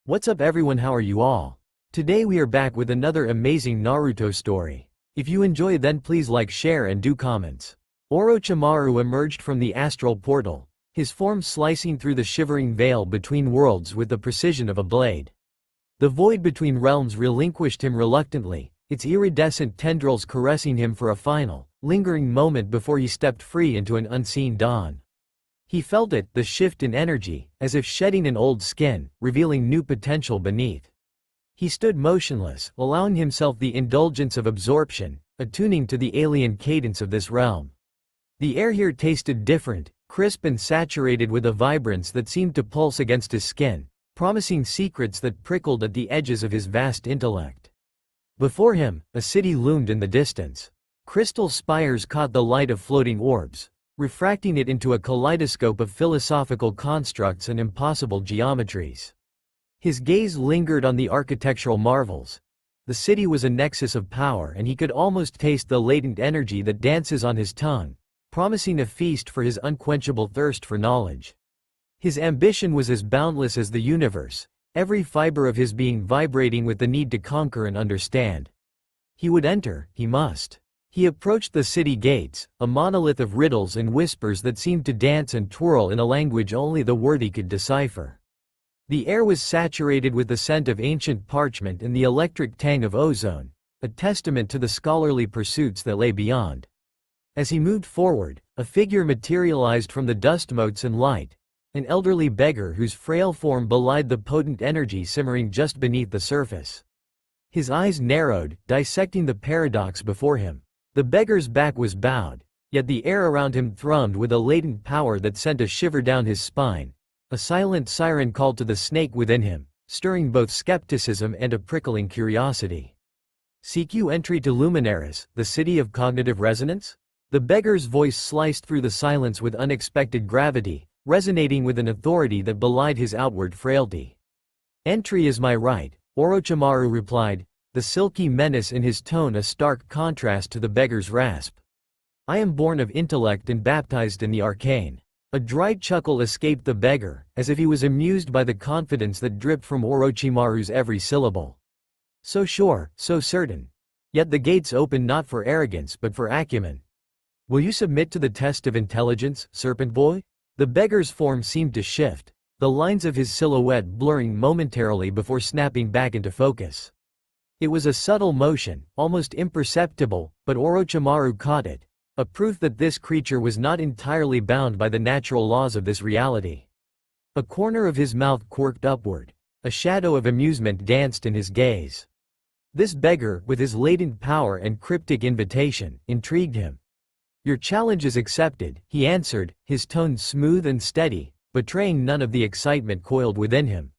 What's up everyone, how are you all? Today we are back with another amazing Naruto story. If you enjoy then please like, share and do comments. Orochimaru emerged from the astral portal, his form slicing through the shivering veil between worlds with the precision of a blade. The void between realms relinquished him reluctantly, its iridescent tendrils caressing him for a final, lingering moment before he stepped free into an unseen dawn. He felt it, the shift in energy, as if shedding an old skin, revealing new potential beneath. He stood motionless, allowing himself the indulgence of absorption, attuning to the alien cadence of this realm. The air here tasted different, crisp and saturated with a vibrance that seemed to pulse against his skin, promising secrets that prickled at the edges of his vast intellect. Before him, a city loomed in the distance. Crystal spires caught the light of floating orbs, refracting it into a kaleidoscope of philosophical constructs and impossible geometries. His gaze lingered on the architectural marvels. The city was a nexus of power and he could almost taste the latent energy that dances on his tongue, promising a feast for his unquenchable thirst for knowledge. His ambition was as boundless as the universe, every fiber of his being vibrating with the need to conquer and understand. He would enter, he must. He approached the city gates, a monolith of riddles and whispers that seemed to dance and twirl in a language only the worthy could decipher. The air was saturated with the scent of ancient parchment and the electric tang of ozone, a testament to the scholarly pursuits that lay beyond. As he moved forward, a figure materialized from the dust motes and light, an elderly beggar whose frail form belied the potent energy simmering just beneath the surface. His eyes narrowed, dissecting the paradox before him. The beggar's back was bowed, yet the air around him thrummed with a latent power that sent a shiver down his spine. A silent siren called to the snake within him, stirring both skepticism and a prickling curiosity. "Seek you entry to Luminaris, the city of cognitive resonance?" The beggar's voice sliced through the silence with unexpected gravity, resonating with an authority that belied his outward frailty. "Entry is my right," Orochimaru replied, the silky menace in his tone a stark contrast to the beggar's rasp. "I am born of intellect and baptized in the arcane." A dry chuckle escaped the beggar, as if he was amused by the confidence that dripped from Orochimaru's every syllable. So sure, so certain. Yet the gates open not for arrogance but for acumen. "Will you submit to the test of intelligence, serpent boy?" The beggar's form seemed to shift, the lines of his silhouette blurring momentarily before snapping back into focus. It was a subtle motion, almost imperceptible, but Orochimaru caught it, a proof that this creature was not entirely bound by the natural laws of this reality. A corner of his mouth quirked upward, a shadow of amusement danced in his gaze. This beggar, with his latent power and cryptic invitation, intrigued him. "Your challenge is accepted," he answered, his tone smooth and steady, betraying none of the excitement coiled within him.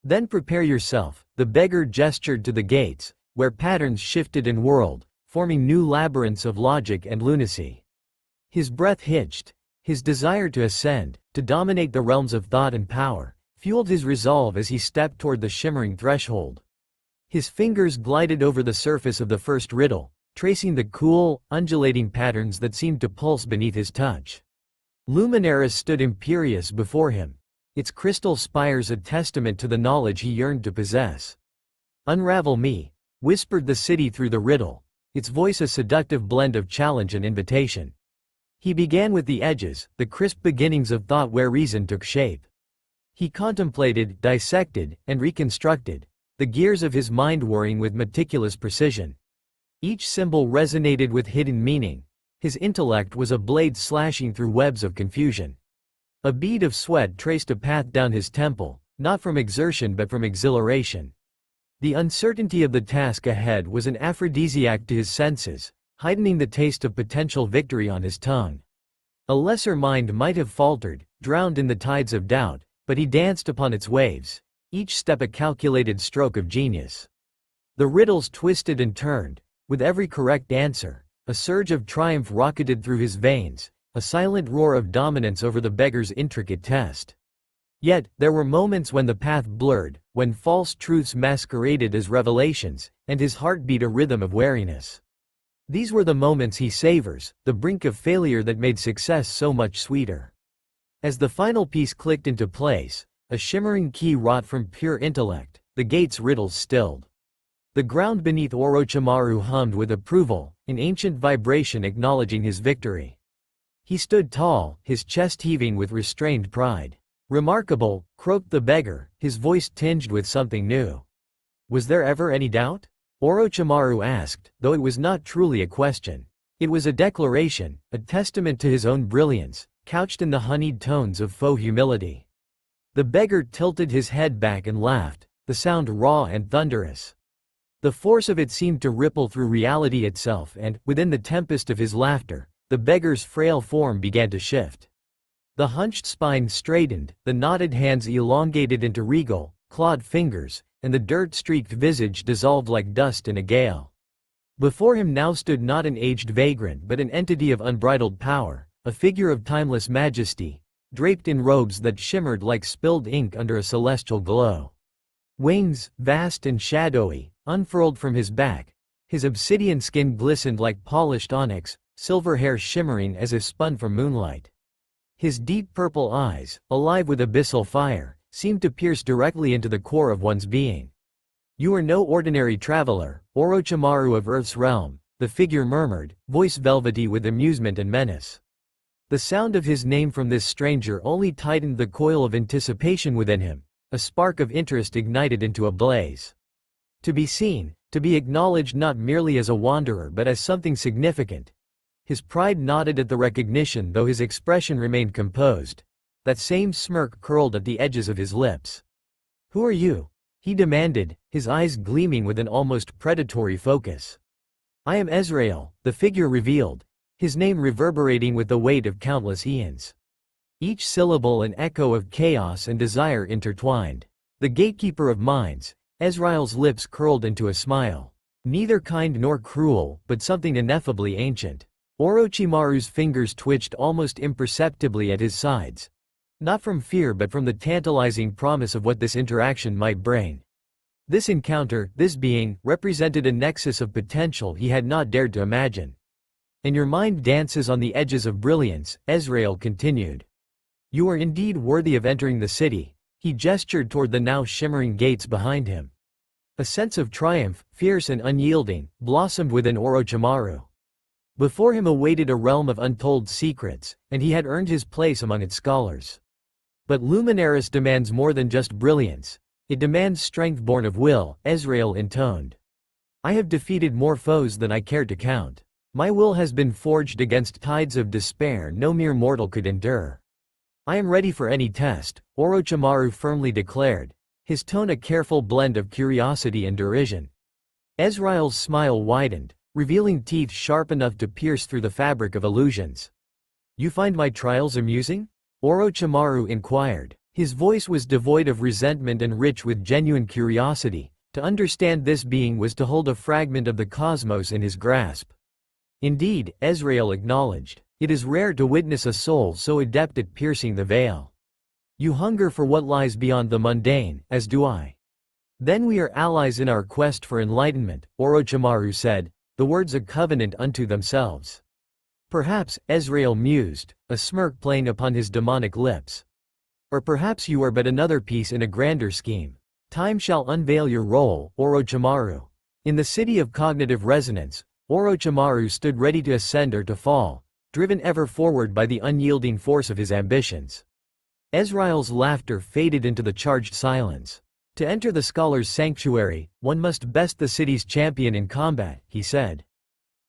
"Then prepare yourself." The beggar gestured to the gates, where patterns shifted and whirled, forming new labyrinths of logic and lunacy. His breath hitched. His desire to ascend, to dominate the realms of thought and power, fueled his resolve as he stepped toward the shimmering threshold. His fingers glided over the surface of the first riddle, tracing the cool, undulating patterns that seemed to pulse beneath his touch. Luminaris stood imperious before him, its crystal spires a testament to the knowledge he yearned to possess. "Unravel me," whispered the city through the riddle, its voice a seductive blend of challenge and invitation. He began with the edges, the crisp beginnings of thought where reason took shape. He contemplated, dissected, and reconstructed, the gears of his mind whirring with meticulous precision. Each symbol resonated with hidden meaning. His intellect was a blade slashing through webs of confusion. A bead of sweat traced a path down his temple, not from exertion but from exhilaration. The uncertainty of the task ahead was an aphrodisiac to his senses, heightening the taste of potential victory on his tongue. A lesser mind might have faltered, drowned in the tides of doubt, but he danced upon its waves, each step a calculated stroke of genius. The riddles twisted and turned. With every correct answer, a surge of triumph rocketed through his veins, a silent roar of dominance over the beggar's intricate test. Yet, there were moments when the path blurred, when false truths masqueraded as revelations, and his heart beat a rhythm of wariness. These were the moments he savors, the brink of failure that made success so much sweeter. As the final piece clicked into place, a shimmering key wrought from pure intellect, the gate's riddles stilled. The ground beneath Orochimaru hummed with approval, an ancient vibration acknowledging his victory. He stood tall, his chest heaving with restrained pride. "Remarkable," croaked the beggar, his voice tinged with something new. "Was there ever any doubt?" Orochimaru asked, though it was not truly a question. It was a declaration, a testament to his own brilliance, couched in the honeyed tones of faux humility. The beggar tilted his head back and laughed, the sound raw and thunderous. The force of it seemed to ripple through reality itself and, within the tempest of his laughter, the beggar's frail form began to shift. The hunched spine straightened, the knotted hands elongated into regal, clawed fingers, and the dirt-streaked visage dissolved like dust in a gale. Before him now stood not an aged vagrant but an entity of unbridled power, a figure of timeless majesty, draped in robes that shimmered like spilled ink under a celestial glow. Wings, vast and shadowy, unfurled from his back, his obsidian skin glistened like polished onyx, silver hair shimmering as if spun from moonlight. His deep purple eyes, alive with abyssal fire, seemed to pierce directly into the core of one's being. "You are no ordinary traveler, Orochimaru of Earth's realm," the figure murmured, voice velvety with amusement and menace. The sound of his name from this stranger only tightened the coil of anticipation within him, a spark of interest ignited into a blaze. To be seen, to be acknowledged not merely as a wanderer but as something significant. His pride nodded at the recognition though his expression remained composed. That same smirk curled at the edges of his lips. "Who are you?" he demanded, his eyes gleaming with an almost predatory focus. "I am Ezreal," the figure revealed, his name reverberating with the weight of countless eons. Each syllable an echo of chaos and desire intertwined. "The gatekeeper of minds," Ezreal's lips curled into a smile. "Neither kind nor cruel, but something ineffably ancient." Orochimaru's fingers twitched almost imperceptibly at his sides. Not from fear but from the tantalizing promise of what this interaction might bring. This encounter, this being, represented a nexus of potential he had not dared to imagine. "And your mind dances on the edges of brilliance," Ezreal continued. "You are indeed worthy of entering the city." He gestured toward the now shimmering gates behind him. A sense of triumph, fierce and unyielding, blossomed within Orochimaru. Before him awaited a realm of untold secrets, and he had earned his place among its scholars. But Luminaris demands more than just brilliance. It demands strength born of will, Ezreal intoned. "I have defeated more foes than I care to count. My will has been forged against tides of despair no mere mortal could endure. I am ready for any test," Orochimaru firmly declared, his tone a careful blend of curiosity and derision. Ezreal's smile widened, revealing teeth sharp enough to pierce through the fabric of illusions. "You find my trials amusing?" Orochimaru inquired. His voice was devoid of resentment and rich with genuine curiosity. To understand this being was to hold a fragment of the cosmos in his grasp. "Indeed," Ezreal acknowledged, "it is rare to witness a soul so adept at piercing the veil. You hunger for what lies beyond the mundane, as do I. Then we are allies in our quest for enlightenment," Orochimaru said, the words a covenant unto themselves. "Perhaps," Ezreal mused, a smirk playing upon his demonic lips. "Or perhaps you are but another piece in a grander scheme. Time shall unveil your role, Orochimaru." In the city of cognitive resonance, Orochimaru stood ready to ascend or to fall, driven ever forward by the unyielding force of his ambitions. Ezreal's laughter faded into the charged silence. "To enter the scholar's sanctuary, one must best the city's champion in combat," he said.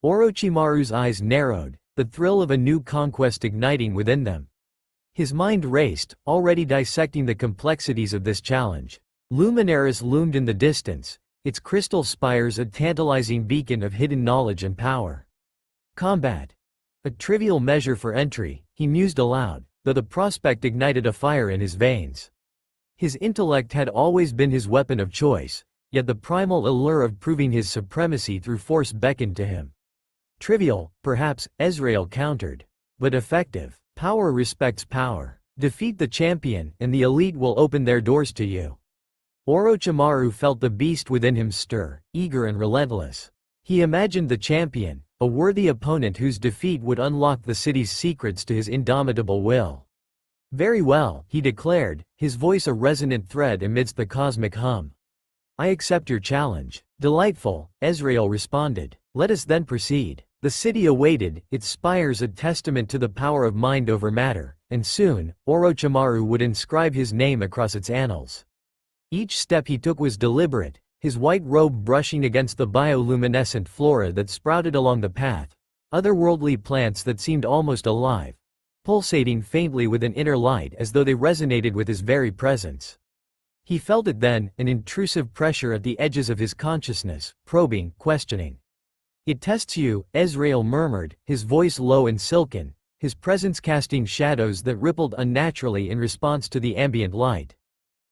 Orochimaru's eyes narrowed, the thrill of a new conquest igniting within them. His mind raced, already dissecting the complexities of this challenge. Luminaris loomed in the distance, its crystal spires a tantalizing beacon of hidden knowledge and power. Combat. A trivial measure for entry, he mused aloud, though the prospect ignited a fire in his veins. His intellect had always been his weapon of choice, yet the primal allure of proving his supremacy through force beckoned to him. Trivial, perhaps, Ezreal countered, but effective. Power respects power. Defeat the champion, and the elite will open their doors to you. Orochimaru felt the beast within him stir, eager and relentless. He imagined the champion, a worthy opponent whose defeat would unlock the city's secrets to his indomitable will. Very well, he declared, his voice a resonant thread amidst the cosmic hum. I accept your challenge. Delightful, Ezreal responded. Let us then proceed. The city awaited, its spires a testament to the power of mind over matter, and soon, Orochimaru would inscribe his name across its annals. Each step he took was deliberate, his white robe brushing against the bioluminescent flora that sprouted along the path, otherworldly plants that seemed almost alive, pulsating faintly with an inner light as though they resonated with his very presence. He felt it then, an intrusive pressure at the edges of his consciousness, probing, questioning. It tests you, Ezreal murmured, his voice low and silken, his presence casting shadows that rippled unnaturally in response to the ambient light.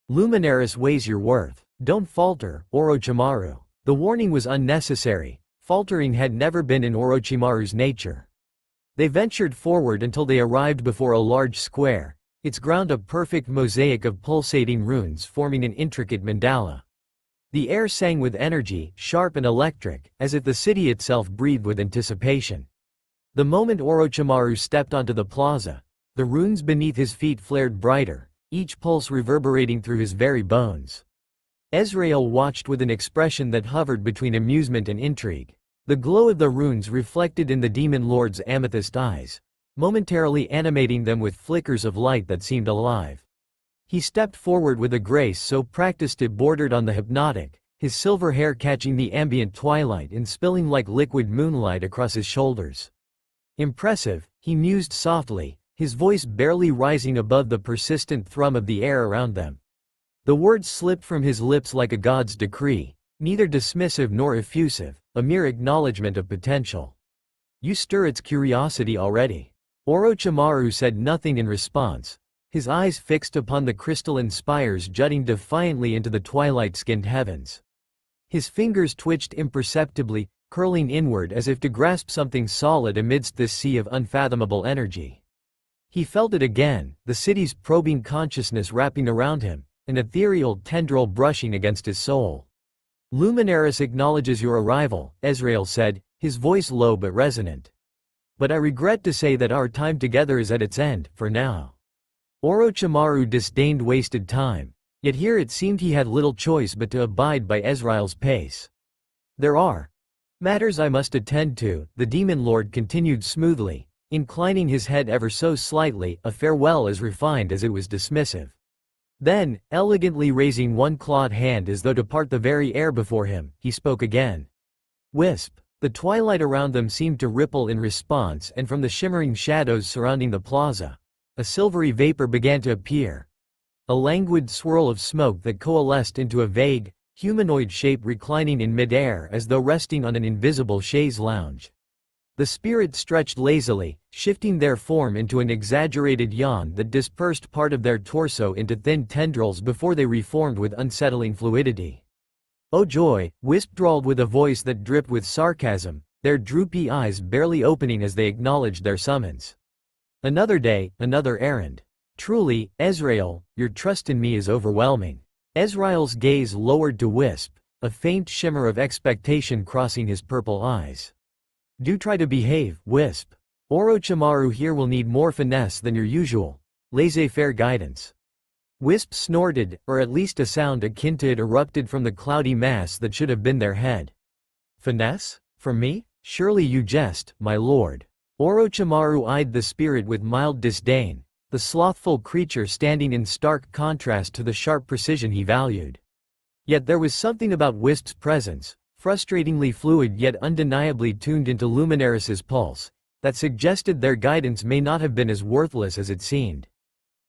Luminaris weighs your worth. Don't falter, Orochimaru. The warning was unnecessary. Faltering had never been in Orochimaru's nature. They ventured forward until they arrived before a large square, its ground a perfect mosaic of pulsating runes forming an intricate mandala. The air sang with energy, sharp and electric, as if the city itself breathed with anticipation. The moment Orochimaru stepped onto the plaza, the runes beneath his feet flared brighter, each pulse reverberating through his very bones. Ezreal watched with an expression that hovered between amusement and intrigue. The glow of the runes reflected in the demon lord's amethyst eyes, momentarily animating them with flickers of light that seemed alive. He stepped forward with a grace so practiced it bordered on the hypnotic, his silver hair catching the ambient twilight and spilling like liquid moonlight across his shoulders. Impressive, he mused softly, his voice barely rising above the persistent thrum of the air around them. The words slipped from his lips like a god's decree, neither dismissive nor effusive, a mere acknowledgement of potential. You stir its curiosity already. Orochimaru said nothing in response, his eyes fixed upon the crystalline spires jutting defiantly into the twilight-skinned heavens. His fingers twitched imperceptibly, curling inward as if to grasp something solid amidst this sea of unfathomable energy. He felt it again, the city's probing consciousness wrapping around him, an ethereal tendril brushing against his soul. Luminaris acknowledges your arrival, Ezreal said, his voice low but resonant. But I regret to say that our time together is at its end, for now. Orochimaru disdained wasted time, yet here it seemed he had little choice but to abide by Ezreal's pace. There are matters I must attend to, the demon lord continued smoothly, inclining his head ever so slightly, a farewell as refined as it was dismissive. Then, elegantly raising one clawed hand as though to part the very air before him, he spoke again. Wisp. The twilight around them seemed to ripple in response, and from the shimmering shadows surrounding the plaza, a silvery vapor began to appear. A languid swirl of smoke that coalesced into a vague, humanoid shape reclining in midair as though resting on an invisible chaise lounge. The spirit stretched lazily, shifting their form into an exaggerated yawn that dispersed part of their torso into thin tendrils before they reformed with unsettling fluidity. Oh joy, Wisp drawled with a voice that dripped with sarcasm, their droopy eyes barely opening as they acknowledged their summons. Another day, another errand. Truly, Ezreal, your trust in me is overwhelming. Ezreal's gaze lowered to Wisp, a faint shimmer of expectation crossing his purple eyes. Do try to behave, Wisp. Orochimaru here will need more finesse than your usual laissez-faire guidance. Wisp snorted, or at least a sound akin to it erupted from the cloudy mass that should have been their head. Finesse? From me? Surely you jest, my lord. Orochimaru eyed the spirit with mild disdain, the slothful creature standing in stark contrast to the sharp precision he valued. Yet there was something about Wisp's presence, frustratingly fluid yet undeniably tuned into Luminaris's pulse, that suggested their guidance may not have been as worthless as it seemed.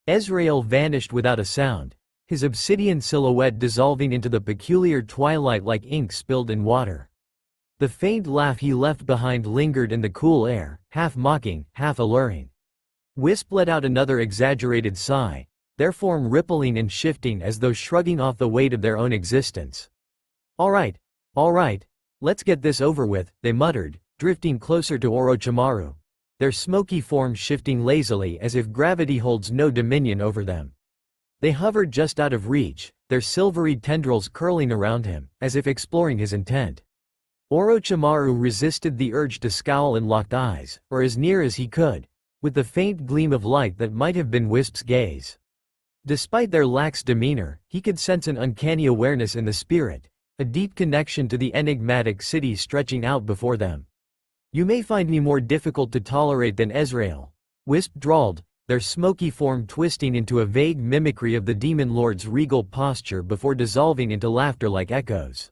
Ezreal vanished without a sound, his obsidian silhouette dissolving into the peculiar twilight like ink spilled in water. The faint laugh he left behind lingered in the cool air, half mocking, half alluring. Wisp let out another exaggerated sigh, their form rippling and shifting as though shrugging off the weight of their own existence. All right, let's get this over with, they muttered, drifting closer to Orochimaru, their smoky forms shifting lazily as if gravity holds no dominion over them. They hovered just out of reach, their silvery tendrils curling around him, as if exploring his intent. Orochimaru resisted the urge to scowl and locked eyes, or as near as he could, with the faint gleam of light that might have been Wisp's gaze. Despite their lax demeanor, he could sense an uncanny awareness in the spirit, a deep connection to the enigmatic city stretching out before them. "You may find me more difficult to tolerate than Ezreal," Wisp drawled, their smoky form twisting into a vague mimicry of the demon lord's regal posture before dissolving into laughter like echoes.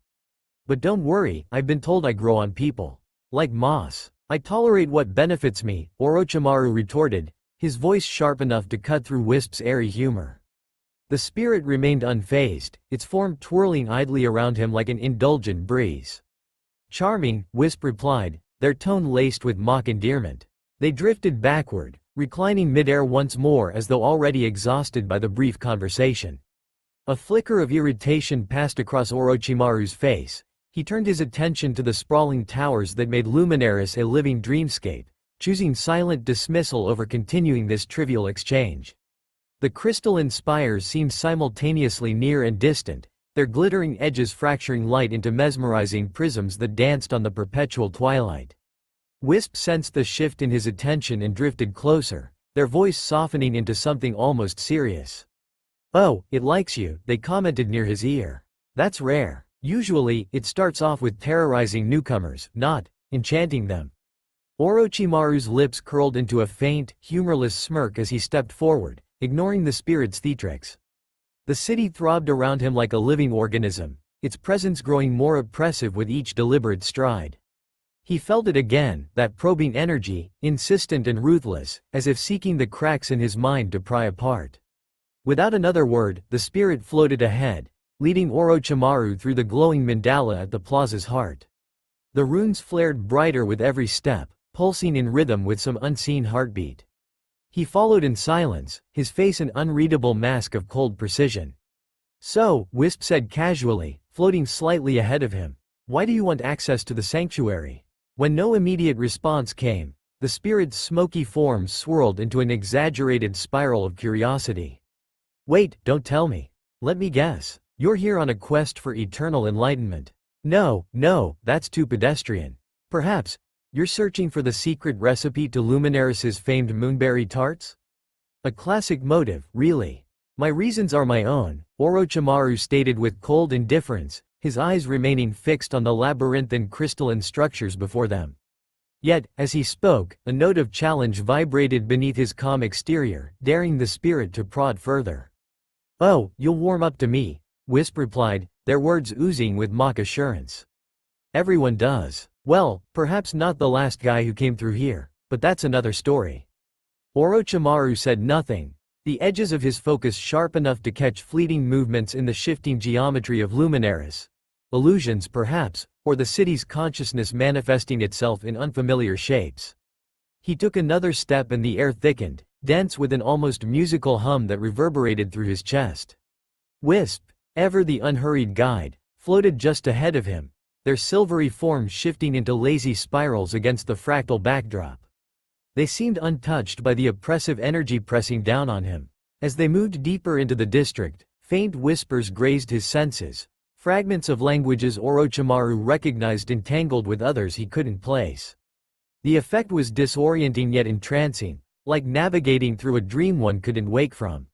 "But don't worry, I've been told I grow on people. Like moss. I tolerate what benefits me," Orochimaru retorted, his voice sharp enough to cut through Wisp's airy humor. The spirit remained unfazed, its form twirling idly around him like an indulgent breeze. "Charming," Wisp replied, their tone laced with mock endearment. They drifted backward, reclining midair once more as though already exhausted by the brief conversation. A flicker of irritation passed across Orochimaru's face. He turned his attention to the sprawling towers that made Luminaris a living dreamscape, choosing silent dismissal over continuing this trivial exchange. The crystalline spires seemed simultaneously near and distant, their glittering edges fracturing light into mesmerizing prisms that danced on the perpetual twilight. Wisp sensed the shift in his attention and drifted closer, their voice softening into something almost serious. "Oh, it likes you," they commented near his ear. "That's rare. Usually, it starts off with terrorizing newcomers, not enchanting them." Orochimaru's lips curled into a faint, humorless smirk as he stepped forward, ignoring the spirit's theatrics. The city throbbed around him like a living organism, its presence growing more oppressive with each deliberate stride. He felt it again, that probing energy, insistent and ruthless, as if seeking the cracks in his mind to pry apart. Without another word, the spirit floated ahead, leading Orochimaru through the glowing mandala at the plaza's heart. The runes flared brighter with every step, pulsing in rhythm with some unseen heartbeat. He followed in silence, his face an unreadable mask of cold precision. "So," Wisp said casually, floating slightly ahead of him, "why do you want access to the sanctuary?" When no immediate response came, the spirit's smoky form swirled into an exaggerated spiral of curiosity. "Wait, don't tell me. Let me guess. You're here on a quest for eternal enlightenment." No, that's too pedestrian. "Perhaps, you're searching for the secret recipe to Luminaris's famed moonberry tarts?" "A classic motive, really. My reasons are my own," Orochimaru stated with cold indifference, his eyes remaining fixed on the labyrinthine crystalline structures before them. Yet, as he spoke, a note of challenge vibrated beneath his calm exterior, daring the spirit to prod further. "Oh, you'll warm up to me," Wisp replied, their words oozing with mock assurance. "Everyone does. Well, perhaps not the last guy who came through here, but that's another story." Orochimaru said nothing, the edges of his focus sharp enough to catch fleeting movements in the shifting geometry of Luminaris. Illusions perhaps, or the city's consciousness manifesting itself in unfamiliar shapes. He took another step and the air thickened, dense with an almost musical hum that reverberated through his chest. Wisp, ever the unhurried guide, floated just ahead of him, their silvery forms shifting into lazy spirals against the fractal backdrop. They seemed untouched by the oppressive energy pressing down on him. As they moved deeper into the district, faint whispers grazed his senses, fragments of languages Orochimaru recognized entangled with others he couldn't place. The effect was disorienting yet entrancing, like navigating through a dream one couldn't wake from.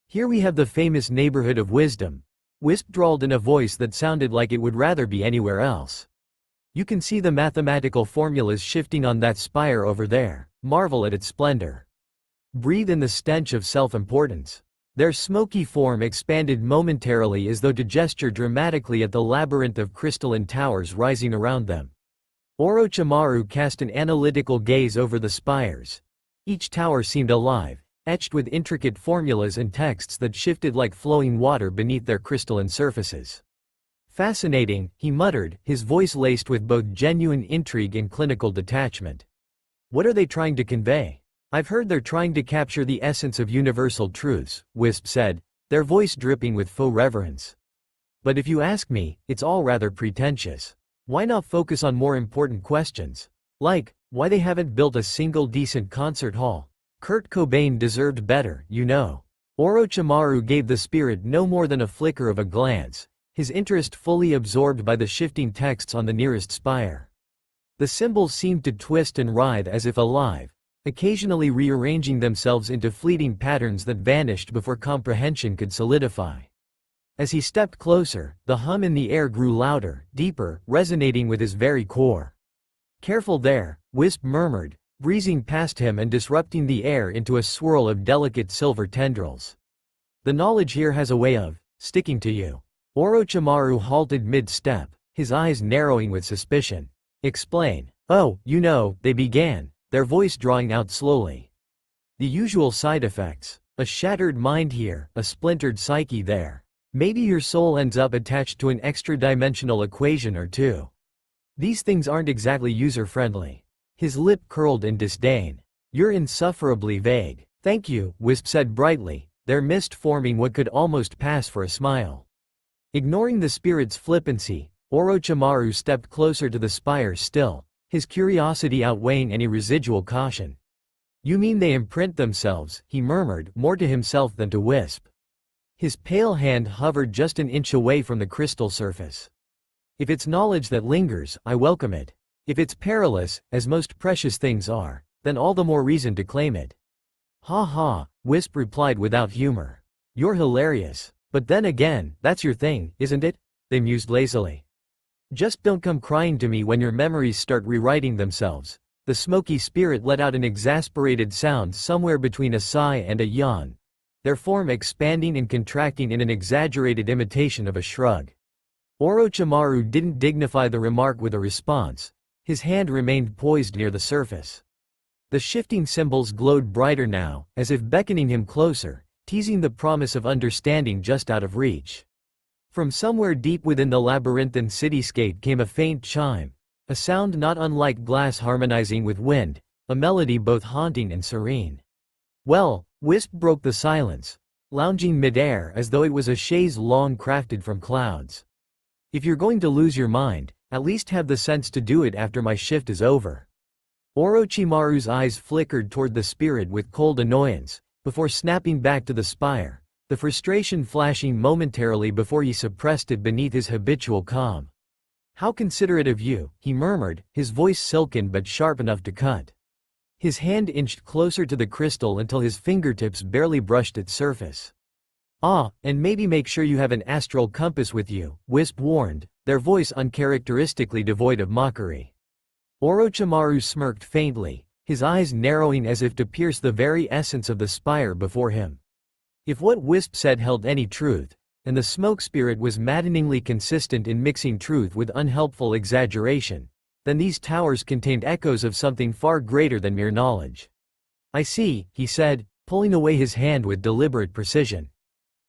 "Here we have the famous neighborhood of wisdom," Wisp drawled in a voice that sounded like it would rather be anywhere else. "You can see the mathematical formulas shifting on that spire over there, marvel at its splendor. Breathe in the stench of self-importance." Their smoky form expanded momentarily as though to gesture dramatically at the labyrinth of crystalline towers rising around them. Orochimaru cast an analytical gaze over the spires. Each tower seemed alive, etched with intricate formulas and texts that shifted like flowing water beneath their crystalline surfaces. "Fascinating," he muttered, his voice laced with both genuine intrigue and clinical detachment. "What are they trying to convey?" "I've heard they're trying to capture the essence of universal truths," Wisp said, their voice dripping with faux reverence. "But if you ask me, it's all rather pretentious. Why not focus on more important questions? Like, why they haven't built a single decent concert hall? Kurt Cobain deserved better, you know." Orochimaru gave the spirit no more than a flicker of a glance, his interest fully absorbed by the shifting texts on the nearest spire. The symbols seemed to twist and writhe as if alive, occasionally rearranging themselves into fleeting patterns that vanished before comprehension could solidify. As he stepped closer, the hum in the air grew louder, deeper, resonating with his very core. "Careful there," Wisp murmured, breezing past him and disrupting the air into a swirl of delicate silver tendrils. "The knowledge here has a way of sticking to you." Orochimaru halted mid-step, his eyes narrowing with suspicion. "Explain." "Oh, they began, their voice drawing out slowly. "The usual side effects. A shattered mind here, a splintered psyche there. Maybe your soul ends up attached to an extra-dimensional equation or two. These things aren't exactly user-friendly." His lip curled in disdain. "You're insufferably vague." "Thank you," Wisp said brightly, their mist forming what could almost pass for a smile. Ignoring the spirit's flippancy, Orochimaru stepped closer to the spire still, his curiosity outweighing any residual caution. "You mean they imprint themselves," he murmured, more to himself than to Wisp. His pale hand hovered just an inch away from the crystal surface. "If it's knowledge that lingers, I welcome it. If it's perilous, as most precious things are, then all the more reason to claim it." "Ha ha," Wisp replied without humor. "You're hilarious. But then again, that's your thing, isn't it?" They mused lazily. "Just don't come crying to me when your memories start rewriting themselves." The smoky spirit let out an exasperated sound somewhere between a sigh and a yawn, their form expanding and contracting in an exaggerated imitation of a shrug. Orochimaru didn't dignify the remark with a response. His hand remained poised near the surface. The shifting symbols glowed brighter now, as if beckoning him closer, teasing the promise of understanding just out of reach. From somewhere deep within the labyrinthine cityscape came a faint chime, a sound not unlike glass harmonizing with wind, a melody both haunting and serene. "Well," Wisp broke the silence, lounging midair as though it was a chaise longue crafted from clouds. "If you're going to lose your mind, at least have the sense to do it after my shift is over." Orochimaru's eyes flickered toward the spirit with cold annoyance, before snapping back to the spire, the frustration flashing momentarily before he suppressed it beneath his habitual calm. "How considerate of you," he murmured, his voice silken but sharp enough to cut. His hand inched closer to the crystal until his fingertips barely brushed its surface. "Ah, and maybe make sure you have an astral compass with you," Wisp warned, their voice uncharacteristically devoid of mockery. Orochimaru smirked faintly, his eyes narrowing as if to pierce the very essence of the spire before him. If what Wisp said held any truth, and the smoke spirit was maddeningly consistent in mixing truth with unhelpful exaggeration, then these towers contained echoes of something far greater than mere knowledge. "I see," he said, pulling away his hand with deliberate precision.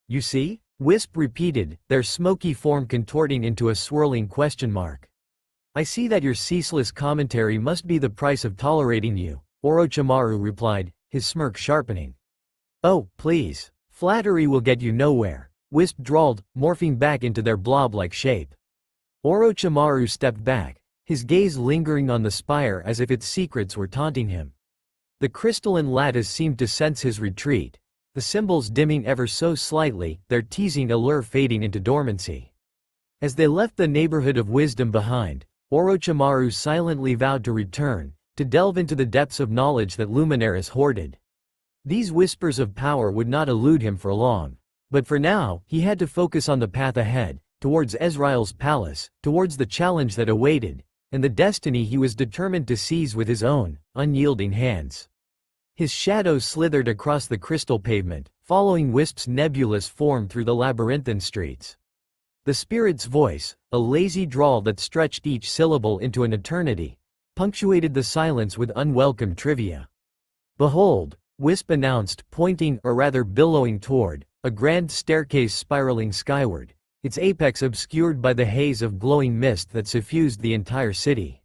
"You see?" Wisp repeated, their smoky form contorting into a swirling question mark. "I see that your ceaseless commentary must be the price of tolerating you," Orochimaru replied, his smirk sharpening. "Oh, please. Flattery will get you nowhere," Wisp drawled, morphing back into their blob-like shape. Orochimaru stepped back, his gaze lingering on the spire as if its secrets were taunting him. The crystalline lattice seemed to sense his retreat, the symbols dimming ever so slightly, their teasing allure fading into dormancy. As they left the neighborhood of wisdom behind, Orochimaru silently vowed to return, to delve into the depths of knowledge that Luminaris hoarded. These whispers of power would not elude him for long. But for now, he had to focus on the path ahead, towards Ezreal's palace, towards the challenge that awaited, and the destiny he was determined to seize with his own, unyielding hands. His shadow slithered across the crystal pavement, following Wisp's nebulous form through the labyrinthine streets. The spirit's voice, a lazy drawl that stretched each syllable into an eternity, punctuated the silence with unwelcome trivia. "Behold," Wisp announced, pointing, or rather billowing toward, a grand staircase spiraling skyward, its apex obscured by the haze of glowing mist that suffused the entire city.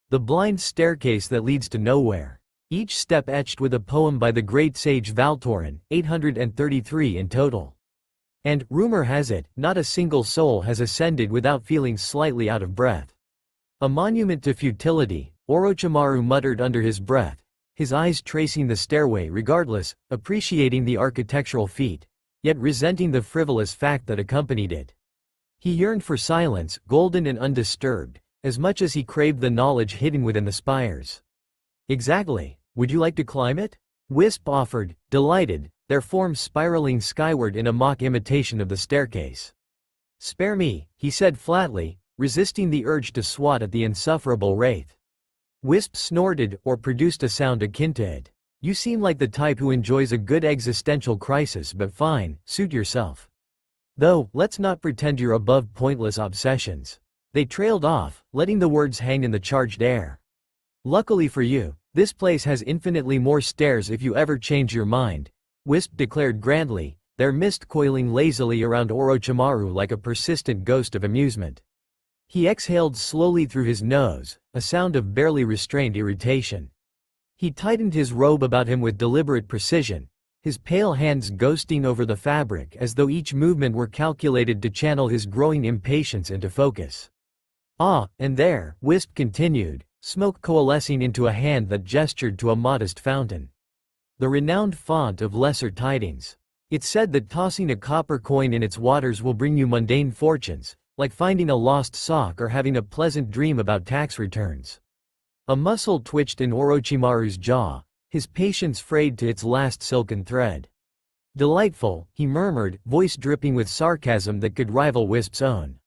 The blind staircase that leads to nowhere. Each step etched with a poem by the great sage Valtorin, 833 in total. And, rumor has it, not a single soul has ascended without feeling slightly out of breath. "A monument to futility," Orochimaru muttered under his breath, his eyes tracing the stairway regardless, appreciating the architectural feat, yet resenting the frivolous fact that accompanied it. He yearned for silence, golden and undisturbed, as much as he craved the knowledge hidden within the spires. "Exactly," Would you like to climb it? Wisp offered, delighted, their forms spiraling skyward in a mock imitation of the staircase. Spare me, he said flatly, resisting the urge to swat at the insufferable wraith. Wisp snorted or produced a sound akin to it. You seem like the type who enjoys a good existential crisis, but fine, suit yourself. Though, let's not pretend you're above pointless obsessions. They trailed off, letting the words hang in the charged air. Luckily for you, this place has infinitely more stairs if you ever change your mind, Wisp declared grandly, their mist coiling lazily around Orochimaru like a persistent ghost of amusement. He exhaled slowly through his nose, a sound of barely restrained irritation. He tightened his robe about him with deliberate precision, his pale hands ghosting over the fabric as though each movement were calculated to channel his growing impatience into focus. Ah, and there, Wisp continued, smoke coalescing into a hand that gestured to a modest fountain. The renowned font of lesser tidings. It's said that tossing a copper coin in its waters will bring you mundane fortunes, like finding a lost sock or having a pleasant dream about tax returns. A muscle twitched in Orochimaru's jaw, his patience frayed to its last silken thread. Delightful, he murmured, voice dripping with sarcasm that could rival Wisp's own.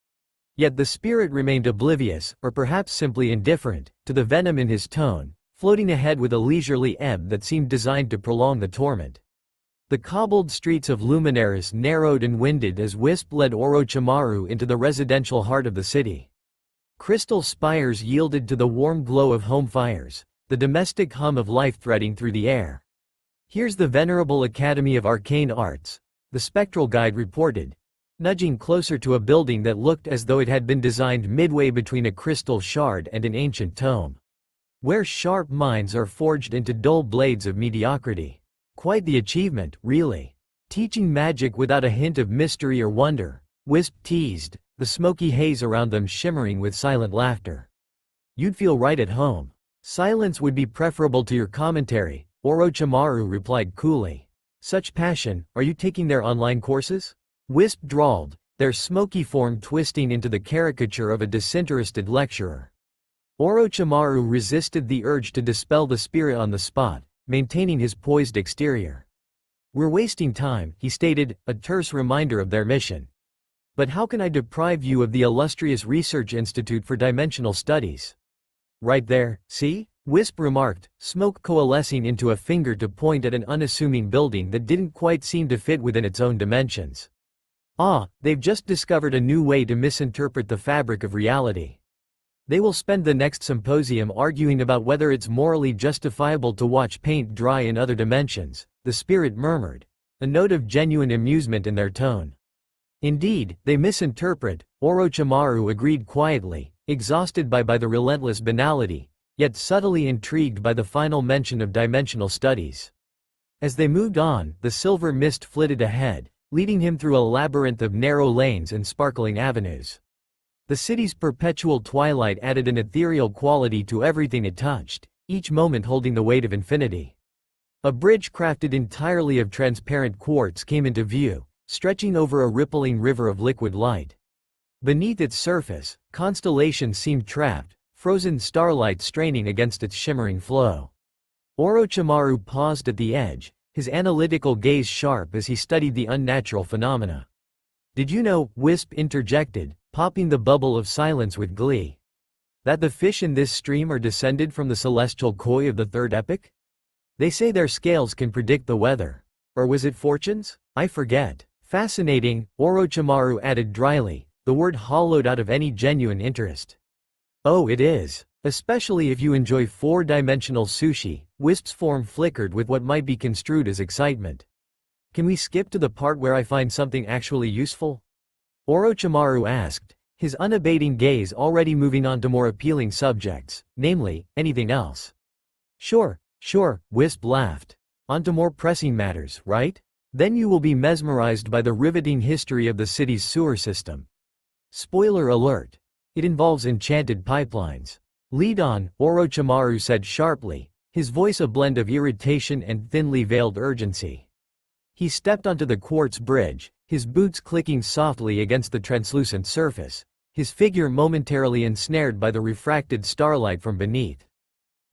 Yet the spirit remained oblivious, or perhaps simply indifferent, to the venom in his tone, floating ahead with a leisurely ebb that seemed designed to prolong the torment. The cobbled streets of Luminaris narrowed and winded as Wisp led Orochimaru into the residential heart of the city. Crystal spires yielded to the warm glow of home fires, the domestic hum of life threading through the air. Here's the venerable Academy of Arcane Arts, the spectral guide reported, nudging closer to a building that looked as though it had been designed midway between a crystal shard and an ancient tome. Where sharp minds are forged into dull blades of mediocrity. Quite the achievement, really. Teaching magic without a hint of mystery or wonder, Wisp teased, the smoky haze around them shimmering with silent laughter. You'd feel right at home. Silence would be preferable to your commentary, Orochimaru replied coolly. Such passion, are you taking their online courses? Wisp drawled, their smoky form twisting into the caricature of a disinterested lecturer. Orochimaru resisted the urge to dispel the spirit on the spot, maintaining his poised exterior. We're wasting time, he stated, a terse reminder of their mission. But how can I deprive you of the illustrious Research Institute for Dimensional Studies? Right there, see? Wisp remarked, smoke coalescing into a finger to point at an unassuming building that didn't quite seem to fit within its own dimensions. Ah, they've just discovered a new way to misinterpret the fabric of reality. They will spend the next symposium arguing about whether it's morally justifiable to watch paint dry in other dimensions, the spirit murmured, a note of genuine amusement in their tone. Indeed, they misinterpret, Orochimaru agreed quietly, exhausted by the relentless banality, yet subtly intrigued by the final mention of dimensional studies. As they moved on, the silver mist flitted ahead, leading him through a labyrinth of narrow lanes and sparkling avenues. The city's perpetual twilight added an ethereal quality to everything it touched, each moment holding the weight of infinity. A bridge crafted entirely of transparent quartz came into view, stretching over a rippling river of liquid light. Beneath its surface, constellations seemed trapped, frozen starlight straining against its shimmering flow. Orochimaru paused at the edge, his analytical gaze sharp as he studied the unnatural phenomena. Did you know, Wisp interjected, popping the bubble of silence with glee, that the fish in this stream are descended from the celestial koi of the third epoch? They say their scales can predict the weather. Or was it fortunes? I forget. Fascinating, Orochimaru added dryly, the word hollowed out of any genuine interest. Oh, it is. Especially if you enjoy four-dimensional sushi, Wisp's form flickered with what might be construed as excitement. Can we skip to the part where I find something actually useful? Orochimaru asked, his unabating gaze already moving on to more appealing subjects, namely, anything else. Sure, Wisp laughed. On to more pressing matters, right? Then you will be mesmerized by the riveting history of the city's sewer system. Spoiler alert. It involves enchanted pipelines. Lead on, Orochimaru said sharply, his voice a blend of irritation and thinly veiled urgency. He stepped onto the quartz bridge, his boots clicking softly against the translucent surface, his figure momentarily ensnared by the refracted starlight from beneath.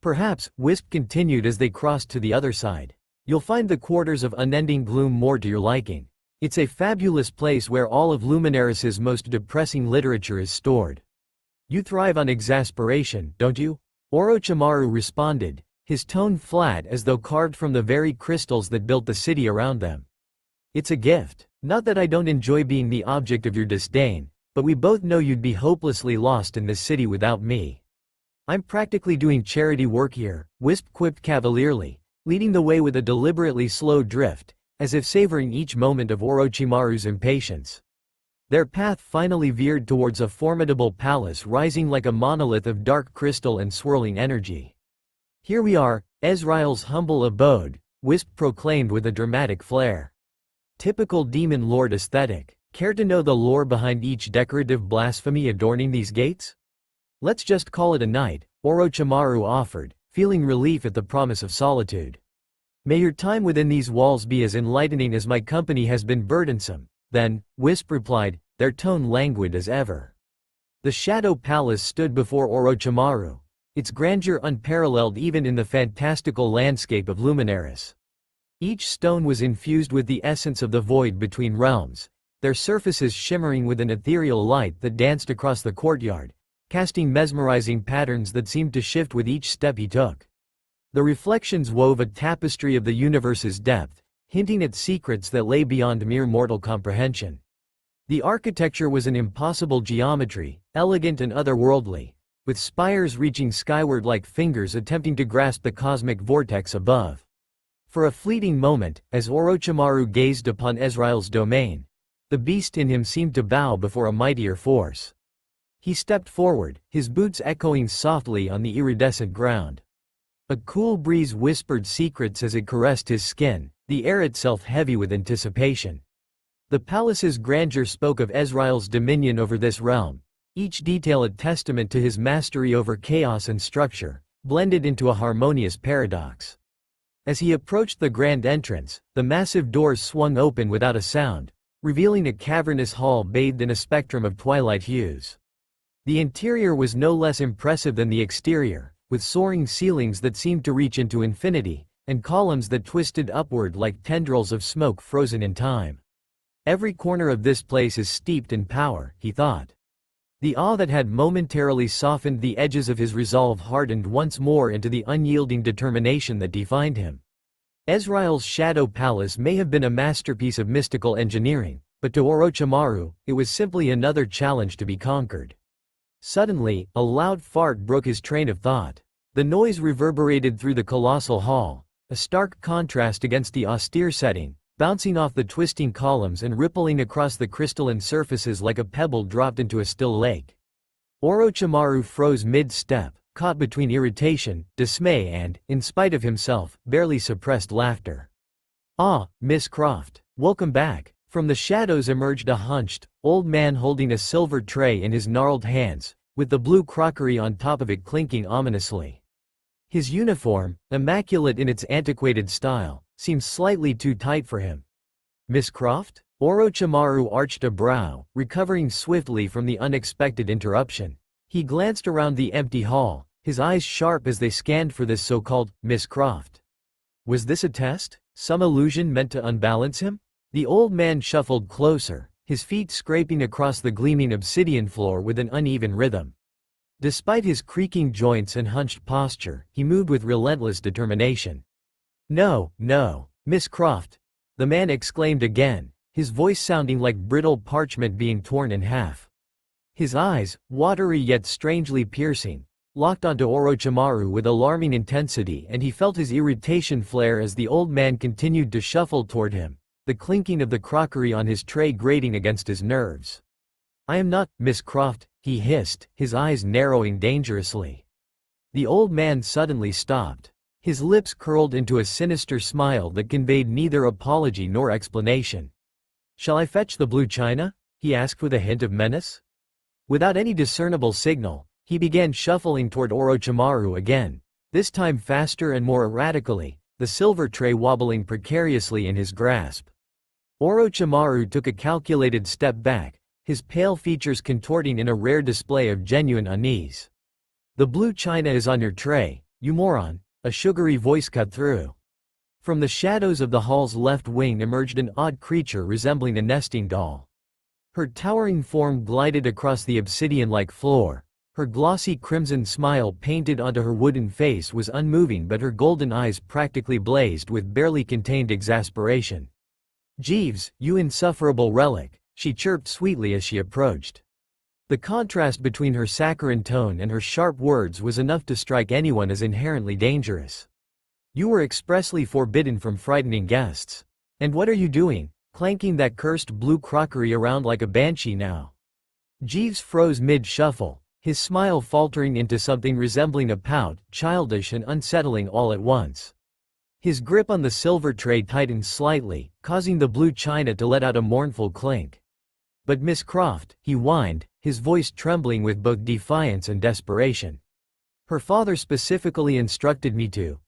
Perhaps, Wisp continued as they crossed to the other side. You'll find the quarters of Unending Gloom more to your liking. It's a fabulous place where all of Luminaris's most depressing literature is stored. You thrive on exasperation, don't you? Orochimaru responded, his tone flat as though carved from the very crystals that built the city around them. It's a gift. Not that I don't enjoy being the object of your disdain, but we both know you'd be hopelessly lost in this city without me. I'm practically doing charity work here, Wisp quipped cavalierly, leading the way with a deliberately slow drift, as if savoring each moment of Orochimaru's impatience. Their path finally veered towards a formidable palace rising like a monolith of dark crystal and swirling energy. Here we are, Ezreal's humble abode, Wisp proclaimed with a dramatic flair. Typical demon lord aesthetic. Care to know the lore behind each decorative blasphemy adorning these gates? Let's just call it a night, Orochimaru offered, feeling relief at the promise of solitude. May your time within these walls be as enlightening as my company has been burdensome. Then, Wisp replied, their tone languid as ever. The Shadow Palace stood before Orochimaru, its grandeur unparalleled even in the fantastical landscape of Luminaris. Each stone was infused with the essence of the void between realms, their surfaces shimmering with an ethereal light that danced across the courtyard, casting mesmerizing patterns that seemed to shift with each step he took. The reflections wove a tapestry of the universe's depth, hinting at secrets that lay beyond mere mortal comprehension. The architecture was an impossible geometry, elegant and otherworldly, with spires reaching skyward like fingers attempting to grasp the cosmic vortex above. For a fleeting moment, as Orochimaru gazed upon Ezreal's domain, the beast in him seemed to bow before a mightier force. He stepped forward, his boots echoing softly on the iridescent ground. A cool breeze whispered secrets as it caressed his skin, the air itself heavy with anticipation. The palace's grandeur spoke of Ezreal's dominion over this realm, each detail a testament to his mastery over chaos and structure, blended into a harmonious paradox. As he approached the grand entrance, the massive doors swung open without a sound, revealing a cavernous hall bathed in a spectrum of twilight hues. The interior was no less impressive than the exterior, with soaring ceilings that seemed to reach into infinity, and columns that twisted upward like tendrils of smoke frozen in time. Every corner of this place is steeped in power, he thought. The awe that had momentarily softened the edges of his resolve hardened once more into the unyielding determination that defined him. Ezreal's Shadow Palace may have been a masterpiece of mystical engineering, but to Orochimaru, it was simply another challenge to be conquered. Suddenly, a loud fart broke his train of thought. The noise reverberated through the colossal hall, a stark contrast against the austere setting, bouncing off the twisting columns and rippling across the crystalline surfaces like a pebble dropped into a still lake. Orochimaru froze mid-step, caught between irritation, dismay and, in spite of himself, barely suppressed laughter. "Ah, Miss Croft. Welcome back." From the shadows emerged a hunched, old man holding a silver tray in his gnarled hands, with the blue crockery on top of it clinking ominously. His uniform, immaculate in its antiquated style, seemed slightly too tight for him. "Miss Croft?" Orochimaru arched a brow, recovering swiftly from the unexpected interruption. He glanced around the empty hall, his eyes sharp as they scanned for this so-called Miss Croft. Was this a test? Some illusion meant to unbalance him? The old man shuffled closer, his feet scraping across the gleaming obsidian floor with an uneven rhythm. Despite his creaking joints and hunched posture, he moved with relentless determination. "No, no, Miss Croft," the man exclaimed again, his voice sounding like brittle parchment being torn in half. His eyes, watery yet strangely piercing, locked onto Orochimaru with alarming intensity, and he felt his irritation flare as the old man continued to shuffle toward him, the clinking of the crockery on his tray grating against his nerves. "I am not Miss Croft," he hissed, his eyes narrowing dangerously. The old man suddenly stopped. His lips curled into a sinister smile that conveyed neither apology nor explanation. "Shall I fetch the blue china?" he asked with a hint of menace. Without any discernible signal, he began shuffling toward Orochimaru again, this time faster and more erratically, the silver tray wobbling precariously in his grasp. Orochimaru took a calculated step back, his pale features contorting in a rare display of genuine unease. "The blue china is on your tray," you moron," a sugary voice cut through. From the shadows of the hall's left wing emerged an odd creature resembling a nesting doll. Her towering form glided across the obsidian-like floor. Her glossy crimson smile painted onto her wooden face was unmoving, but her golden eyes practically blazed with barely contained exasperation. "Jeeves, you insufferable relic," she chirped sweetly as she approached. The contrast between her saccharine tone and her sharp words was enough to strike anyone as inherently dangerous. "You were expressly forbidden from frightening guests. And what are you doing, clanking that cursed blue crockery around like a banshee now?" Jeeves froze mid-shuffle, his smile faltering into something resembling a pout, childish and unsettling all at once. His grip on the silver tray tightened slightly, causing the blue china to let out a mournful clink. "But Miss Croft," he whined, his voice trembling with both defiance and desperation. "Her father specifically instructed me to.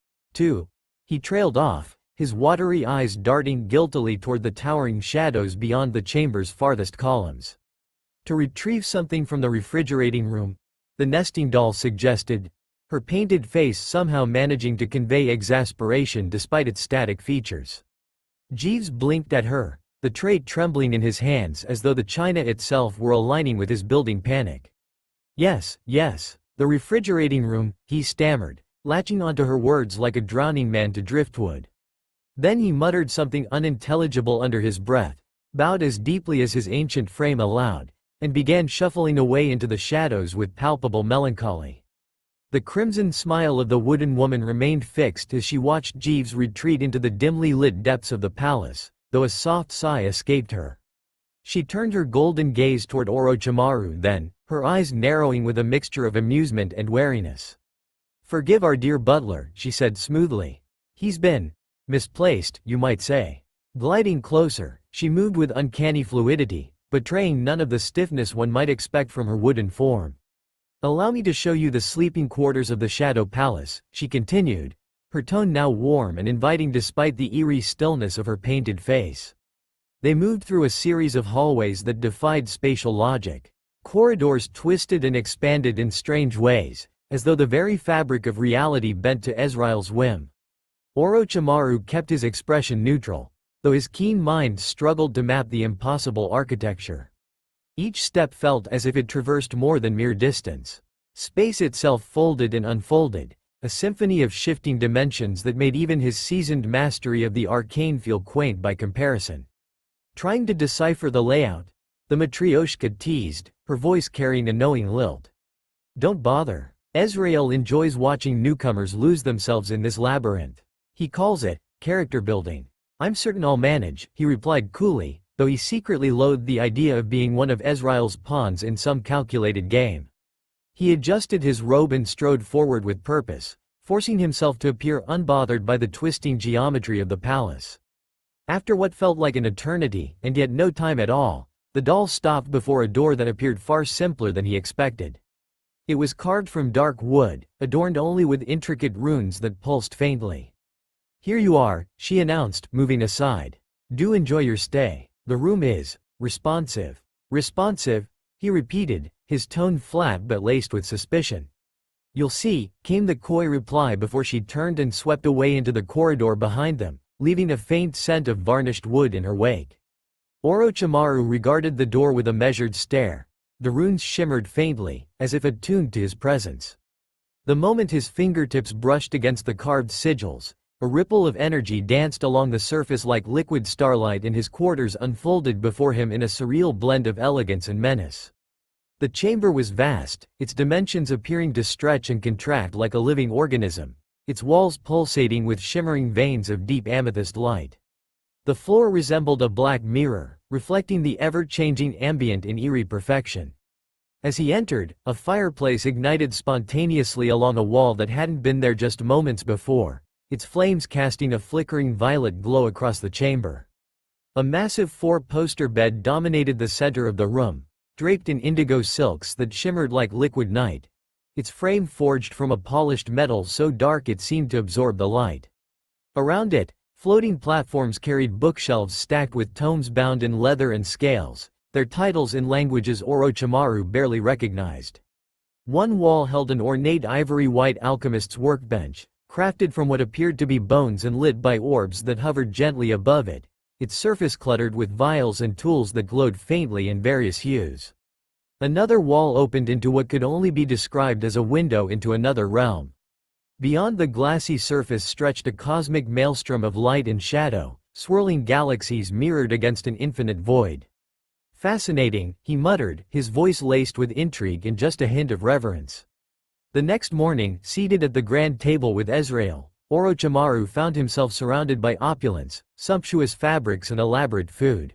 He trailed off, his watery eyes darting guiltily toward the towering shadows beyond the chamber's farthest columns. "To retrieve something from the refrigerating room," the nesting doll suggested, her painted face somehow managing to convey exasperation despite its static features. Jeeves blinked at her, the tray trembling in his hands as though the china itself were aligning with his building panic. Yes, the refrigerating room," he stammered, latching onto her words like a drowning man to driftwood. Then he muttered something unintelligible under his breath, bowed as deeply as his ancient frame allowed, and began shuffling away into the shadows with palpable melancholy. The crimson smile of the wooden woman remained fixed as she watched Jeeves retreat into the dimly lit depths of the palace, though a soft sigh escaped her. She turned her golden gaze toward Orochimaru then, her eyes narrowing with a mixture of amusement and wariness. "Forgive our dear butler," she said smoothly. "He's been misplaced, you might say." Gliding closer, she moved with uncanny fluidity, betraying none of the stiffness one might expect from her wooden form. "Allow me to show you the sleeping quarters of the Shadow Palace," she continued, her tone now warm and inviting despite the eerie stillness of her painted face. They moved through a series of hallways that defied spatial logic. Corridors twisted and expanded in strange ways, as though the very fabric of reality bent to Ezreal's whim. Orochimaru kept his expression neutral, though his keen mind struggled to map the impossible architecture. Each step felt as if it traversed more than mere distance. Space itself folded and unfolded, a symphony of shifting dimensions that made even his seasoned mastery of the arcane feel quaint by comparison. Trying to decipher the layout, the Matryoshka teased, her voice carrying a knowing lilt. "Don't bother. Ezreal enjoys watching newcomers lose themselves in this labyrinth. He calls it character building. I'm certain I'll manage," he replied coolly, though he secretly loathed the idea of being one of Ezreal's pawns in some calculated game. He adjusted his robe and strode forward with purpose, forcing himself to appear unbothered by the twisting geometry of the palace. After what felt like an eternity, and yet no time at all, the doll stopped before a door that appeared far simpler than he expected. It was carved from dark wood, adorned only with intricate runes that pulsed faintly. "Here you are," she announced, moving aside. "Do enjoy your stay. The room is responsive." "Responsive?" he repeated, his tone flat but laced with suspicion. "You'll see," came the coy reply before she turned and swept away into the corridor behind them, leaving a faint scent of varnished wood in her wake. Orochimaru regarded the door with a measured stare. The runes shimmered faintly, as if attuned to his presence. The moment his fingertips brushed against the carved sigils, a ripple of energy danced along the surface like liquid starlight, and his quarters unfolded before him in a surreal blend of elegance and menace. The chamber was vast, its dimensions appearing to stretch and contract like a living organism, its walls pulsating with shimmering veins of deep amethyst light. The floor resembled a black mirror, reflecting the ever-changing ambient in eerie perfection. As he entered, a fireplace ignited spontaneously along a wall that hadn't been there just moments before, its flames casting a flickering violet glow across the chamber. A massive four-poster bed dominated the center of the room, draped in indigo silks that shimmered like liquid night, its frame forged from a polished metal so dark it seemed to absorb the light. Around it, floating platforms carried bookshelves stacked with tomes bound in leather and scales, their titles in languages Orochimaru barely recognized. One wall held an ornate ivory-white alchemist's workbench, crafted from what appeared to be bones and lit by orbs that hovered gently above it, its surface cluttered with vials and tools that glowed faintly in various hues. Another wall opened into what could only be described as a window into another realm. Beyond the glassy surface stretched a cosmic maelstrom of light and shadow, swirling galaxies mirrored against an infinite void. "Fascinating," he muttered, his voice laced with intrigue and just a hint of reverence. The next morning, seated at the grand table with Ezreal, Orochimaru found himself surrounded by opulence, sumptuous fabrics and elaborate food.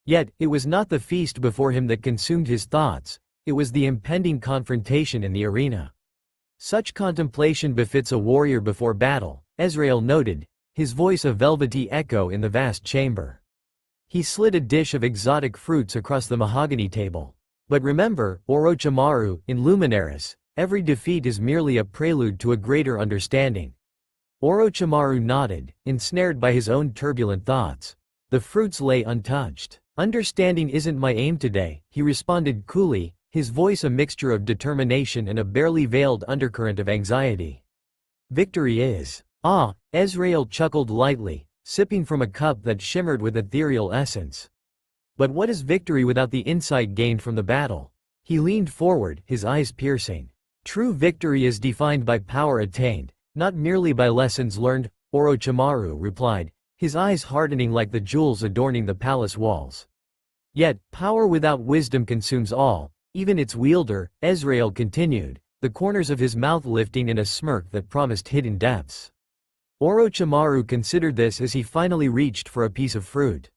Yet, it was not the feast before him that consumed his thoughts, it was the impending confrontation in the arena. "Such contemplation befits a warrior before battle," Ezreal noted, his voice a velvety echo in the vast chamber. He slid a dish of exotic fruits across the mahogany table. "But remember, Orochimaru, in Luminaris, every defeat is merely a prelude to a greater understanding." Orochimaru nodded, ensnared by his own turbulent thoughts. The fruits lay untouched. "Understanding isn't my aim today," he responded coolly, his voice a mixture of determination and a barely veiled undercurrent of anxiety. "Victory is." "Ah," Ezreal chuckled lightly, sipping from a cup that shimmered with ethereal essence. "But what is victory without the insight gained from the battle?" He leaned forward, his eyes piercing. "True victory is defined by power attained, not merely by lessons learned," Orochimaru replied, his eyes hardening like the jewels adorning the palace walls. "Yet, power without wisdom consumes all, even its wielder," Ezreal continued, the corners of his mouth lifting in a smirk that promised hidden depths. Orochimaru considered this as he finally reached for a piece of fruit.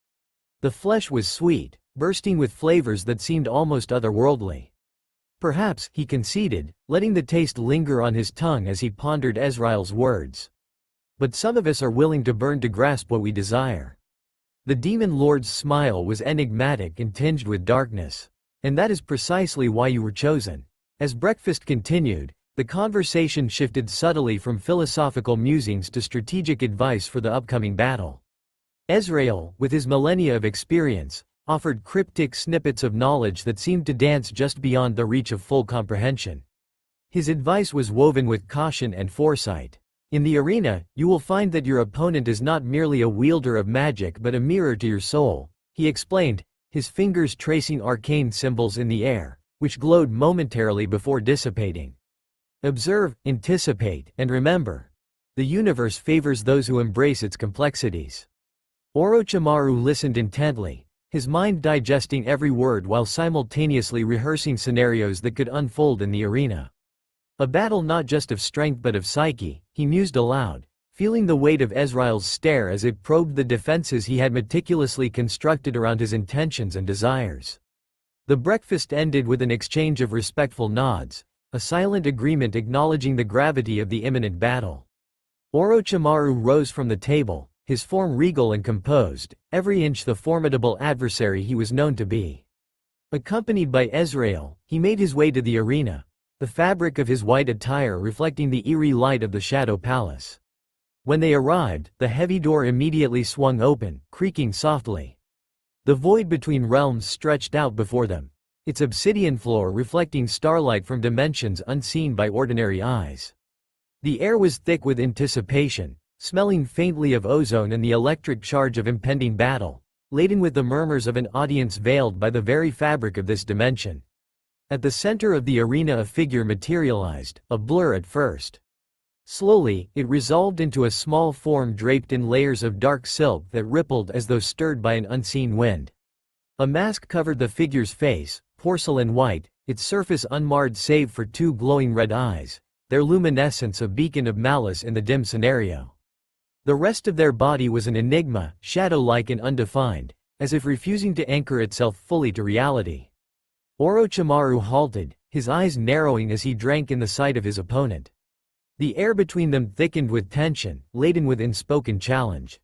The flesh was sweet, bursting with flavors that seemed almost otherworldly. "Perhaps," he conceded, letting the taste linger on his tongue as he pondered Ezreal's words. "But some of us are willing to burn to grasp what we desire." The demon lord's smile was enigmatic and tinged with darkness. "And that is precisely why you were chosen." As breakfast continued, the conversation shifted subtly from philosophical musings to strategic advice for the upcoming battle. Ezreal, with his millennia of experience, offered cryptic snippets of knowledge that seemed to dance just beyond the reach of full comprehension. His advice was woven with caution and foresight. "In the arena, you will find that your opponent is not merely a wielder of magic but a mirror to your soul," he explained, his fingers tracing arcane symbols in the air, which glowed momentarily before dissipating. "Observe, anticipate, and remember. The universe favors those who embrace its complexities." Orochimaru listened intently, his mind digesting every word while simultaneously rehearsing scenarios that could unfold in the arena. A battle not just of strength but of psyche, he mused aloud, feeling the weight of Ezreal's stare as it probed the defenses he had meticulously constructed around his intentions and desires. The breakfast ended with an exchange of respectful nods, a silent agreement acknowledging the gravity of the imminent battle. Orochimaru rose from the table, his form regal and composed, every inch the formidable adversary he was known to be. Accompanied by Ezreal, he made his way to the arena, the fabric of his white attire reflecting the eerie light of the Shadow Palace. When they arrived, the heavy door immediately swung open, creaking softly. The void between realms stretched out before them, its obsidian floor reflecting starlight from dimensions unseen by ordinary eyes. The air was thick with anticipation, smelling faintly of ozone and the electric charge of impending battle, laden with the murmurs of an audience veiled by the very fabric of this dimension. At the center of the arena a figure materialized, a blur at first. Slowly, it resolved into a small form draped in layers of dark silk that rippled as though stirred by an unseen wind. A mask covered the figure's face, porcelain white, its surface unmarred save for two glowing red eyes, their luminescence a beacon of malice in the dim scenario. The rest of their body was an enigma, shadow-like and undefined, as if refusing to anchor itself fully to reality. Orochimaru halted, his eyes narrowing as he drank in the sight of his opponent. The air between them thickened with tension, laden with unspoken challenge.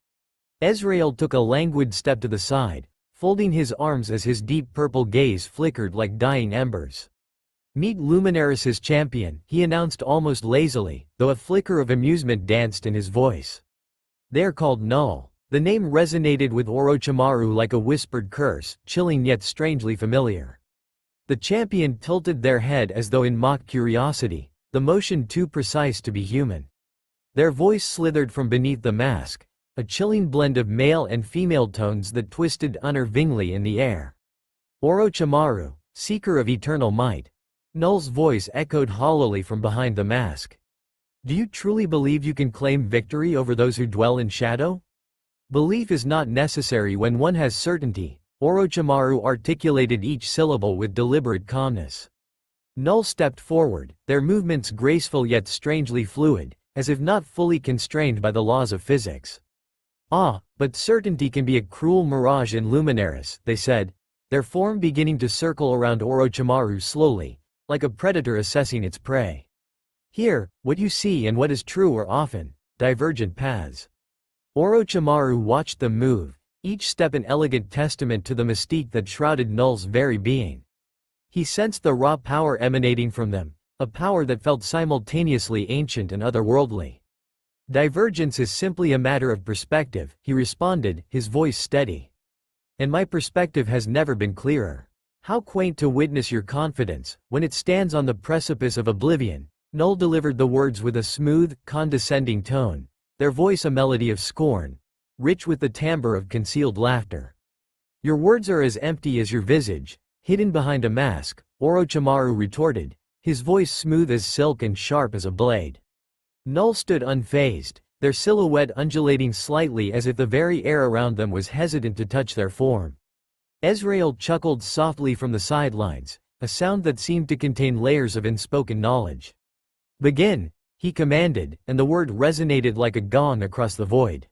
Ezreal took a languid step to the side, folding his arms as his deep purple gaze flickered like dying embers. "Meet Luminaris's champion," he announced almost lazily, though a flicker of amusement danced in his voice. "They're called Null." The name resonated with Orochimaru like a whispered curse, chilling yet strangely familiar. The champion tilted their head as though in mock curiosity, the motion too precise to be human. Their voice slithered from beneath the mask, a chilling blend of male and female tones that twisted unnervingly in the air. Orochimaru, seeker of eternal might. Null's voice echoed hollowly from behind the mask. Do you truly believe you can claim victory over those who dwell in shadow? Belief is not necessary when one has certainty. Orochimaru articulated each syllable with deliberate calmness. Null stepped forward, their movements graceful yet strangely fluid, as if not fully constrained by the laws of physics. But certainty can be a cruel mirage in Luminaris, they said, their form beginning to circle around Orochimaru slowly, like a predator assessing its prey. Here, what you see and what is true are often divergent paths. Orochimaru watched them move, each step an elegant testament to the mystique that shrouded Null's very being. He sensed the raw power emanating from them, a power that felt simultaneously ancient and otherworldly. Divergence is simply a matter of perspective, he responded, his voice steady. And my perspective has never been clearer. How quaint to witness your confidence, when it stands on the precipice of oblivion. Null delivered the words with a smooth, condescending tone, their voice a melody of scorn, rich with the timbre of concealed laughter. Your words are as empty as your visage, hidden behind a mask, Orochimaru retorted, his voice smooth as silk and sharp as a blade. Null stood unfazed, their silhouette undulating slightly as if the very air around them was hesitant to touch their form. Ezreal chuckled softly from the sidelines, a sound that seemed to contain layers of unspoken knowledge. Begin, he commanded, and the word resonated like a gong across the void.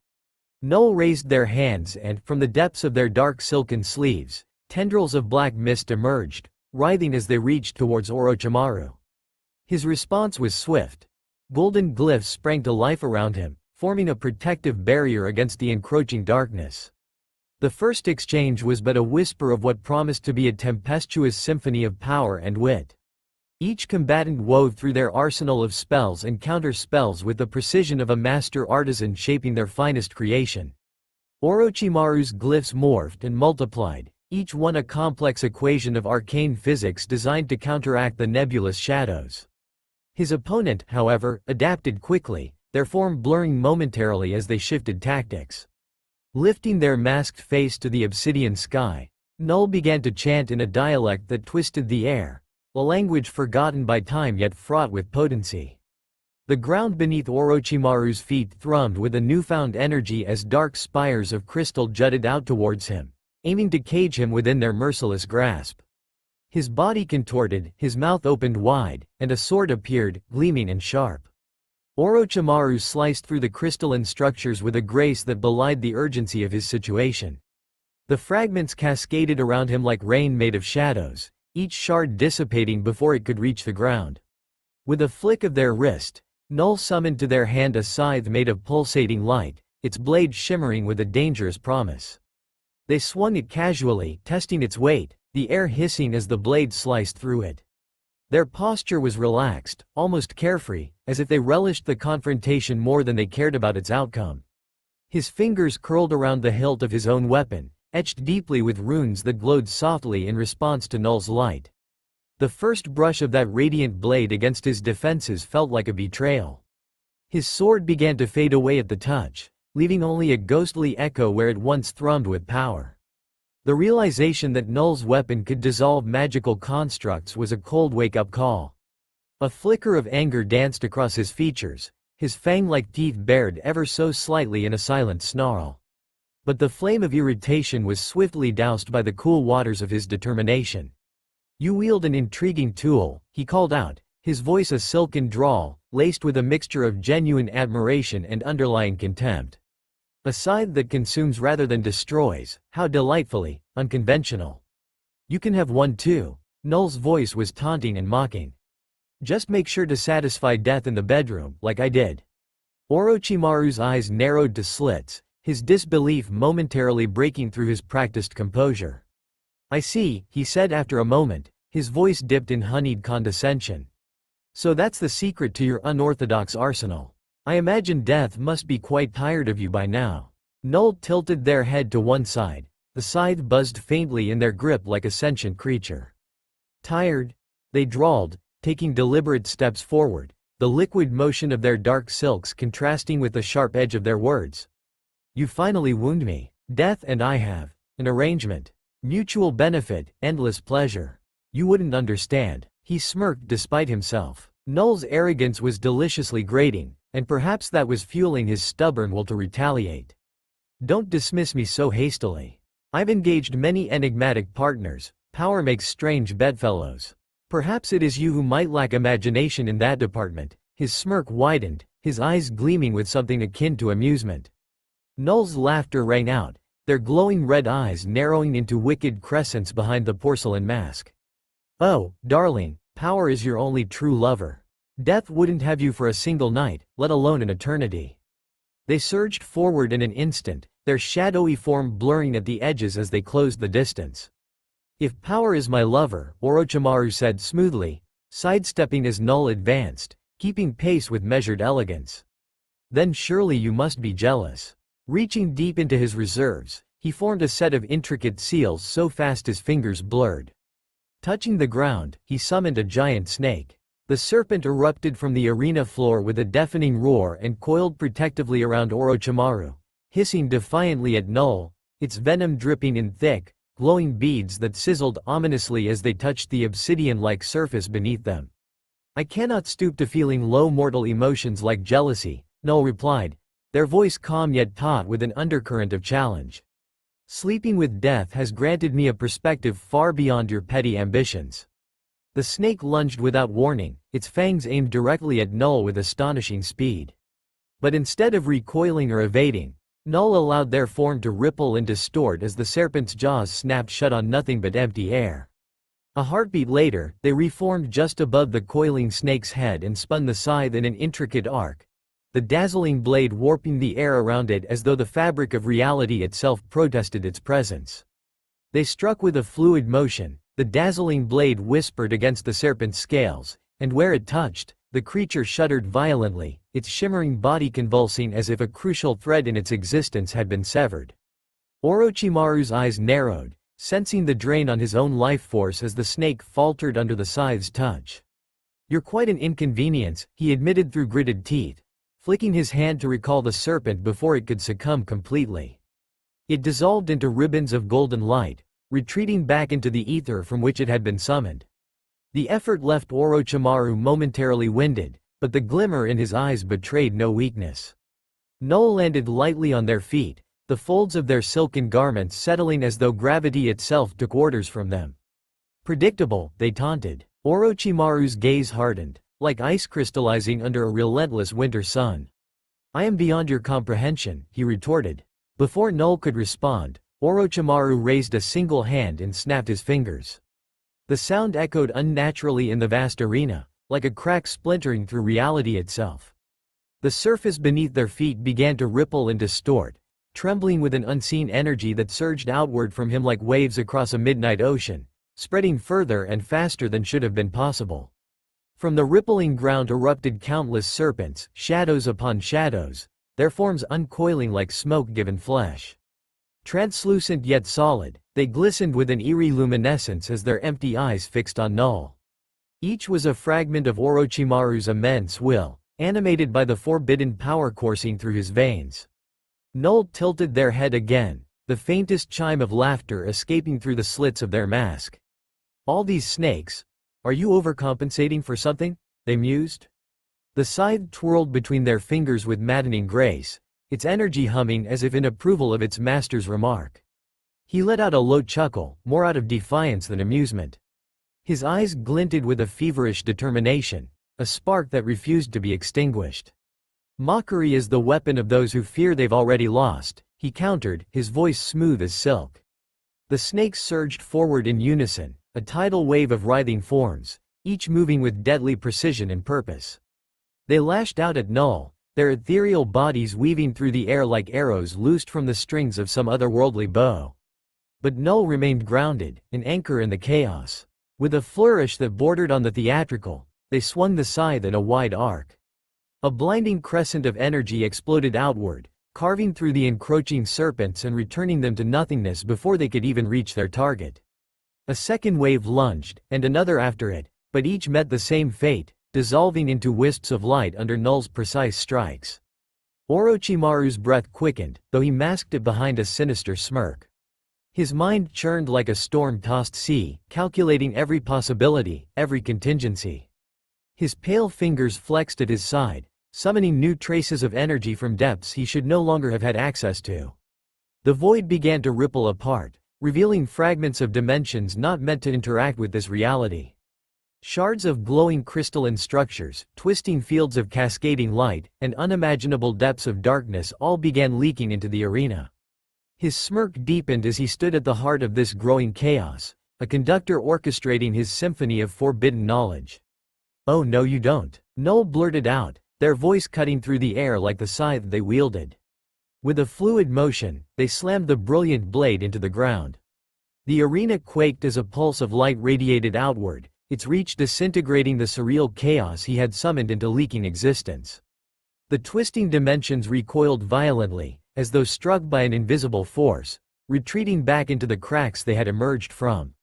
Null raised their hands and, from the depths of their dark silken sleeves, tendrils of black mist emerged, writhing as they reached towards Orochimaru. His response was swift. Golden glyphs sprang to life around him, forming a protective barrier against the encroaching darkness. The first exchange was but a whisper of what promised to be a tempestuous symphony of power and wit. Each combatant wove through their arsenal of spells and counter-spells with the precision of a master artisan shaping their finest creation. Orochimaru's glyphs morphed and multiplied, each one a complex equation of arcane physics designed to counteract the nebulous shadows. His opponent, however, adapted quickly, their form blurring momentarily as they shifted tactics. Lifting their masked face to the obsidian sky, Null began to chant in a dialect that twisted the air, a language forgotten by time yet fraught with potency. The ground beneath Orochimaru's feet thrummed with a newfound energy as dark spires of crystal jutted out towards him, aiming to cage him within their merciless grasp. His body contorted, his mouth opened wide, and a sword appeared, gleaming and sharp. Orochimaru sliced through the crystalline structures with a grace that belied the urgency of his situation. The fragments cascaded around him like rain made of shadows, each shard dissipating before it could reach the ground. With a flick of their wrist, Null summoned to their hand a scythe made of pulsating light, its blade shimmering with a dangerous promise. They swung it casually, testing its weight, the air hissing as the blade sliced through it. Their posture was relaxed, almost carefree, as if they relished the confrontation more than they cared about its outcome. His fingers curled around the hilt of his own weapon, etched deeply with runes that glowed softly in response to Null's light. The first brush of that radiant blade against his defenses felt like a betrayal. His sword began to fade away at the touch, leaving only a ghostly echo where it once thrummed with power. The realization that Null's weapon could dissolve magical constructs was a cold wake-up call. A flicker of anger danced across his features, his fang-like teeth bared ever so slightly in a silent snarl. But the flame of irritation was swiftly doused by the cool waters of his determination. You wield an intriguing tool, he called out, his voice a silken drawl, laced with a mixture of genuine admiration and underlying contempt. A scythe that consumes rather than destroys, how delightfully unconventional. You can have one too. Null's voice was taunting and mocking. Just make sure to satisfy death in the bedroom, like I did. Orochimaru's eyes narrowed to slits, his disbelief momentarily breaking through his practiced composure. I see, he said after a moment, his voice dipped in honeyed condescension. So that's the secret to your unorthodox arsenal. I imagine death must be quite tired of you by now. Null tilted their head to one side, the scythe buzzed faintly in their grip like a sentient creature. Tired? They drawled, taking deliberate steps forward, the liquid motion of their dark silks contrasting with the sharp edge of their words. You finally wound me. Death and I have an arrangement. Mutual benefit, endless pleasure. You wouldn't understand. He smirked despite himself. Null's arrogance was deliciously grating, and perhaps that was fueling his stubborn will to retaliate. Don't dismiss me so hastily. I've engaged many enigmatic partners. Power makes strange bedfellows. Perhaps it is you who might lack imagination in that department. His smirk widened, his eyes gleaming with something akin to amusement. Null's laughter rang out, their glowing red eyes narrowing into wicked crescents behind the porcelain mask. Oh, darling, power is your only true lover. Death wouldn't have you for a single night, let alone an eternity. They surged forward in an instant, their shadowy form blurring at the edges as they closed the distance. If power is my lover, Orochimaru said smoothly, sidestepping as Null advanced, keeping pace with measured elegance. Then surely you must be jealous. Reaching deep into his reserves, he formed a set of intricate seals so fast his fingers blurred. Touching the ground, he summoned a giant snake. The serpent erupted from the arena floor with a deafening roar and coiled protectively around Orochimaru, hissing defiantly at Null, its venom dripping in thick, glowing beads that sizzled ominously as they touched the obsidian-like surface beneath them. I cannot stoop to feeling low mortal emotions like jealousy, Null replied, their voice calm yet taut with an undercurrent of challenge. Sleeping with death has granted me a perspective far beyond your petty ambitions. The snake lunged without warning, its fangs aimed directly at Null with astonishing speed. But instead of recoiling or evading, Null allowed their form to ripple and distort as the serpent's jaws snapped shut on nothing but empty air. A heartbeat later, they reformed just above the coiling snake's head and spun the scythe in an intricate arc, the dazzling blade warping the air around it as though the fabric of reality itself protested its presence. They struck with a fluid motion, the dazzling blade whispered against the serpent's scales, and where it touched, the creature shuddered violently, its shimmering body convulsing as if a crucial thread in its existence had been severed. Orochimaru's eyes narrowed, sensing the drain on his own life force as the snake faltered under the scythe's touch. You're quite an inconvenience, he admitted through gritted teeth, flicking his hand to recall the serpent before it could succumb completely. It dissolved into ribbons of golden light, retreating back into the ether from which it had been summoned. The effort left Orochimaru momentarily winded, but the glimmer in his eyes betrayed no weakness. Null landed lightly on their feet, the folds of their silken garments settling as though gravity itself took orders from them. Predictable, they taunted. Orochimaru's gaze hardened, like ice crystallizing under a relentless winter sun. I am beyond your comprehension, he retorted. Before Null could respond, Orochimaru raised a single hand and snapped his fingers. The sound echoed unnaturally in the vast arena, like a crack splintering through reality itself. The surface beneath their feet began to ripple and distort, trembling with an unseen energy that surged outward from him like waves across a midnight ocean, spreading further and faster than should have been possible. From the rippling ground erupted countless serpents, shadows upon shadows, their forms uncoiling like smoke-given flesh. Translucent yet solid, they glistened with an eerie luminescence as their empty eyes fixed on Null. Each was a fragment of Orochimaru's immense will, animated by the forbidden power coursing through his veins. Null tilted their head again, the faintest chime of laughter escaping through the slits of their mask. All these snakes, are you overcompensating for something? They mused. The scythe twirled between their fingers with maddening grace, its energy humming as if in approval of its master's remark. He let out a low chuckle, more out of defiance than amusement. His eyes glinted with a feverish determination, a spark that refused to be extinguished. Mockery is the weapon of those who fear they've already lost, he countered, his voice smooth as silk. The snakes surged forward in unison, a tidal wave of writhing forms, each moving with deadly precision and purpose. They lashed out at Null, their ethereal bodies weaving through the air like arrows loosed from the strings of some otherworldly bow. But Null remained grounded, an anchor in the chaos. With a flourish that bordered on the theatrical, they swung the scythe in a wide arc. A blinding crescent of energy exploded outward, carving through the encroaching serpents and returning them to nothingness before they could even reach their target. A second wave lunged, and another after it, but each met the same fate, dissolving into wisps of light under Null's precise strikes. Orochimaru's breath quickened, though he masked it behind a sinister smirk. His mind churned like a storm-tossed sea, calculating every possibility, every contingency. His pale fingers flexed at his side, summoning new traces of energy from depths he should no longer have had access to. The void began to ripple apart, revealing fragments of dimensions not meant to interact with this reality. Shards of glowing crystalline structures, twisting fields of cascading light, and unimaginable depths of darkness all began leaking into the arena. His smirk deepened as he stood at the heart of this growing chaos, a conductor orchestrating his symphony of forbidden knowledge. "Oh no you don't," Null blurted out, their voice cutting through the air like the scythe they wielded. With a fluid motion, they slammed the brilliant blade into the ground. The arena quaked as a pulse of light radiated outward, its reach disintegrating the surreal chaos he had summoned into leaking existence. The twisting dimensions recoiled violently, as though struck by an invisible force, retreating back into the cracks they had emerged from.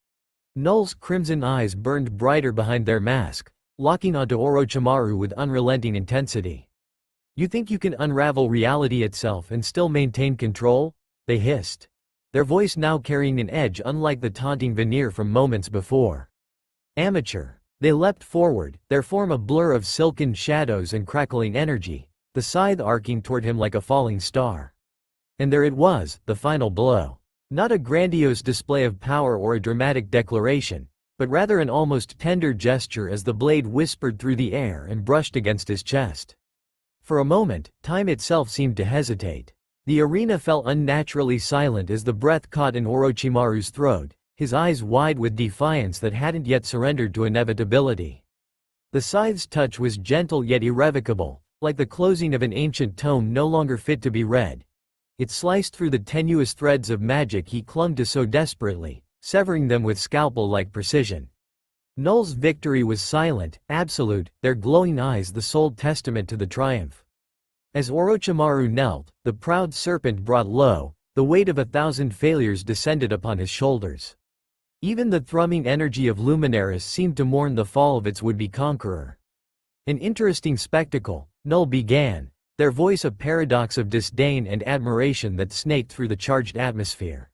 Null's crimson eyes burned brighter behind their mask, locking onto Orochimaru with unrelenting intensity. "You think you can unravel reality itself and still maintain control?" they hissed, their voice now carrying an edge unlike the taunting veneer from moments before. "Amateur." They leapt forward, their form a blur of silken shadows and crackling energy, the scythe arcing toward him like a falling star. And there it was, the final blow. Not a grandiose display of power or a dramatic declaration, but rather an almost tender gesture as the blade whispered through the air and brushed against his chest. For a moment, time itself seemed to hesitate. The arena fell unnaturally silent as the breath caught in Orochimaru's throat, his eyes wide with defiance that hadn't yet surrendered to inevitability. The scythe's touch was gentle yet irrevocable, like the closing of an ancient tome no longer fit to be read. It sliced through the tenuous threads of magic he clung to so desperately, severing them with scalpel-like precision. Null's victory was silent, absolute, their glowing eyes the sole testament to the triumph. As Orochimaru knelt, the proud serpent brought low, the weight of 1,000 failures descended upon his shoulders. Even the thrumming energy of Luminaris seemed to mourn the fall of its would-be conqueror. "An interesting spectacle," Null began, their voice a paradox of disdain and admiration that snaked through the charged atmosphere.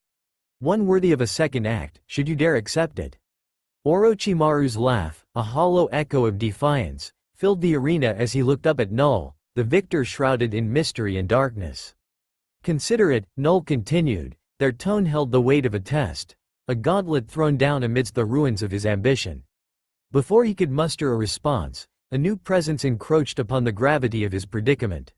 "One worthy of a second act, should you dare accept it." Orochimaru's laugh, a hollow echo of defiance, filled the arena as he looked up at Null, the victor shrouded in mystery and darkness. "Consider it," Null continued, their tone held the weight of a test, a gauntlet thrown down amidst the ruins of his ambition. Before he could muster a response, a new presence encroached upon the gravity of his predicament.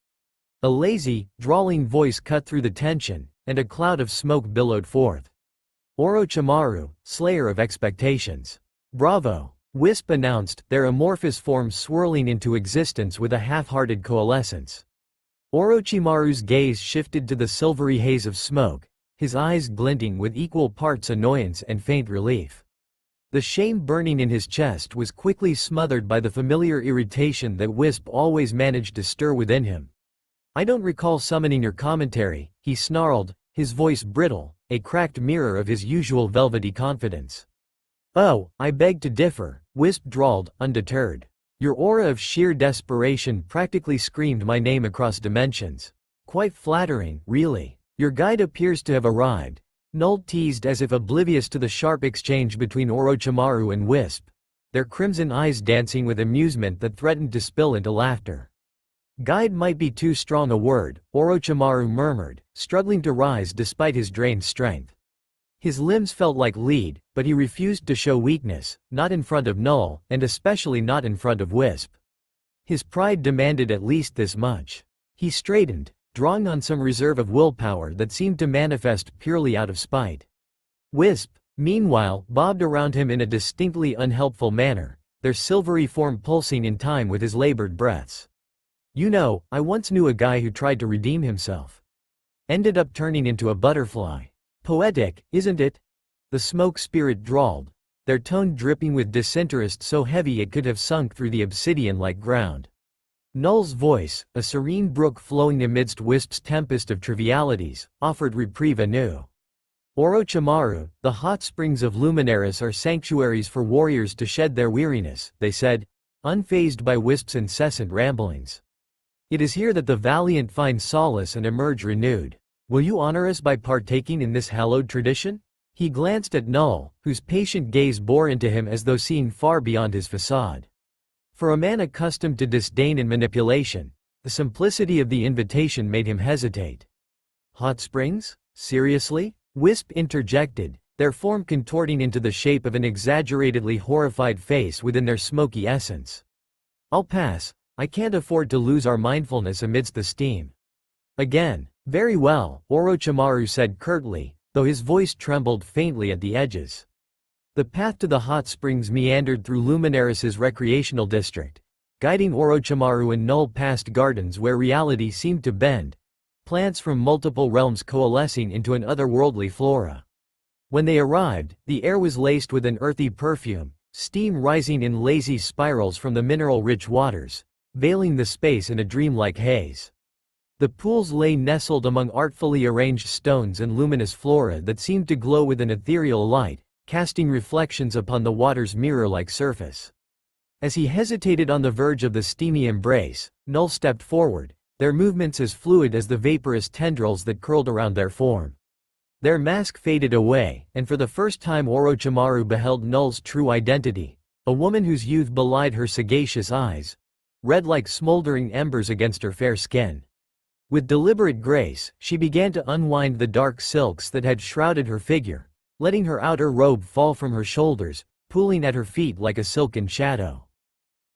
A lazy, drawling voice cut through the tension, and a cloud of smoke billowed forth. "Orochimaru, slayer of expectations." "Bravo!" Wisp announced, their amorphous form swirling into existence with a half-hearted coalescence. Orochimaru's gaze shifted to the silvery haze of smoke, his eyes glinting with equal parts annoyance and faint relief. The shame burning in his chest was quickly smothered by the familiar irritation that Wisp always managed to stir within him. "I don't recall summoning your commentary," he snarled, his voice brittle, a cracked mirror of his usual velvety confidence. "Oh, I beg to differ," Wisp drawled, undeterred. "Your aura of sheer desperation practically screamed my name across dimensions. Quite flattering, really. Your guide appears to have arrived," Null teased as if oblivious to the sharp exchange between Orochimaru and Wisp, their crimson eyes dancing with amusement that threatened to spill into laughter. "Guide might be too strong a word," Orochimaru murmured, struggling to rise despite his drained strength. His limbs felt like lead, but he refused to show weakness, not in front of Null, and especially not in front of Wisp. His pride demanded at least this much. He straightened, drawing on some reserve of willpower that seemed to manifest purely out of spite. Wisp, meanwhile, bobbed around him in a distinctly unhelpful manner, their silvery form pulsing in time with his labored breaths. "You know, I once knew a guy who tried to redeem himself. Ended up turning into a butterfly. Poetic, isn't it?" The smoke spirit drawled, their tone dripping with disinterest so heavy it could have sunk through the obsidian-like ground. Null's voice, a serene brook flowing amidst Wisp's tempest of trivialities, offered reprieve anew. Orochimaru, the hot springs of Luminaris are sanctuaries for warriors to shed their weariness, they said, unfazed by Wisp's incessant ramblings. It is here that the valiant find solace and emerge renewed. Will you honor us by partaking in this hallowed tradition? He glanced at Null, whose patient gaze bore into him as though seeing far beyond his facade. For a man accustomed to disdain and manipulation, the simplicity of the invitation made him hesitate. Hot springs? Seriously? Wisp interjected, their form contorting into the shape of an exaggeratedly horrified face within their smoky essence. I'll pass, I can't afford to lose our mindfulness amidst the steam. Again, very well, Orochimaru said curtly, though his voice trembled faintly at the edges. The path to the hot springs meandered through Luminaris's recreational district, guiding Orochimaru and Null past gardens where reality seemed to bend, plants from multiple realms coalescing into an otherworldly flora. When they arrived, the air was laced with an earthy perfume, steam rising in lazy spirals from the mineral-rich waters, veiling the space in a dreamlike haze. The pools lay nestled among artfully arranged stones and luminous flora that seemed to glow with an ethereal light, casting reflections upon the water's mirror-like surface. As he hesitated on the verge of the steamy embrace, Null stepped forward, their movements as fluid as the vaporous tendrils that curled around their form. Their mask faded away, and for the first time Orochimaru beheld Null's true identity, a woman whose youth belied her sagacious eyes, red like smoldering embers against her fair skin. With deliberate grace, she began to unwind the dark silks that had shrouded her figure, letting her outer robe fall from her shoulders, pooling at her feet like a silken shadow.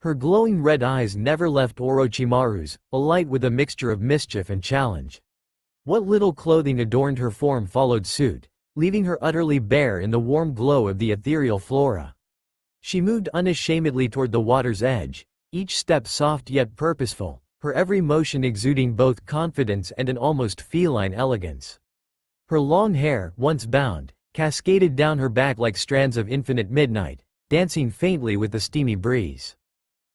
Her glowing red eyes never left Orochimaru's, alight with a mixture of mischief and challenge. What little clothing adorned her form followed suit, leaving her utterly bare in the warm glow of the ethereal flora. She moved unashamedly toward the water's edge, each step soft yet purposeful, her every motion exuding both confidence and an almost feline elegance. Her long hair, once bound, cascaded down her back like strands of infinite midnight, dancing faintly with the steamy breeze.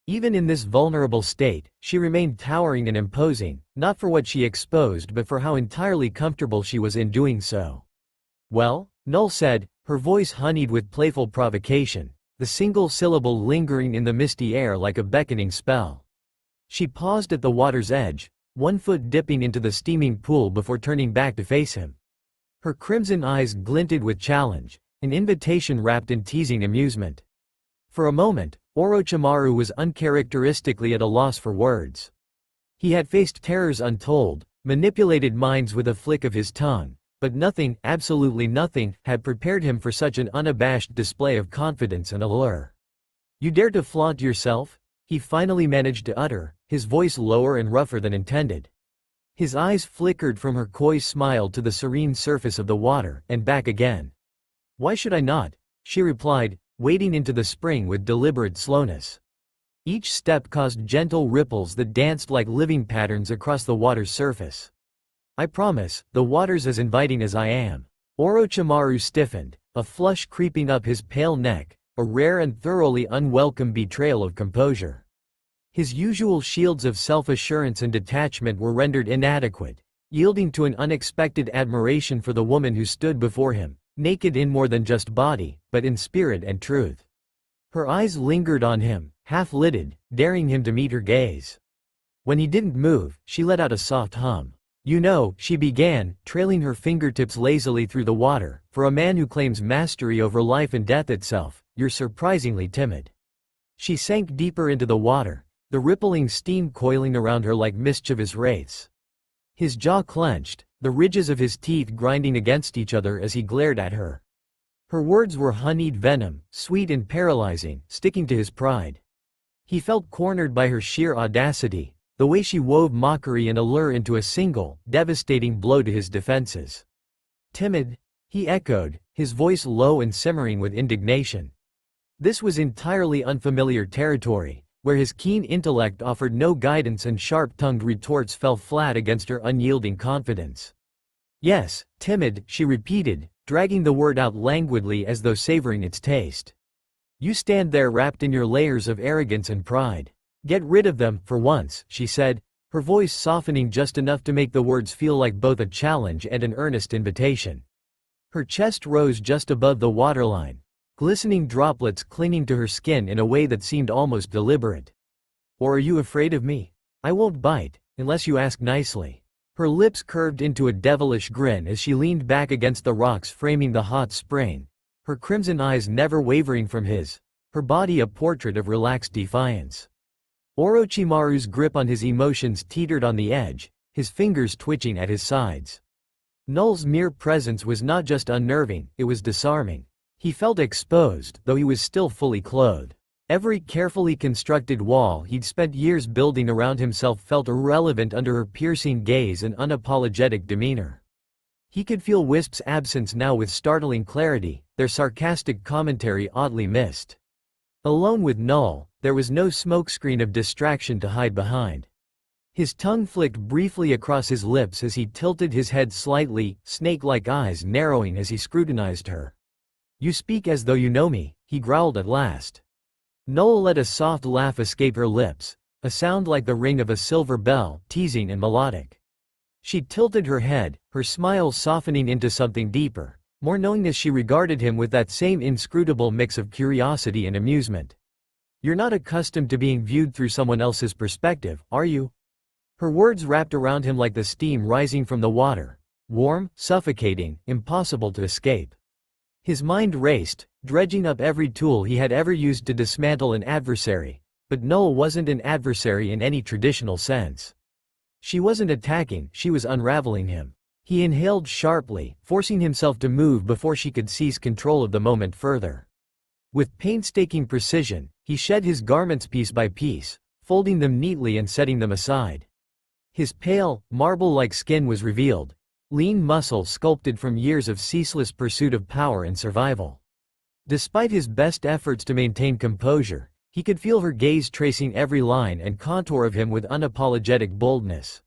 Even in this vulnerable state, she remained towering and imposing, not for what she exposed but for how entirely comfortable she was in doing so. Well? Null said, her voice honeyed with playful provocation, the single syllable lingering in the misty air like a beckoning spell. She paused at the water's edge, one foot dipping into the steaming pool before turning back to face him. Her crimson eyes glinted with challenge, an invitation wrapped in teasing amusement. For a moment, Orochimaru was uncharacteristically at a loss for words. He had faced terrors untold, manipulated minds with a flick of his tongue, but nothing, absolutely nothing, had prepared him for such an unabashed display of confidence and allure. "You dare to flaunt yourself?" he finally managed to utter, his voice lower and rougher than intended. His eyes flickered from her coy smile to the serene surface of the water, and back again. "Why should I not?" she replied, wading into the spring with deliberate slowness. Each step caused gentle ripples that danced like living patterns across the water's surface. "I promise, the water's as inviting as I am." Orochimaru stiffened, a flush creeping up his pale neck, a rare and thoroughly unwelcome betrayal of composure. His usual shields of self-assurance and detachment were rendered inadequate, yielding to an unexpected admiration for the woman who stood before him, naked in more than just body, but in spirit and truth. Her eyes lingered on him, half-lidded, daring him to meet her gaze. When he didn't move, she let out a soft hum. "You know," she began, trailing her fingertips lazily through the water, "for a man who claims mastery over life and death itself, you're surprisingly timid." She sank deeper into the water, the rippling steam coiling around her like mischievous wraiths. His jaw clenched, the ridges of his teeth grinding against each other as he glared at her. Her words were honeyed venom, sweet and paralyzing, sticking to his pride. He felt cornered by her sheer audacity, the way she wove mockery and allure into a single, devastating blow to his defenses. "Timid?" he echoed, his voice low and simmering with indignation. This was entirely unfamiliar territory, where his keen intellect offered no guidance and sharp-tongued retorts fell flat against her unyielding confidence. "Yes, timid," she repeated, dragging the word out languidly as though savoring its taste. "You stand there wrapped in your layers of arrogance and pride. Get rid of them, for once," she said, her voice softening just enough to make the words feel like both a challenge and an earnest invitation. Her chest rose just above the waterline, glistening droplets clinging to her skin in a way that seemed almost deliberate. Or are you afraid of me? I won't bite, unless you ask nicely. Her lips curved into a devilish grin as she leaned back against the rocks framing the hot spring, her crimson eyes never wavering from his, her body a portrait of relaxed defiance. Orochimaru's grip on his emotions teetered on the edge, his fingers twitching at his sides. Null's mere presence was not just unnerving, it was disarming. He felt exposed, though he was still fully clothed. Every carefully constructed wall he'd spent years building around himself felt irrelevant under her piercing gaze and unapologetic demeanor. He could feel Wisp's absence now with startling clarity, their sarcastic commentary oddly missed. Alone with Null, there was no smokescreen of distraction to hide behind. His tongue flicked briefly across his lips as he tilted his head slightly, snake-like eyes narrowing as he scrutinized her. "You speak as though you know me," he growled at last. Null let a soft laugh escape her lips, a sound like the ring of a silver bell, teasing and melodic. She tilted her head, her smile softening into something deeper, more knowing as she regarded him with that same inscrutable mix of curiosity and amusement. "You're not accustomed to being viewed through someone else's perspective, are you?" Her words wrapped around him like the steam rising from the water, warm, suffocating, impossible to escape. His mind raced, dredging up every tool he had ever used to dismantle an adversary, but Null wasn't an adversary in any traditional sense. She wasn't attacking, she was unraveling him. He inhaled sharply, forcing himself to move before she could seize control of the moment further. With painstaking precision, he shed his garments piece by piece, folding them neatly and setting them aside. His pale, marble-like skin was revealed, lean muscle sculpted from years of ceaseless pursuit of power and survival. Despite his best efforts to maintain composure, he could feel her gaze tracing every line and contour of him with unapologetic boldness.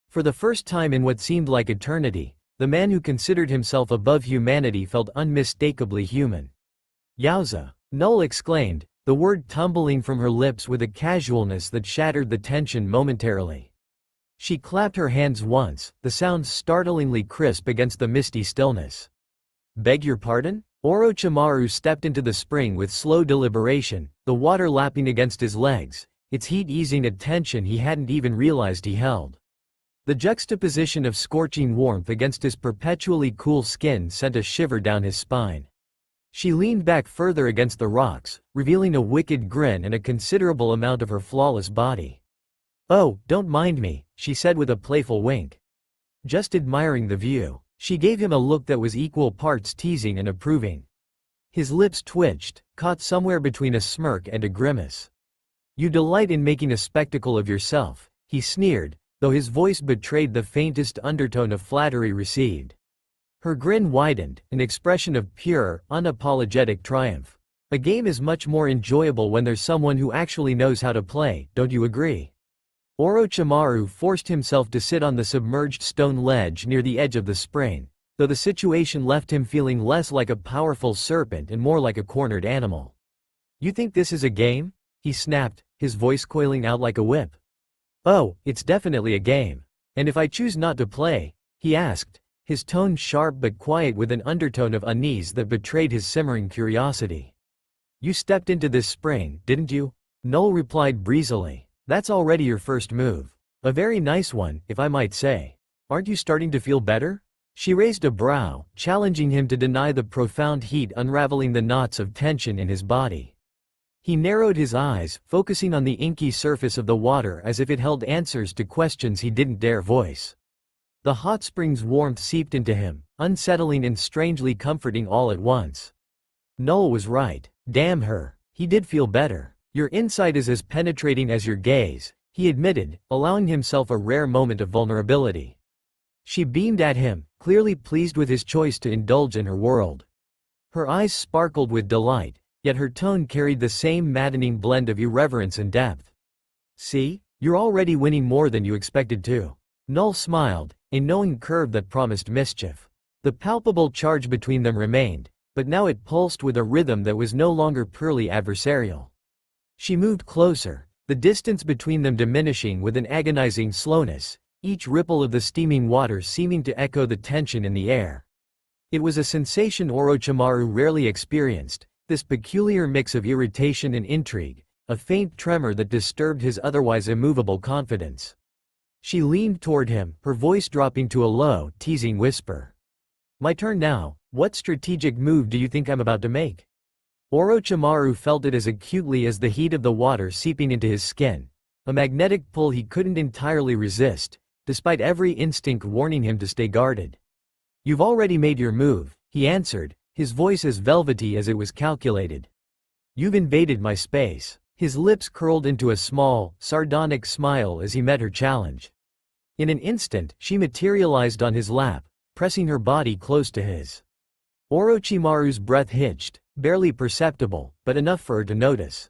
For the first time in what seemed like eternity, the man who considered himself above humanity felt unmistakably human. "Yowza!" Null exclaimed, the word tumbling from her lips with a casualness that shattered the tension momentarily. She clapped her hands once, the sound startlingly crisp against the misty stillness. "Beg your pardon?" Orochimaru stepped into the spring with slow deliberation, the water lapping against his legs, its heat easing a tension he hadn't even realized he held. The juxtaposition of scorching warmth against his perpetually cool skin sent a shiver down his spine. She leaned back further against the rocks, revealing a wicked grin and a considerable amount of her flawless body. "Oh, don't mind me," she said with a playful wink. "Just admiring the view." She gave him a look that was equal parts teasing and approving. His lips twitched, caught somewhere between a smirk and a grimace. "You delight in making a spectacle of yourself," he sneered, though his voice betrayed the faintest undertone of flattery received. Her grin widened, an expression of pure, unapologetic triumph. "A game is much more enjoyable when there's someone who actually knows how to play, don't you agree?" Orochimaru forced himself to sit on the submerged stone ledge near the edge of the spring, though the situation left him feeling less like a powerful serpent and more like a cornered animal. "You think this is a game?" he snapped, his voice coiling out like a whip. "Oh, it's definitely a game. And if I choose not to play?" he asked, his tone sharp but quiet with an undertone of unease that betrayed his simmering curiosity. "You stepped into this spring, didn't you?" Null replied breezily. "That's already your first move. A very nice one, if I might say. Aren't you starting to feel better?" She raised a brow, challenging him to deny the profound heat unraveling the knots of tension in his body. He narrowed his eyes, focusing on the inky surface of the water as if it held answers to questions he didn't dare voice. The hot spring's warmth seeped into him, unsettling and strangely comforting all at once. Null was right. Damn her. He did feel better. "Your insight is as penetrating as your gaze," he admitted, allowing himself a rare moment of vulnerability. She beamed at him, clearly pleased with his choice to indulge in her world. Her eyes sparkled with delight, yet her tone carried the same maddening blend of irreverence and depth. "See? You're already winning more than you expected to." Null smiled, a knowing curve that promised mischief. The palpable charge between them remained, but now it pulsed with a rhythm that was no longer purely adversarial. She moved closer, the distance between them diminishing with an agonizing slowness, each ripple of the steaming water seeming to echo the tension in the air. It was a sensation Orochimaru rarely experienced, this peculiar mix of irritation and intrigue, a faint tremor that disturbed his otherwise immovable confidence. She leaned toward him, her voice dropping to a low, teasing whisper. "My turn now. What strategic move do you think I'm about to make?" Orochimaru felt it as acutely as the heat of the water seeping into his skin, a magnetic pull he couldn't entirely resist, despite every instinct warning him to stay guarded. "You've already made your move," he answered, his voice as velvety as it was calculated. "You've invaded my space." His lips curled into a small, sardonic smile as he met her challenge. In an instant, she materialized on his lap, pressing her body close to his. Orochimaru's breath hitched, barely perceptible, but enough for her to notice.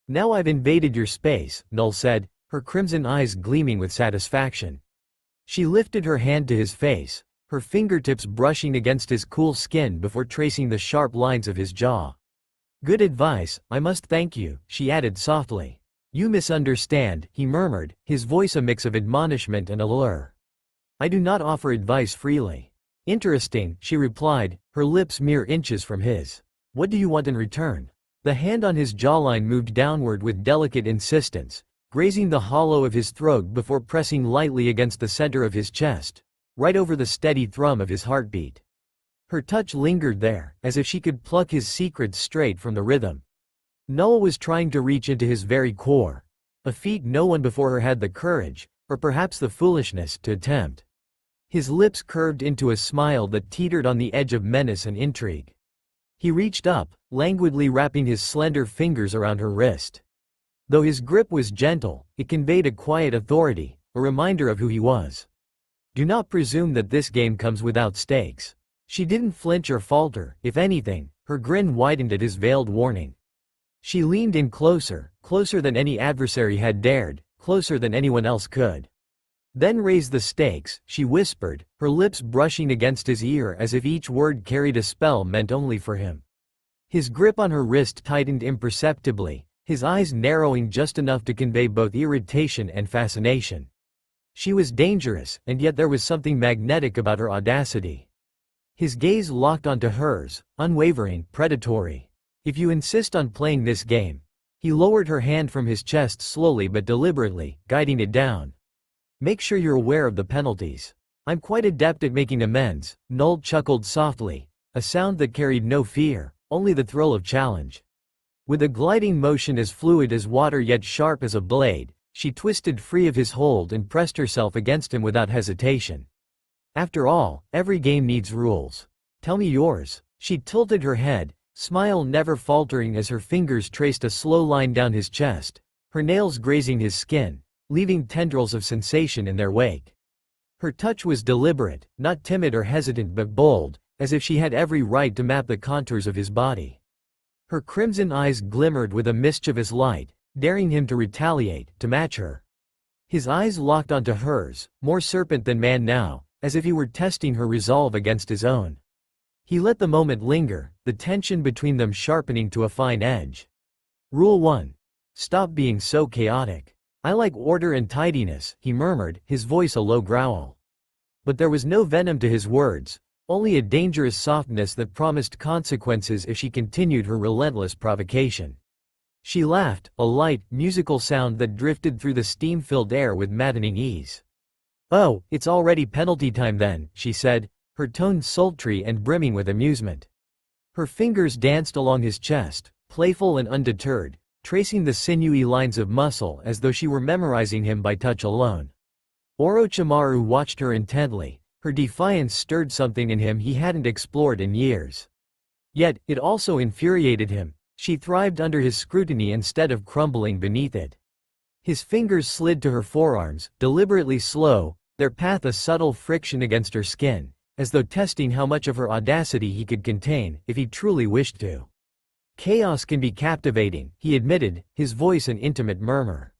"Now I've invaded your space," Null said, her crimson eyes gleaming with satisfaction. She lifted her hand to his face, her fingertips brushing against his cool skin before tracing the sharp lines of his jaw. "Good advice, I must thank you," she added softly. "You misunderstand," he murmured, his voice a mix of admonishment and allure. "I do not offer advice freely." "Interesting," she replied, her lips mere inches from his. "What do you want in return?" The hand on his jawline moved downward with delicate insistence, grazing the hollow of his throat before pressing lightly against the center of his chest, right over the steady thrum of his heartbeat. Her touch lingered there, as if she could pluck his secrets straight from the rhythm. Noah was trying to reach into his very core, a feat no one before her had the courage, or perhaps the foolishness, to attempt. His lips curved into a smile that teetered on the edge of menace and intrigue. He reached up, languidly wrapping his slender fingers around her wrist. Though his grip was gentle, it conveyed a quiet authority, a reminder of who he was. "Do not presume that this game comes without stakes." She didn't flinch or falter, if anything, her grin widened at his veiled warning. She leaned in closer, closer than any adversary had dared, closer than anyone else could. "Then raise the stakes," she whispered, her lips brushing against his ear as if each word carried a spell meant only for him. His grip on her wrist tightened imperceptibly, his eyes narrowing just enough to convey both irritation and fascination. She was dangerous, and yet there was something magnetic about her audacity. His gaze locked onto hers, unwavering, predatory. "If you insist on playing this game." He lowered her hand from his chest slowly but deliberately, guiding it down. "Make sure you're aware of the penalties." "I'm quite adept at making amends," Null chuckled softly, a sound that carried no fear, only the thrill of challenge. With a gliding motion as fluid as water yet sharp as a blade, she twisted free of his hold and pressed herself against him without hesitation. "After all, every game needs rules. Tell me yours." She tilted her head, smile never faltering as her fingers traced a slow line down his chest, her nails grazing his skin, leaving tendrils of sensation in their wake. Her touch was deliberate, not timid or hesitant but bold, as if she had every right to map the contours of his body. Her crimson eyes glimmered with a mischievous light, daring him to retaliate, to match her. His eyes locked onto hers, more serpent than man now, as if he were testing her resolve against his own. He let the moment linger, the tension between them sharpening to a fine edge. "Rule 1. Stop being so chaotic. I like order and tidiness," he murmured, his voice a low growl. But there was no venom to his words, only a dangerous softness that promised consequences if she continued her relentless provocation. She laughed, a light, musical sound that drifted through the steam-filled air with maddening ease. "Oh, it's already penalty time then," she said, her tone sultry and brimming with amusement. Her fingers danced along his chest, playful and undeterred, tracing the sinewy lines of muscle as though she were memorizing him by touch alone. Orochimaru watched her intently, her defiance stirred something in him he hadn't explored in years. Yet, it also infuriated him. She thrived under his scrutiny instead of crumbling beneath it. His fingers slid to her forearms, deliberately slow, their path a subtle friction against her skin, as though testing how much of her audacity he could contain, if he truly wished to. "Chaos can be captivating," he admitted, his voice an intimate murmur.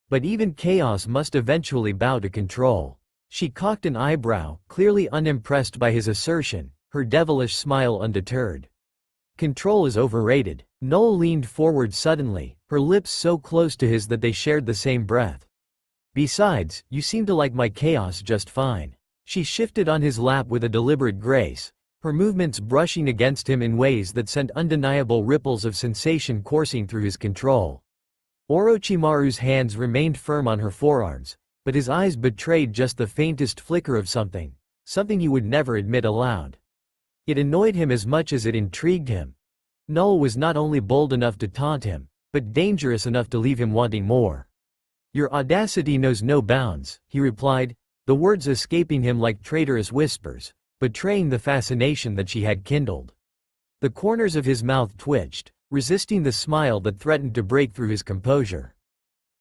"But even chaos must eventually bow to control." She cocked an eyebrow, clearly unimpressed by his assertion, her devilish smile undeterred. "Control is overrated." Noel leaned forward suddenly, her lips so close to his that they shared the same breath. "Besides, you seem to like my chaos just fine." She shifted on his lap with a deliberate grace, her movements brushing against him in ways that sent undeniable ripples of sensation coursing through his control. Orochimaru's hands remained firm on her forearms, but his eyes betrayed just the faintest flicker of something he would never admit aloud. It annoyed him as much as it intrigued him. Null was not only bold enough to taunt him, but dangerous enough to leave him wanting more. "Your audacity knows no bounds," he replied, the words escaping him like traitorous whispers, betraying the fascination that she had kindled. The corners of his mouth twitched, resisting the smile that threatened to break through his composure.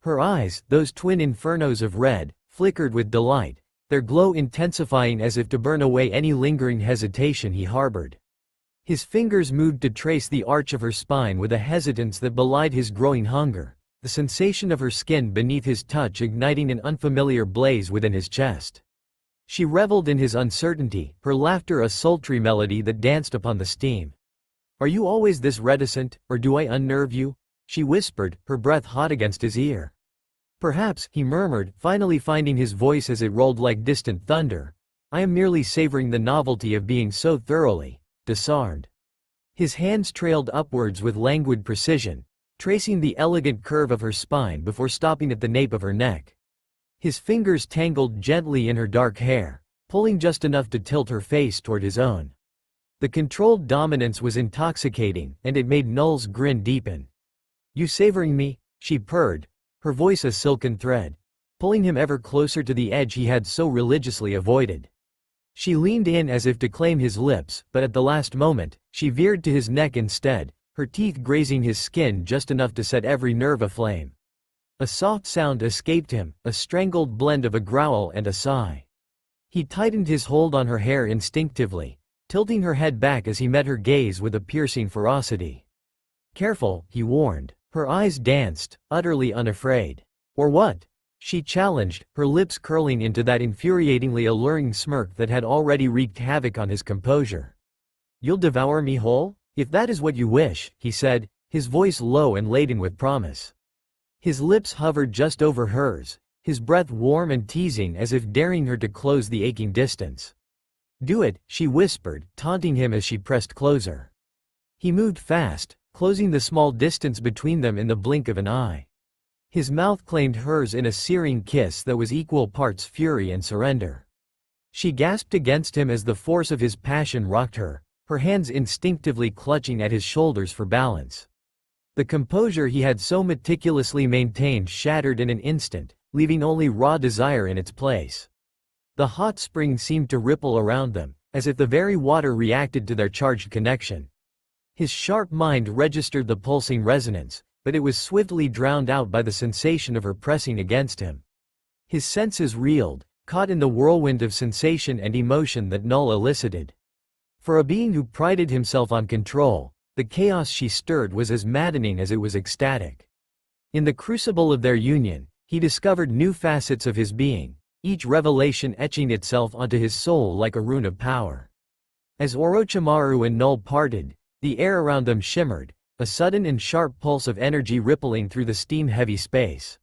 Her eyes, those twin infernos of red, flickered with delight, their glow intensifying as if to burn away any lingering hesitation he harbored. His fingers moved to trace the arch of her spine with a hesitance that belied his growing hunger, the sensation of her skin beneath his touch igniting an unfamiliar blaze within his chest. She reveled in his uncertainty, her laughter a sultry melody that danced upon the steam. "Are you always this reticent, or do I unnerve you?" she whispered, her breath hot against his ear. "Perhaps," he murmured, finally finding his voice as it rolled like distant thunder, "I am merely savoring the novelty of being so thoroughly disarmed." His hands trailed upwards with languid precision, tracing the elegant curve of her spine before stopping at the nape of her neck. His fingers tangled gently in her dark hair, pulling just enough to tilt her face toward his own. The controlled dominance was intoxicating, and it made Null's grin deepen. "You savoring me?" she purred, her voice a silken thread, pulling him ever closer to the edge he had so religiously avoided. She leaned in as if to claim his lips, but at the last moment, she veered to his neck instead, her teeth grazing his skin just enough to set every nerve aflame. A soft sound escaped him, a strangled blend of a growl and a sigh. He tightened his hold on her hair instinctively, tilting her head back as he met her gaze with a piercing ferocity. "Careful," he warned. Her eyes danced, utterly unafraid. "Or what?" she challenged, her lips curling into that infuriatingly alluring smirk that had already wreaked havoc on his composure. "You'll devour me whole? If that is what you wish," he said, his voice low and laden with promise. His lips hovered just over hers, his breath warm and teasing as if daring her to close the aching distance. "Do it," she whispered, taunting him as she pressed closer. He moved fast, closing the small distance between them in the blink of an eye. His mouth claimed hers in a searing kiss that was equal parts fury and surrender. She gasped against him as the force of his passion rocked her, her hands instinctively clutching at his shoulders for balance. The composure he had so meticulously maintained shattered in an instant, leaving only raw desire in its place. The hot spring seemed to ripple around them, as if the very water reacted to their charged connection. His sharp mind registered the pulsing resonance, but it was swiftly drowned out by the sensation of her pressing against him. His senses reeled, caught in the whirlwind of sensation and emotion that Null elicited. For a being who prided himself on control, the chaos she stirred was as maddening as it was ecstatic. In the crucible of their union, he discovered new facets of his being, each revelation etching itself onto his soul like a rune of power. As Orochimaru and Null parted, the air around them shimmered, a sudden and sharp pulse of energy rippling through the steam-heavy space.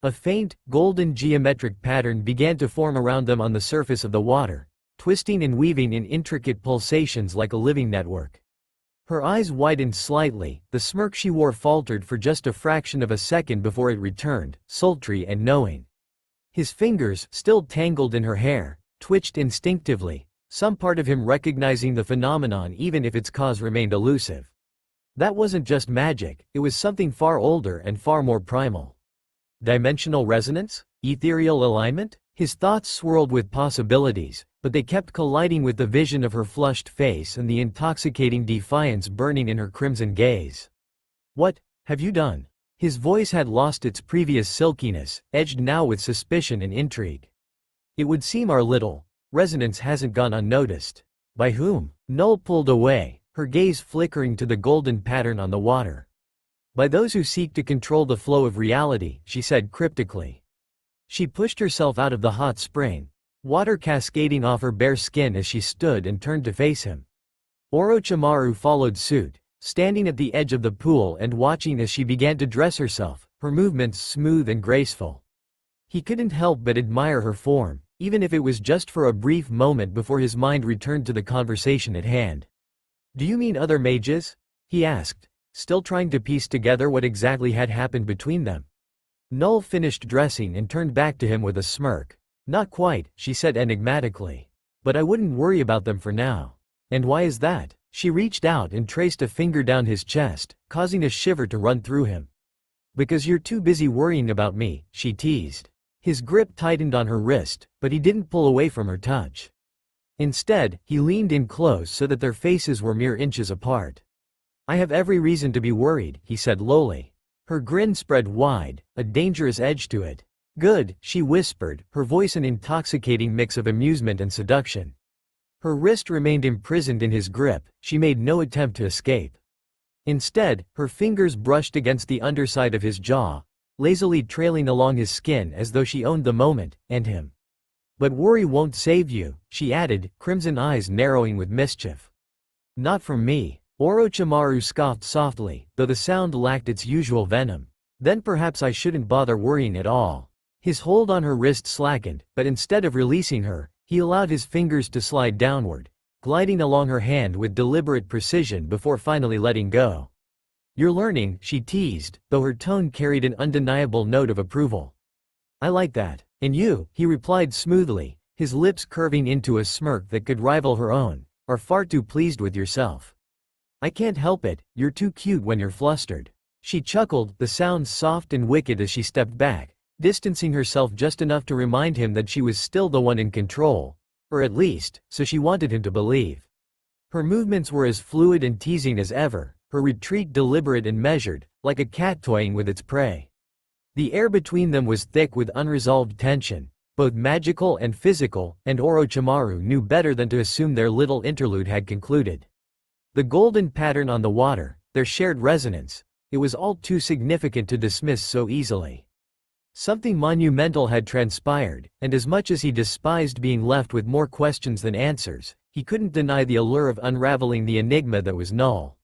A faint, golden geometric pattern began to form around them on the surface of the water, twisting and weaving in intricate pulsations like a living network. Her eyes widened slightly, the smirk she wore faltered for just a fraction of a second before it returned, sultry and knowing. His fingers, still tangled in her hair, twitched instinctively, some part of him recognizing the phenomenon even if its cause remained elusive. That wasn't just magic, it was something far older and far more primal. Dimensional resonance? Ethereal alignment? His thoughts swirled with possibilities, but they kept colliding with the vision of her flushed face and the intoxicating defiance burning in her crimson gaze. "What have you done?" His voice had lost its previous silkiness, edged now with suspicion and intrigue. "It would seem our little resonance hasn't gone unnoticed." "By whom?" Null pulled away, her gaze flickering to the golden pattern on the water. "By those who seek to control the flow of reality," she said cryptically. She pushed herself out of the hot spring, water cascading off her bare skin as she stood and turned to face him. Orochimaru followed suit, standing at the edge of the pool and watching as she began to dress herself, her movements smooth and graceful. He couldn't help but admire her form, even if it was just for a brief moment before his mind returned to the conversation at hand. "Do you mean other mages?" he asked, still trying to piece together what exactly had happened between them. Null finished dressing and turned back to him with a smirk. "Not quite," she said enigmatically. "But I wouldn't worry about them for now." "And why is that?" She reached out and traced a finger down his chest, causing a shiver to run through him. "Because you're too busy worrying about me," she teased. His grip tightened on her wrist, but he didn't pull away from her touch. Instead, he leaned in close so that their faces were mere inches apart. "I have every reason to be worried," he said lowly. Her grin spread wide, a dangerous edge to it. "Good," she whispered, her voice an intoxicating mix of amusement and seduction. Her wrist remained imprisoned in his grip, she made no attempt to escape. Instead, her fingers brushed against the underside of his jaw, lazily trailing along his skin as though she owned the moment, and him. "But worry won't save you," she added, crimson eyes narrowing with mischief. "Not from me." Orochimaru scoffed softly, though the sound lacked its usual venom. "Then perhaps I shouldn't bother worrying at all." His hold on her wrist slackened, but instead of releasing her, he allowed his fingers to slide downward, gliding along her hand with deliberate precision before finally letting go. "You're learning," she teased, though her tone carried an undeniable note of approval. "I like that. And you," he replied smoothly, his lips curving into a smirk that could rival her own, "are far too pleased with yourself." "I can't help it, you're too cute when you're flustered." She chuckled, the sound soft and wicked as she stepped back, distancing herself just enough to remind him that she was still the one in control, or at least, so she wanted him to believe. Her movements were as fluid and teasing as ever, her retreat deliberate and measured, like a cat toying with its prey. The air between them was thick with unresolved tension, both magical and physical, and Orochimaru knew better than to assume their little interlude had concluded. The golden pattern on the water, their shared resonance, it was all too significant to dismiss so easily. Something monumental had transpired, and as much as he despised being left with more questions than answers, he couldn't deny the allure of unraveling the enigma that was Null.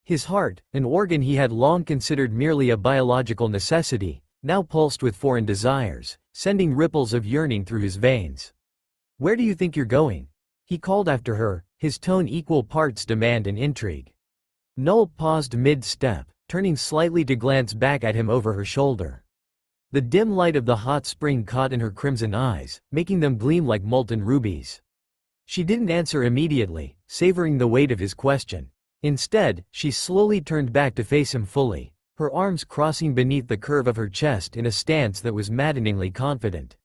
His heart, an organ he had long considered merely a biological necessity, now pulsed with foreign desires, sending ripples of yearning through his veins. "Where do you think you're going?" he called after her, his tone equal parts demand and intrigue. Null paused mid-step, turning slightly to glance back at him over her shoulder. The dim light of the hot spring caught in her crimson eyes, making them gleam like molten rubies. She didn't answer immediately, savoring the weight of his question. Instead, she slowly turned back to face him fully, her arms crossing beneath the curve of her chest in a stance that was maddeningly confident.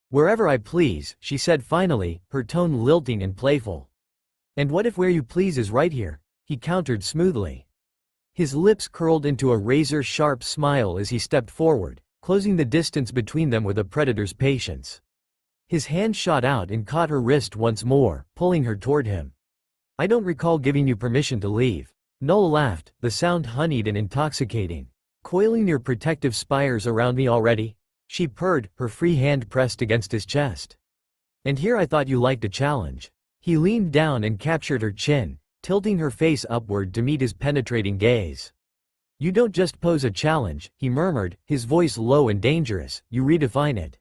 "Wherever I please," she said finally, her tone lilting and playful. "And what if where you please is right here?" he countered smoothly. His lips curled into a razor-sharp smile as he stepped forward, closing the distance between them with a predator's patience. His hand shot out and caught her wrist once more, pulling her toward him. "I don't recall giving you permission to leave." Null laughed, the sound honeyed and intoxicating. "Coiling your protective spires around me already?" she purred, her free hand pressed against his chest. "And here I thought you liked a challenge." He leaned down and captured her chin, tilting her face upward to meet his penetrating gaze. "You don't just pose a challenge," he murmured, his voice low and dangerous, "you redefine it."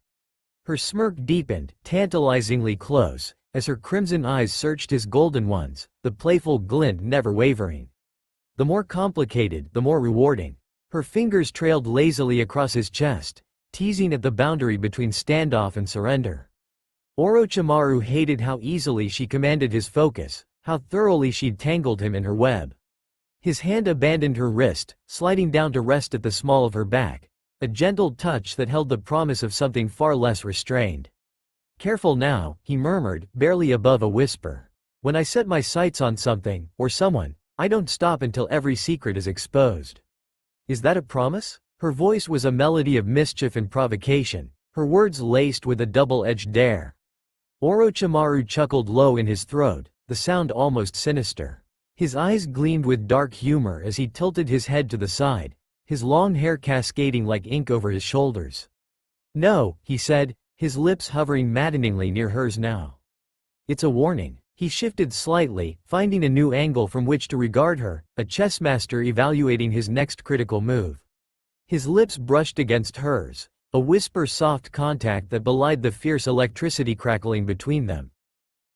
Her smirk deepened, tantalizingly close, as her crimson eyes searched his golden ones, the playful glint never wavering. The more complicated, the more rewarding. Her fingers trailed lazily across his chest, teasing at the boundary between standoff and surrender. Orochimaru hated how easily she commanded his focus, how thoroughly she'd tangled him in her web. His hand abandoned her wrist, sliding down to rest at the small of her back, a gentle touch that held the promise of something far less restrained. "Careful now," he murmured, barely above a whisper. "When I set my sights on something, or someone, I don't stop until every secret is exposed." "Is that a promise?" Her voice was a melody of mischief and provocation, her words laced with a double-edged dare. Orochimaru chuckled low in his throat, the sound almost sinister. His eyes gleamed with dark humor as he tilted his head to the side, his long hair cascading like ink over his shoulders. "No," he said, his lips hovering maddeningly near hers now. "It's a warning." He shifted slightly, finding a new angle from which to regard her, a chess master evaluating his next critical move. His lips brushed against hers, A whisper-soft contact that belied the fierce electricity crackling between them.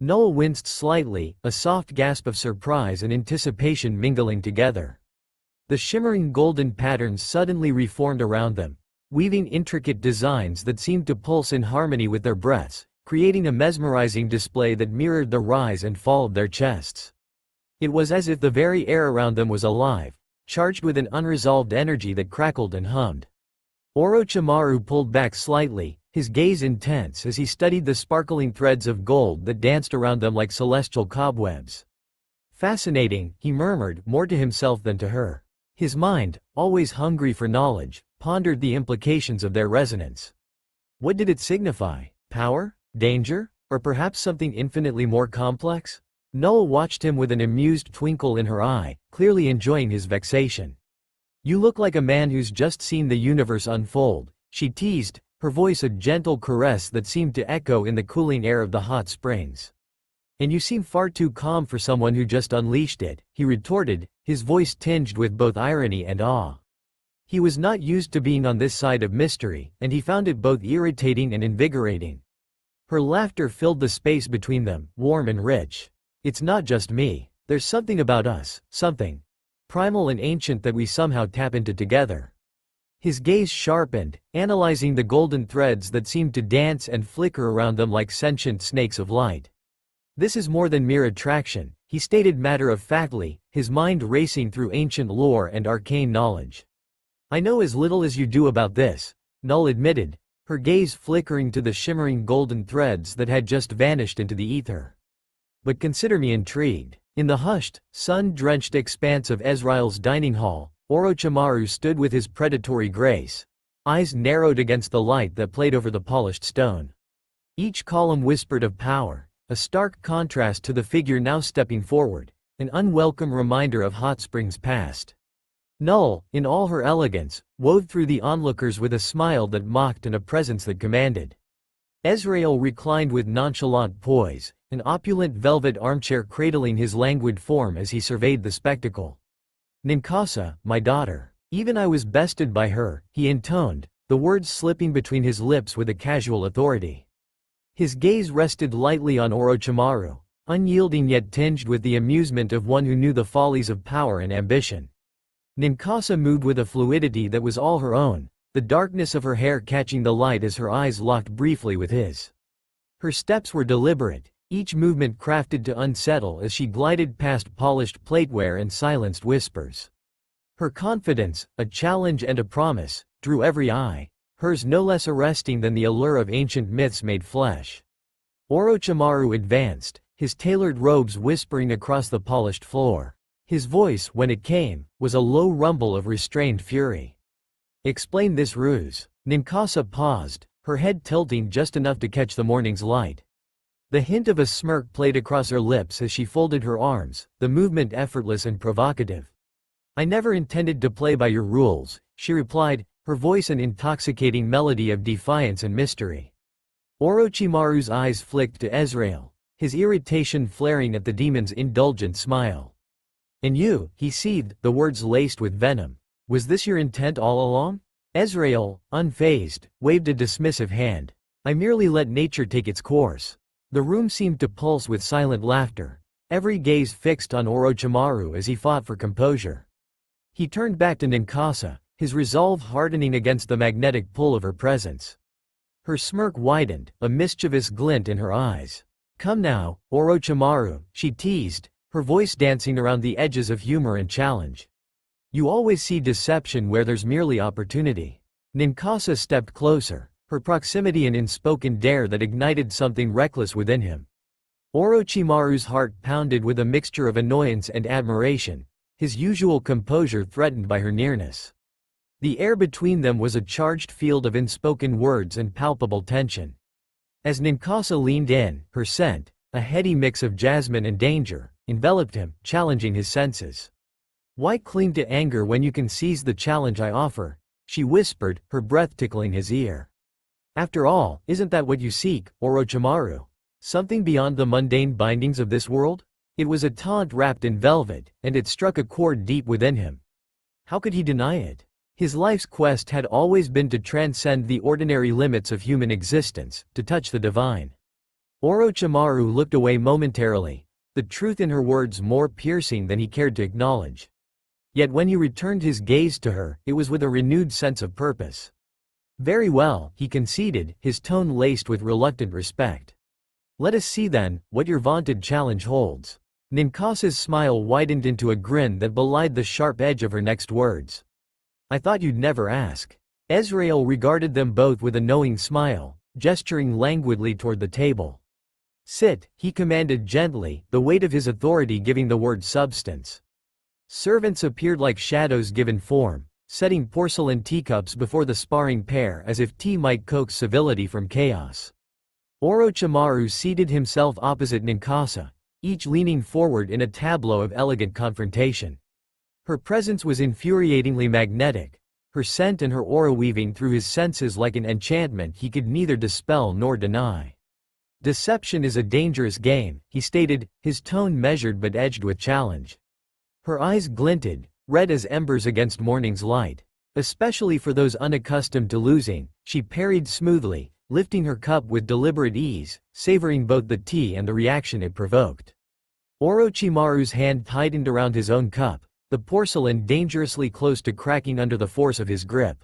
Noel winced slightly, a soft gasp of surprise and anticipation mingling together. The shimmering golden patterns suddenly reformed around them, weaving intricate designs that seemed to pulse in harmony with their breaths, creating a mesmerizing display that mirrored the rise and fall of their chests. It was as if the very air around them was alive, charged with an unresolved energy that crackled and hummed. Orochimaru pulled back slightly, his gaze intense as he studied the sparkling threads of gold that danced around them like celestial cobwebs. Fascinating, he murmured, more to himself than to her. His mind, always hungry for knowledge, pondered the implications of their resonance. What did it signify? Power? Danger? Or perhaps something infinitely more complex? Noel watched him with an amused twinkle in her eye, clearly enjoying his vexation. "You look like a man who's just seen the universe unfold," she teased, her voice a gentle caress that seemed to echo in the cooling air of the hot springs. "And you seem far too calm for someone who just unleashed it," he retorted, his voice tinged with both irony and awe. He was not used to being on this side of mystery, and he found it both irritating and invigorating. Her laughter filled the space between them, warm and rich. "It's not just me. There's something about us, something primal and ancient that we somehow tap into together." His gaze sharpened, analyzing the golden threads that seemed to dance and flicker around them like sentient snakes of light. "This is more than mere attraction," he stated matter-of-factly, his mind racing through ancient lore and arcane knowledge. "I know as little as you do about this," Null admitted, her gaze flickering to the shimmering golden threads that had just vanished into the ether. "But consider me intrigued." In the hushed, sun-drenched expanse of Ezreal's dining hall, Orochimaru stood with his predatory grace, eyes narrowed against the light that played over the polished stone. Each column whispered of power, a stark contrast to the figure now stepping forward, an unwelcome reminder of hot springs past. Null, in all her elegance, wove through the onlookers with a smile that mocked and a presence that commanded. Ezreal reclined with nonchalant poise, an opulent velvet armchair cradling his languid form as he surveyed the spectacle. "Ninkasi, my daughter. Even I was bested by her," he intoned, the words slipping between his lips with a casual authority. His gaze rested lightly on Orochimaru, unyielding yet tinged with the amusement of one who knew the follies of power and ambition. Ninkasi moved with a fluidity that was all her own, the darkness of her hair catching the light as her eyes locked briefly with his. Her steps were deliberate, each movement crafted to unsettle as she glided past polished plateware and silenced whispers. Her confidence, a challenge and a promise, drew every eye, hers no less arresting than the allure of ancient myths made flesh. Orochimaru advanced, his tailored robes whispering across the polished floor. His voice, when it came, was a low rumble of restrained fury. "Explain this ruse." Ninkasi paused, her head tilting just enough to catch the morning's light. The hint of a smirk played across her lips as she folded her arms, the movement effortless and provocative. "I never intended to play by your rules," she replied, her voice an intoxicating melody of defiance and mystery. Orochimaru's eyes flicked to Ezreal, his irritation flaring at the demon's indulgent smile. "And you," he seethed, the words laced with venom. "Was this your intent all along?" Ezreal, unfazed, waved a dismissive hand. "I merely let nature take its course." The room seemed to pulse with silent laughter, every gaze fixed on Orochimaru as he fought for composure. He turned back to Ninkasi, his resolve hardening against the magnetic pull of her presence. Her smirk widened, a mischievous glint in her eyes. "Come now, Orochimaru," she teased, her voice dancing around the edges of humor and challenge. "You always see deception where there's merely opportunity." Ninkasi stepped closer, her proximity an unspoken dare that ignited something reckless within him. Orochimaru's heart pounded with a mixture of annoyance and admiration, his usual composure threatened by her nearness. The air between them was a charged field of unspoken words and palpable tension. As Ninkasi leaned in, her scent, a heady mix of jasmine and danger, enveloped him, challenging his senses. "Why cling to anger when you can seize the challenge I offer?" she whispered, her breath tickling his ear. "After all, isn't that what you seek, Orochimaru? Something beyond the mundane bindings of this world?" It was a taunt wrapped in velvet, and it struck a chord deep within him. How could he deny it? His life's quest had always been to transcend the ordinary limits of human existence, to touch the divine. Orochimaru looked away momentarily, the truth in her words more piercing than he cared to acknowledge. Yet when he returned his gaze to her, it was with a renewed sense of purpose. "Very well," he conceded, his tone laced with reluctant respect. "Let us see then, what your vaunted challenge holds." Ninkasa's smile widened into a grin that belied the sharp edge of her next words. "I thought you'd never ask." Ezreal regarded them both with a knowing smile, gesturing languidly toward the table. "Sit," he commanded gently, the weight of his authority giving the word substance. Servants appeared like shadows given form, setting porcelain teacups before the sparring pair as if tea might coax civility from chaos. Orochimaru seated himself opposite Ninkasa, each leaning forward in a tableau of elegant confrontation. Her presence was infuriatingly magnetic, her scent and her aura weaving through his senses like an enchantment he could neither dispel nor deny. "Deception is a dangerous game," he stated, his tone measured but edged with challenge. Her eyes glinted, red as embers against morning's light. Especially for those unaccustomed to losing, she parried smoothly, lifting her cup with deliberate ease, savoring both the tea and the reaction it provoked. Orochimaru's hand tightened around his own cup, the porcelain dangerously close to cracking under the force of his grip.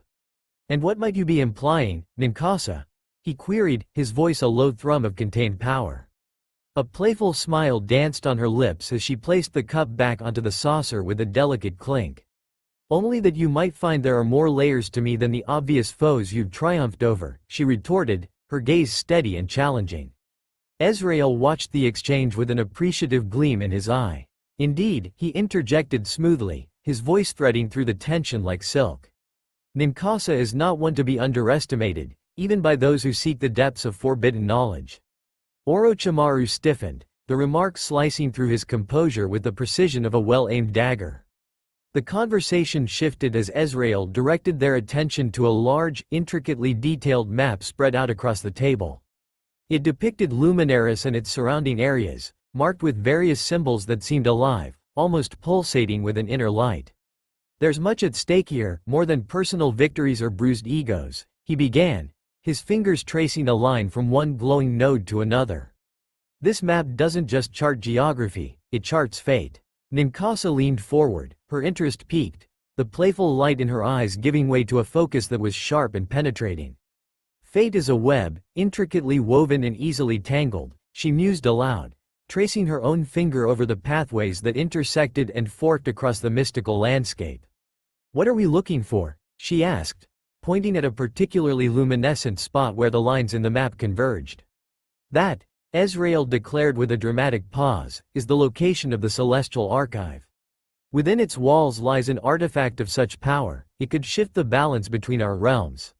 "And what might you be implying, Ninkasa?" he queried, his voice a low thrum of contained power. A playful smile danced on her lips as she placed the cup back onto the saucer with a delicate clink. "Only that you might find there are more layers to me than the obvious foes you've triumphed over," she retorted, her gaze steady and challenging. Ezreal watched the exchange with an appreciative gleam in his eye. "Indeed," he interjected smoothly, his voice threading through the tension like silk. "Ninkasa is not one to be underestimated, even by those who seek the depths of forbidden knowledge." Orochimaru stiffened, the remark slicing through his composure with the precision of a well-aimed dagger. The conversation shifted as Ezreal directed their attention to a large, intricately detailed map spread out across the table. It depicted Luminaris and its surrounding areas, marked with various symbols that seemed alive, almost pulsating with an inner light. "There's much at stake here, more than personal victories or bruised egos," he began, his fingers tracing a line from one glowing node to another. "This map doesn't just chart geography, it charts fate." Ninkasa leaned forward, her interest peaked, the playful light in her eyes giving way to a focus that was sharp and penetrating. "Fate is a web, intricately woven and easily tangled," she mused aloud, tracing her own finger over the pathways that intersected and forked across the mystical landscape. "What are we looking for?" she asked, pointing at a particularly luminescent spot where the lines in the map converged. "That," Ezreal declared with a dramatic pause, "is the location of the Celestial Archive. Within its walls lies an artifact of such power, it could shift the balance between our realms.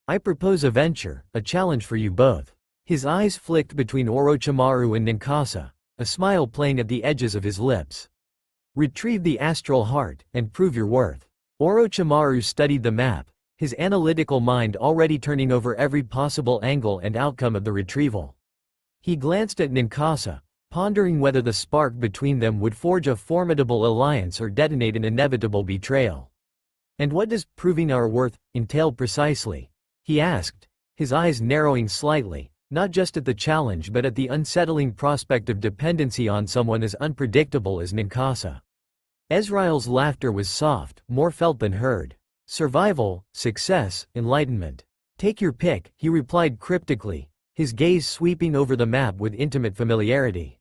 I propose a venture, a challenge for you both." His eyes flicked between Orochimaru and Ninkasa, a smile playing at the edges of his lips. "Retrieve the astral heart, and prove your worth." Orochimaru studied the map, his analytical mind already turning over every possible angle and outcome of the retrieval. He glanced at Ninkasa, pondering whether the spark between them would forge a formidable alliance or detonate an inevitable betrayal. "And what does proving our worth entail precisely?" he asked, his eyes narrowing slightly, not just at the challenge but at the unsettling prospect of dependency on someone as unpredictable as Ninkasa. Ezreal's laughter was soft, more felt than heard. "Survival, success, enlightenment. Take your pick," he replied cryptically, his gaze sweeping over the map with intimate familiarity.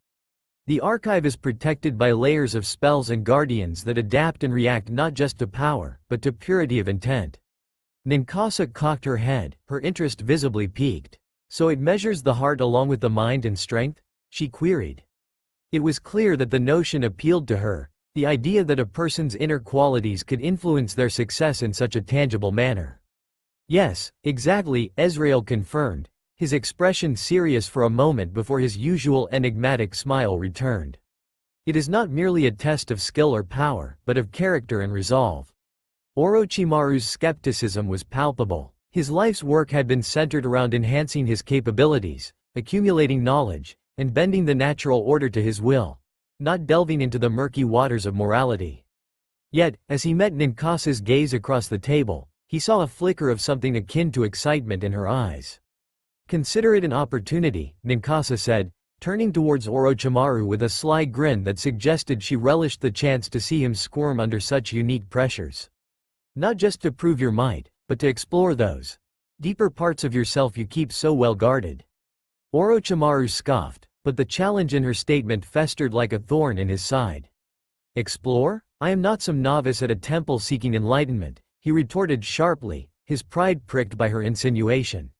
"The archive is protected by layers of spells and guardians that adapt and react not just to power, but to purity of intent." Ninkasa cocked her head, her interest visibly piqued. "So it measures the heart along with the mind and strength?" she queried. It was clear that the notion appealed to her, the idea that a person's inner qualities could influence their success in such a tangible manner. "Yes, exactly," Ezreal confirmed, his expression serious for a moment before his usual enigmatic smile returned. "It is not merely a test of skill or power, but of character and resolve." Orochimaru's skepticism was palpable. His life's work had been centered around enhancing his capabilities, accumulating knowledge, and bending the natural order to his will, not delving into the murky waters of morality. Yet, as he met Ninkasa's gaze across the table, he saw a flicker of something akin to excitement in her eyes. "Consider it an opportunity," Ninkasa said, turning towards Orochimaru with a sly grin that suggested she relished the chance to see him squirm under such unique pressures. "Not just to prove your might, but to explore those deeper parts of yourself you keep so well guarded." Orochimaru scoffed, but the challenge in her statement festered like a thorn in his side. "Explore? I am not some novice at a temple seeking enlightenment," he retorted sharply, his pride pricked by her insinuation.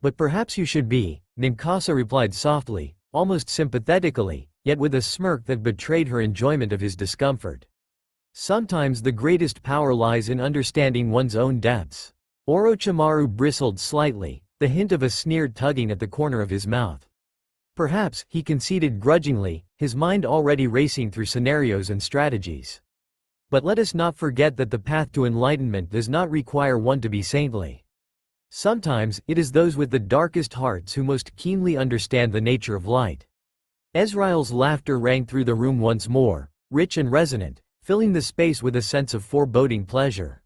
"But perhaps you should be," Ninkasa replied softly, almost sympathetically, yet with a smirk that betrayed her enjoyment of his discomfort. "Sometimes the greatest power lies in understanding one's own depths." Orochimaru bristled slightly, the hint of a sneer tugging at the corner of his mouth. "Perhaps," he conceded grudgingly, his mind already racing through scenarios and strategies. "But let us not forget that the path to enlightenment does not require one to be saintly. Sometimes, it is those with the darkest hearts who most keenly understand the nature of light." Ezreal's laughter rang through the room once more, rich and resonant, filling the space with a sense of foreboding pleasure.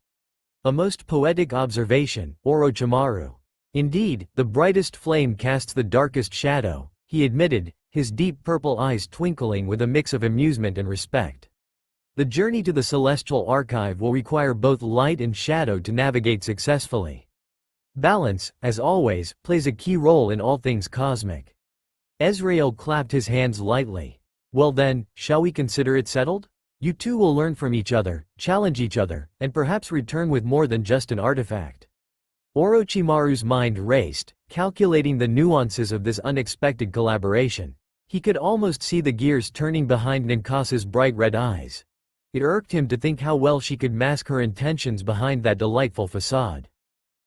"A most poetic observation, Orochimaru. Indeed, the brightest flame casts the darkest shadow," he admitted, his deep purple eyes twinkling with a mix of amusement and respect. "The journey to the Celestial Archive will require both light and shadow to navigate successfully. Balance, as always, plays a key role in all things cosmic." Ezreal clapped his hands lightly. "Well then, shall we consider it settled? You two will learn from each other, challenge each other, and perhaps return with more than just an artifact." Orochimaru's mind raced, calculating the nuances of this unexpected collaboration. He could almost see the gears turning behind Ninkasa's bright red eyes. It irked him to think how well she could mask her intentions behind that delightful facade.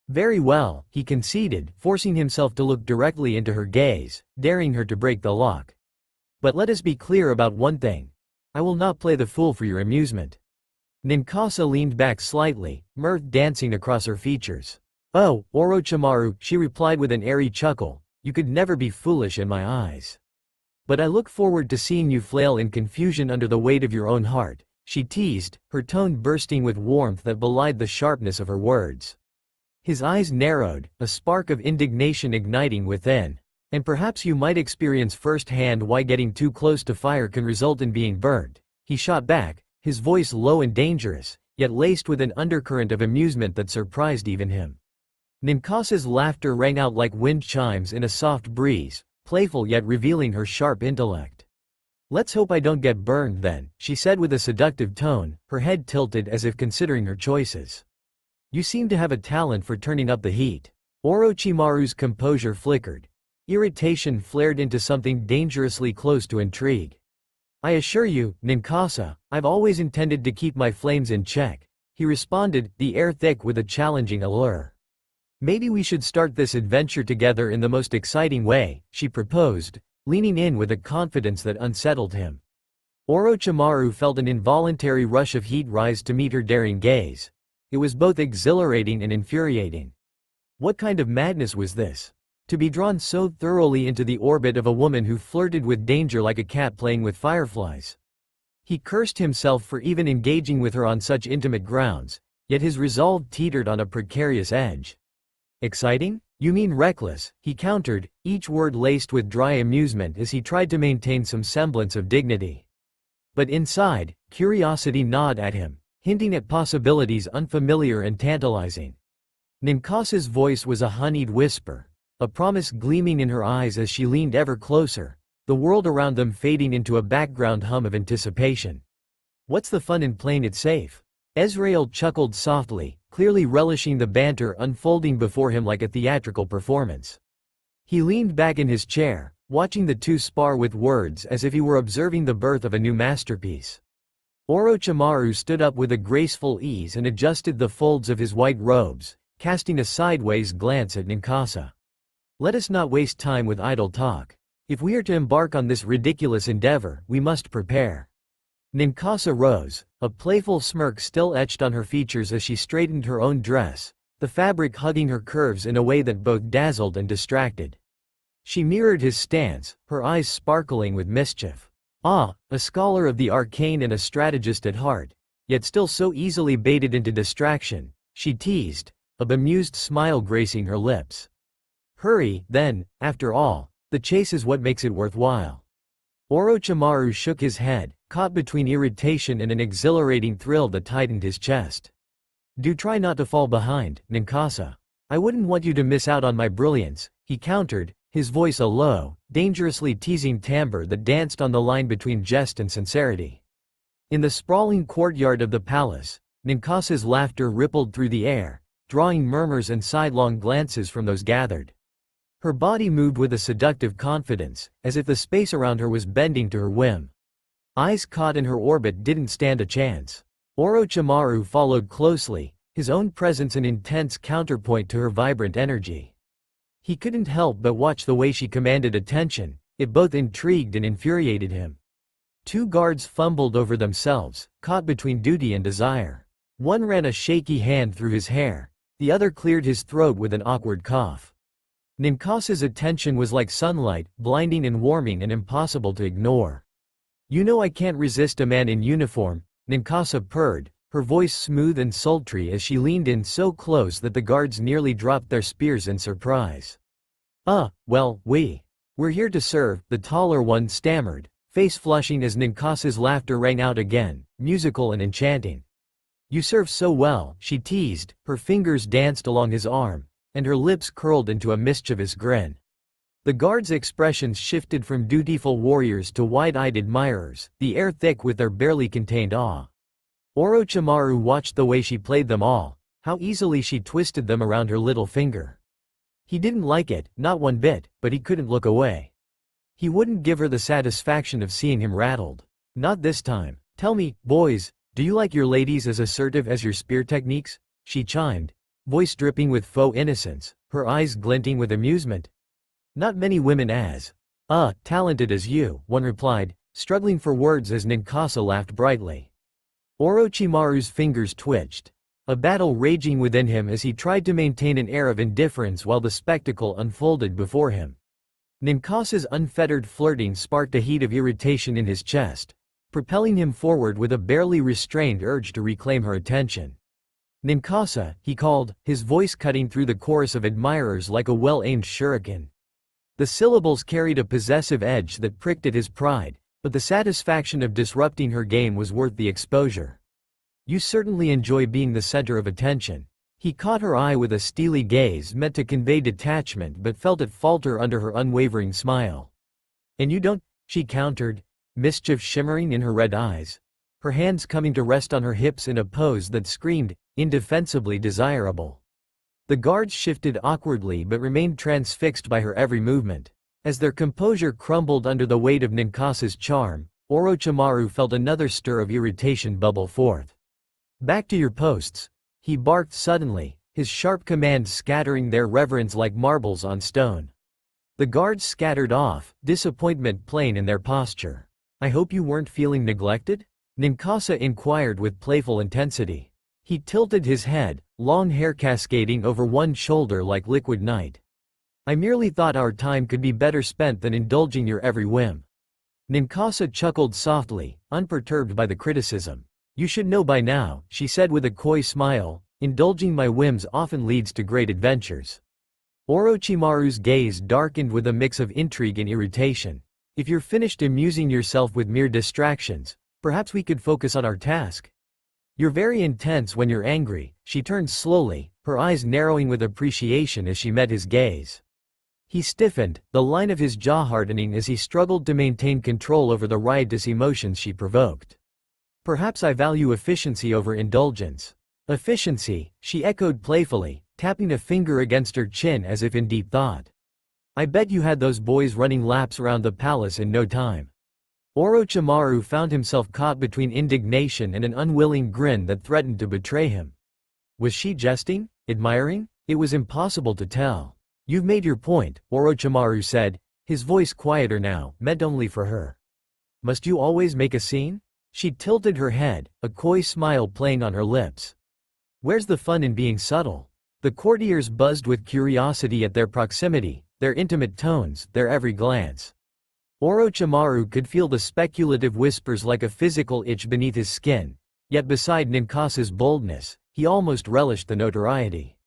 "Very well," he conceded, forcing himself to look directly into her gaze, daring her to break the lock. "But let us be clear about one thing. I will not play the fool for your amusement." Ninkasa leaned back slightly, mirth dancing across her features. "Oh, Orochimaru," she replied with an airy chuckle, "you could never be foolish in my eyes. But I look forward to seeing you flail in confusion under the weight of your own heart," she teased, her tone bursting with warmth that belied the sharpness of her words. His eyes narrowed, a spark of indignation igniting within. "And perhaps you might experience firsthand why getting too close to fire can result in being burned," he shot back, his voice low and dangerous, yet laced with an undercurrent of amusement that surprised even him. Ninkasa's laughter rang out like wind chimes in a soft breeze, playful yet revealing her sharp intellect. "Let's hope I don't get burned then," she said with a seductive tone, her head tilted as if considering her choices. "You seem to have a talent for turning up the heat." Orochimaru's composure flickered. Irritation flared into something dangerously close to intrigue. "I assure you, Ninkasa, I've always intended to keep my flames in check," he responded, the air thick with a challenging allure. "Maybe we should start this adventure together in the most exciting way," she proposed, leaning in with a confidence that unsettled him. Orochimaru felt an involuntary rush of heat rise to meet her daring gaze. It was both exhilarating and infuriating. What kind of madness was this? To be drawn so thoroughly into the orbit of a woman who flirted with danger like a cat playing with fireflies. He cursed himself for even engaging with her on such intimate grounds, yet his resolve teetered on a precarious edge. "Exciting? You mean reckless," he countered, each word laced with dry amusement as he tried to maintain some semblance of dignity. But inside, curiosity gnawed at him, hinting at possibilities unfamiliar and tantalizing. Ninkasa's voice was a honeyed whisper, a promise gleaming in her eyes as she leaned ever closer, the world around them fading into a background hum of anticipation. "What's the fun in playing it safe?" Ezreal chuckled softly, clearly relishing the banter unfolding before him like a theatrical performance. He leaned back in his chair, watching the two spar with words as if he were observing the birth of a new masterpiece. Orochimaru stood up with a graceful ease and adjusted the folds of his white robes, casting a sideways glance at Ninkasa. "Let us not waste time with idle talk. If we are to embark on this ridiculous endeavor, we must prepare." Ninkasa rose, a playful smirk still etched on her features as she straightened her own dress, the fabric hugging her curves in a way that both dazzled and distracted. She mirrored his stance, her eyes sparkling with mischief. "Ah, a scholar of the arcane and a strategist at heart," yet still so easily baited into distraction, she teased, a bemused smile gracing her lips. Hurry, then, after all, the chase is what makes it worthwhile. Orochimaru shook his head, caught between irritation and an exhilarating thrill that tightened his chest. Do try not to fall behind, Ninkasi. I wouldn't want you to miss out on my brilliance, he countered, his voice a low, dangerously teasing timbre that danced on the line between jest and sincerity. In the sprawling courtyard of the palace, Ninkasi's laughter rippled through the air, drawing murmurs and sidelong glances from those gathered. Her body moved with a seductive confidence, as if the space around her was bending to her whim. Eyes caught in her orbit didn't stand a chance. Orochimaru followed closely, his own presence an intense counterpoint to her vibrant energy. He couldn't help but watch the way she commanded attention, it both intrigued and infuriated him. Two guards fumbled over themselves, caught between duty and desire. One ran a shaky hand through his hair, the other cleared his throat with an awkward cough. Ninkasi's attention was like sunlight, blinding and warming and impossible to ignore. You know I can't resist a man in uniform, Ninkasi purred, her voice smooth and sultry as she leaned in so close that the guards nearly dropped their spears in surprise. Well, we're here to serve, the taller one stammered, face flushing as Ninkasi's laughter rang out again, musical and enchanting. You serve so well, she teased, her fingers danced along his arm, and her lips curled into a mischievous grin. The guards' expressions shifted from dutiful warriors to wide-eyed admirers, the air thick with their barely contained awe. Orochimaru watched the way she played them all, how easily she twisted them around her little finger. He didn't like it, not one bit, but he couldn't look away. He wouldn't give her the satisfaction of seeing him rattled. Not this time. Tell me, boys, do you like your ladies as assertive as your spear techniques? She chimed, voice dripping with faux innocence, her eyes glinting with amusement. Not many women as talented as you, one replied, struggling for words as Ninkasi laughed brightly. Orochimaru's fingers twitched, a battle raging within him as he tried to maintain an air of indifference while the spectacle unfolded before him. Ninkasi's unfettered flirting sparked a heat of irritation in his chest, propelling him forward with a barely restrained urge to reclaim her attention. Ninkasi, he called, his voice cutting through the chorus of admirers like a well-aimed shuriken. The syllables carried a possessive edge that pricked at his pride, but the satisfaction of disrupting her game was worth the exposure. You certainly enjoy being the center of attention. He caught her eye with a steely gaze meant to convey detachment but felt it falter under her unwavering smile. And you don't, she countered, mischief shimmering in her red eyes, her hands coming to rest on her hips in a pose that screamed, indefensibly desirable. The guards shifted awkwardly but remained transfixed by her every movement. As their composure crumbled under the weight of Ninkasi's charm, Orochimaru felt another stir of irritation bubble forth. Back to your posts, he barked suddenly, his sharp command scattering their reverence like marbles on stone. The guards scattered off, disappointment plain in their posture. I hope you weren't feeling neglected? Ninkasi inquired with playful intensity. He tilted his head, long hair cascading over one shoulder like liquid night. I merely thought our time could be better spent than indulging your every whim. Ninkasi chuckled softly, unperturbed by the criticism. You should know by now, she said with a coy smile, indulging my whims often leads to great adventures. Orochimaru's gaze darkened with a mix of intrigue and irritation. If you're finished amusing yourself with mere distractions, perhaps we could focus on our task. You're very intense when you're angry, she turned slowly, her eyes narrowing with appreciation as she met his gaze. He stiffened, the line of his jaw hardening as he struggled to maintain control over the riotous emotions she provoked. Perhaps I value efficiency over indulgence. Efficiency, she echoed playfully, tapping a finger against her chin as if in deep thought. I bet you had those boys running laps around the palace in no time. Orochimaru found himself caught between indignation and an unwilling grin that threatened to betray him. Was she jesting? Admiring? It was impossible to tell. You've made your point, Orochimaru said, his voice quieter now, meant only for her. Must you always make a scene? She tilted her head, a coy smile playing on her lips. Where's the fun in being subtle? The courtiers buzzed with curiosity at their proximity, their intimate tones, their every glance. Orochimaru could feel the speculative whispers like a physical itch beneath his skin, Yet beside Ninkasa's boldness, he almost relished the notoriety.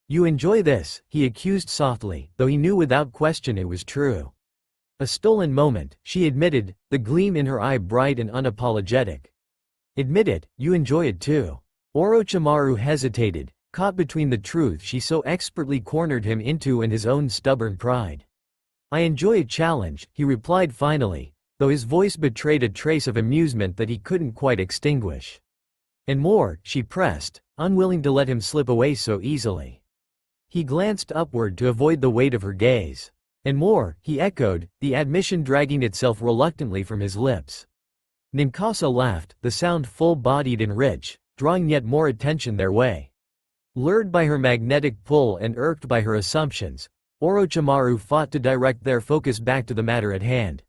"You enjoy this," he accused softly, though he knew without question it was true. "A stolen moment," she admitted, the gleam in her eye bright and unapologetic. "Admit it, you enjoy it too." Orochimaru hesitated, caught between the truth she so expertly cornered him into and his own stubborn pride. "I enjoy a challenge," he replied finally, though his voice betrayed a trace of amusement that he couldn't quite extinguish. "And more," she pressed, unwilling to let him slip away so easily. He glanced upward to avoid the weight of her gaze. "And more," he echoed, the admission dragging itself reluctantly from his lips. Ninkasi laughed, the sound full-bodied and rich, drawing yet more attention their way. Lured by her magnetic pull and irked by her assumptions, Orochimaru fought to direct their focus back to the matter at hand.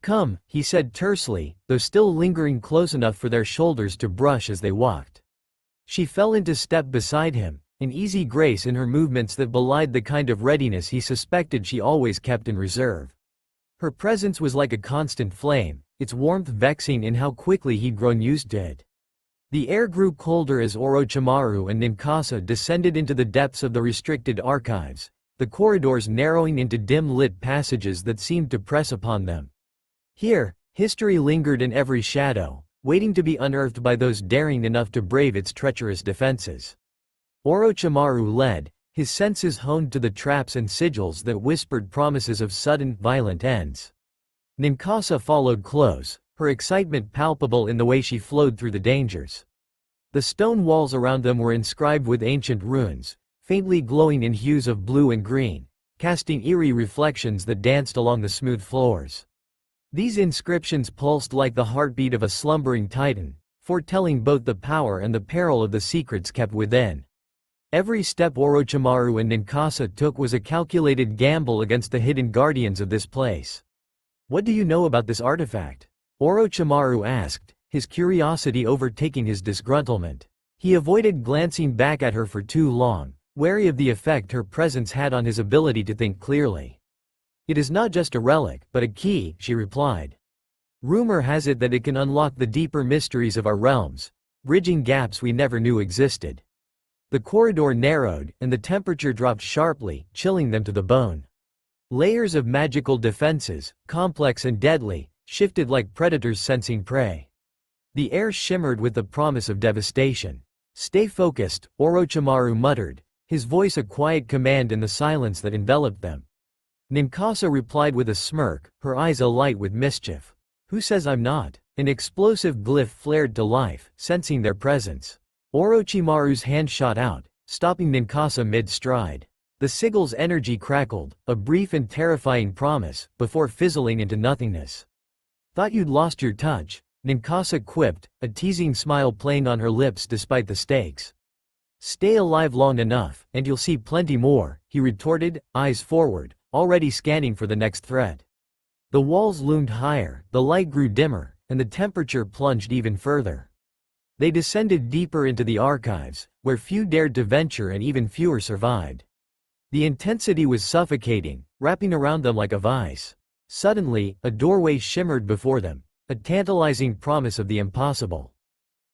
"Come," he said tersely, though still lingering close enough for their shoulders to brush as they walked. She fell into step beside him, an easy grace in her movements that belied the kind of readiness he suspected she always kept in reserve. Her presence was like a constant flame, its warmth vexing in how quickly he'd grown used to it. The air grew colder as Orochimaru and Ninkasi descended into the depths of the restricted archives, the corridors narrowing into dim-lit passages that seemed to press upon them. Here, history lingered in every shadow, waiting to be unearthed by those daring enough to brave its treacherous defenses. Orochimaru led, his senses honed to the traps and sigils that whispered promises of sudden, violent ends. Ninkasi followed close, her excitement palpable in the way she flowed through the dangers. The stone walls around them were inscribed with ancient runes, faintly glowing in hues of blue and green, casting eerie reflections that danced along the smooth floors. These inscriptions pulsed like the heartbeat of a slumbering titan, foretelling both the power and the peril of the secrets kept within. Every step Orochimaru and Ninkasi took was a calculated gamble against the hidden guardians of this place. "What do you know about this artifact?" Orochimaru asked, his curiosity overtaking his disgruntlement. He avoided glancing back at her for too long, wary of the effect her presence had on his ability to think clearly. "It is not just a relic, but a key," she replied. "Rumor has it that it can unlock the deeper mysteries of our realms, bridging gaps we never knew existed." The corridor narrowed, and the temperature dropped sharply, chilling them to the bone. Layers of magical defenses, complex and deadly, shifted like predators sensing prey. The air shimmered with the promise of devastation. "Stay focused," Orochimaru muttered, his voice a quiet command in the silence that enveloped them. Ninkasi replied with a smirk, her eyes alight with mischief. "Who says I'm not?" An explosive glyph flared to life, sensing their presence. Orochimaru's hand shot out, stopping Ninkasi mid-stride. The sigil's energy crackled, a brief and terrifying promise, before fizzling into nothingness. "Thought you'd lost your touch," Ninkasi quipped, a teasing smile playing on her lips despite the stakes. "Stay alive long enough, and you'll see plenty more," he retorted, eyes forward, already scanning for the next threat. The walls loomed higher, the light grew dimmer, and the temperature plunged even further. They descended deeper into the archives, where few dared to venture and even fewer survived. The intensity was suffocating, wrapping around them like a vice. Suddenly, a doorway shimmered before them, a tantalizing promise of the impossible.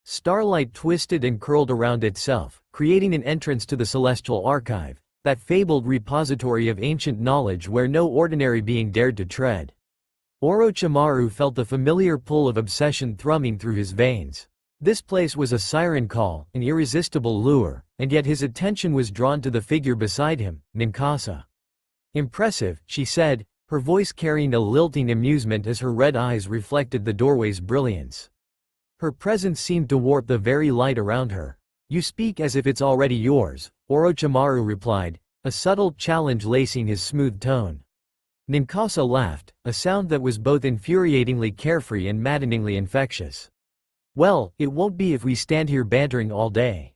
Starlight twisted and curled around itself, creating an entrance to the celestial archive, that fabled repository of ancient knowledge where no ordinary being dared to tread. Orochimaru felt the familiar pull of obsession thrumming through his veins. This place was a siren call, an irresistible lure, and yet his attention was drawn to the figure beside him, Ninkasi. "Impressive," she said, her voice carrying a lilting amusement as her red eyes reflected the doorway's brilliance. Her presence seemed to warp the very light around her. "You speak as if it's already yours," Orochimaru replied, a subtle challenge lacing his smooth tone. Ninkasi laughed, a sound that was both infuriatingly carefree and maddeningly infectious. "Well, it won't be if we stand here bantering all day."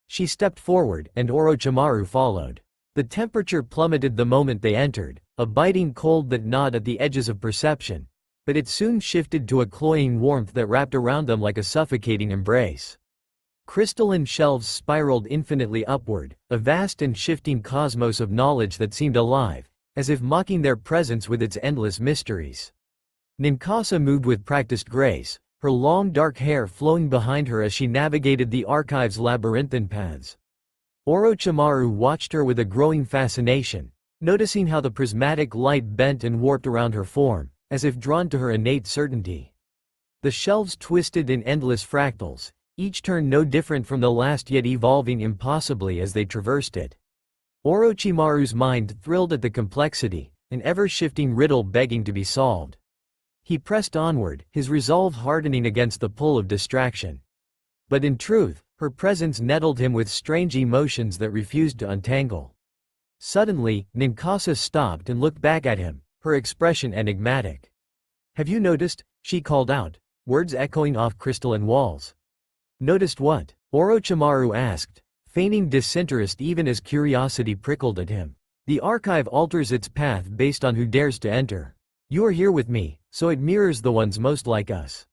She stepped forward, and Orochimaru followed. The temperature plummeted the moment they entered, a biting cold that gnawed at the edges of perception, but it soon shifted to a cloying warmth that wrapped around them like a suffocating embrace. Crystalline shelves spiraled infinitely upward, a vast and shifting cosmos of knowledge that seemed alive, as if mocking their presence with its endless mysteries. Ninkasi moved with practiced grace, her long dark hair flowing behind her as she navigated the archive's labyrinthine paths. Orochimaru watched her with a growing fascination, noticing how the prismatic light bent and warped around her form, as if drawn to her innate certainty. The shelves twisted in endless fractals, each turn no different from the last yet evolving impossibly as they traversed it. Orochimaru's mind thrilled at the complexity, an ever-shifting riddle begging to be solved. He pressed onward, his resolve hardening against the pull of distraction. But in truth, her presence nettled him with strange emotions that refused to untangle. Suddenly, Ninkasi stopped and looked back at him, her expression enigmatic. "Have you noticed?" she called out, words echoing off crystalline walls. "Noticed what?" Orochimaru asked, feigning disinterest even as curiosity prickled at him. "The archive alters its path based on who dares to enter. You are here with me, so it mirrors the ones most like us."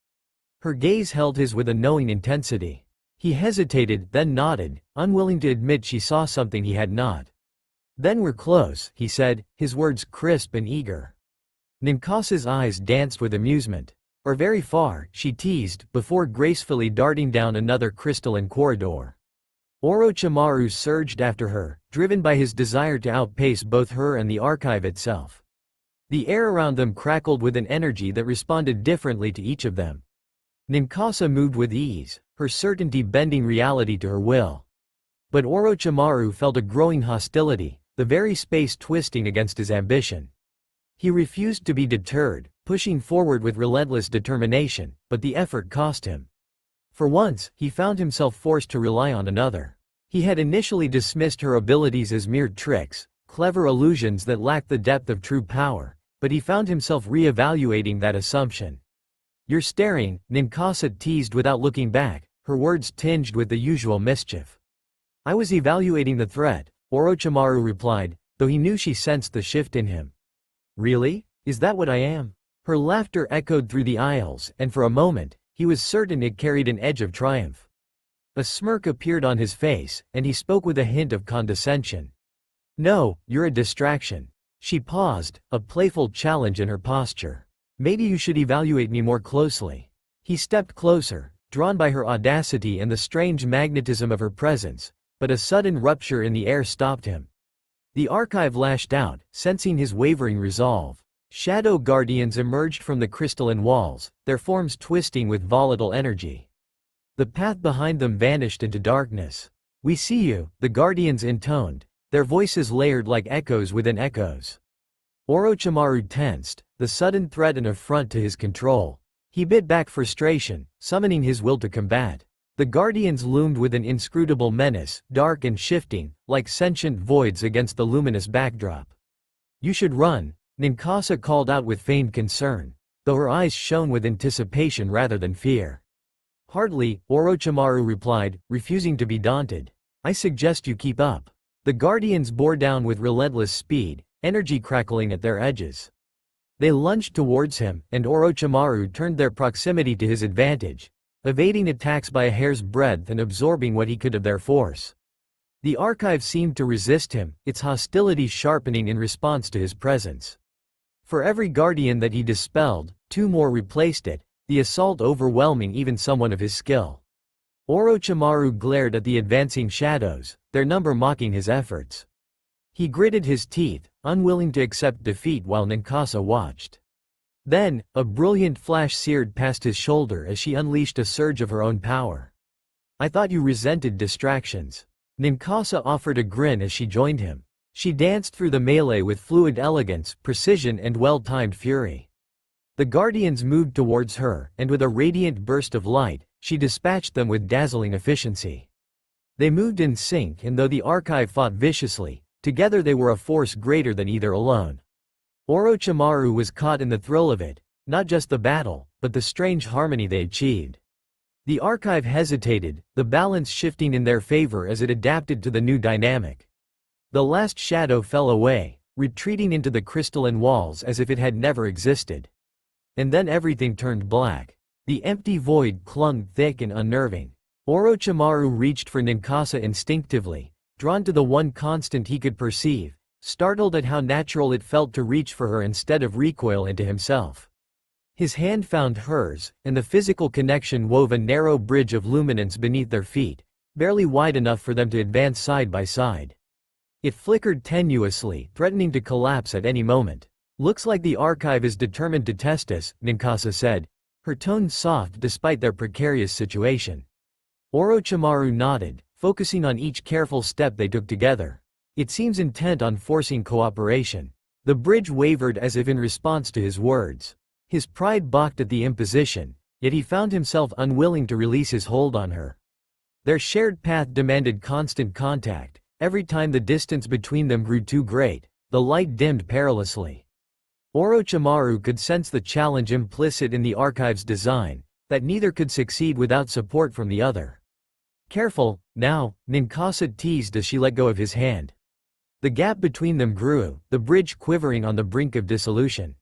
Her gaze held his with a knowing intensity. He hesitated, then nodded, unwilling to admit she saw something he had not. "Then we're close," he said, his words crisp and eager. Ninkasi's eyes danced with amusement. "Or very far," she teased, before gracefully darting down another crystalline corridor. Orochimaru surged after her, driven by his desire to outpace both her and the archive itself. The air around them crackled with an energy that responded differently to each of them. Ninkasi moved with ease, her certainty bending reality to her will. But Orochimaru felt a growing hostility, the very space twisting against his ambition. He refused to be deterred, pushing forward with relentless determination, but the effort cost him. For once, he found himself forced to rely on another. He had initially dismissed her abilities as mere tricks, clever illusions that lacked the depth of true power, but he found himself re-evaluating that assumption. "You're staring," Ninkasi teased without looking back, her words tinged with the usual mischief. "I was evaluating the threat," Orochimaru replied, though he knew she sensed the shift in him. "Really? Is that what I am?" Her laughter echoed through the aisles, and for a moment, he was certain it carried an edge of triumph. A smirk appeared on his face, and he spoke with a hint of condescension. "No, you're a distraction." She paused, a playful challenge in her posture. "Maybe you should evaluate me more closely." He stepped closer, drawn by her audacity and the strange magnetism of her presence, but a sudden rupture in the air stopped him. The archive lashed out, sensing his wavering resolve. Shadow guardians emerged from the crystalline walls, their forms twisting with volatile energy. The path behind them vanished into darkness. "We see you," the guardians intoned, their voices layered like echoes within echoes. Orochimaru tensed, the sudden threat an affront to his control. He bit back frustration, summoning his will to combat. The guardians loomed with an inscrutable menace, dark and shifting, like sentient voids against the luminous backdrop. "You should run," Ninkasi called out with feigned concern, though her eyes shone with anticipation rather than fear. "Hardly," Orochimaru replied, refusing to be daunted. "I suggest you keep up." The guardians bore down with relentless speed, energy crackling at their edges. They lunged towards him, and Orochimaru turned their proximity to his advantage, evading attacks by a hair's breadth and absorbing what he could of their force. The archive seemed to resist him, its hostility sharpening in response to his presence. For every guardian that he dispelled, two more replaced it, the assault overwhelming even someone of his skill. Orochimaru glared at the advancing shadows, their number mocking his efforts. He gritted his teeth, unwilling to accept defeat while Ninkasi watched. Then, a brilliant flash seared past his shoulder as she unleashed a surge of her own power. "I thought you resented distractions." Ninkasi offered a grin as she joined him. She danced through the melee with fluid elegance, precision and well-timed fury. The guardians moved towards her, and with a radiant burst of light, she dispatched them with dazzling efficiency. They moved in sync, and though the archive fought viciously, together they were a force greater than either alone. Orochimaru was caught in the thrill of it, not just the battle, but the strange harmony they achieved. The archive hesitated, the balance shifting in their favor as it adapted to the new dynamic. The last shadow fell away, retreating into the crystalline walls as if it had never existed. And then everything turned black. The empty void clung thick and unnerving. Orochimaru reached for Ninkasi instinctively, drawn to the one constant he could perceive, startled at how natural it felt to reach for her instead of recoil into himself. His hand found hers, and the physical connection wove a narrow bridge of luminance beneath their feet, barely wide enough for them to advance side by side. It flickered tenuously, threatening to collapse at any moment. "Looks like the archive is determined to test us," Ninkasi said, her tone soft despite their precarious situation. Orochimaru nodded, focusing on each careful step they took together. It seems intent on forcing cooperation. The bridge wavered as if in response to his words. His pride balked at the imposition, yet he found himself unwilling to release his hold on her. Their shared path demanded constant contact. Every time the distance between them grew too great, the light dimmed perilously. Orochimaru could sense the challenge implicit in the archive's design, that neither could succeed without support from the other. "Careful, now," Ninkasi teased as she let go of his hand. The gap between them grew, the bridge quivering on the brink of dissolution.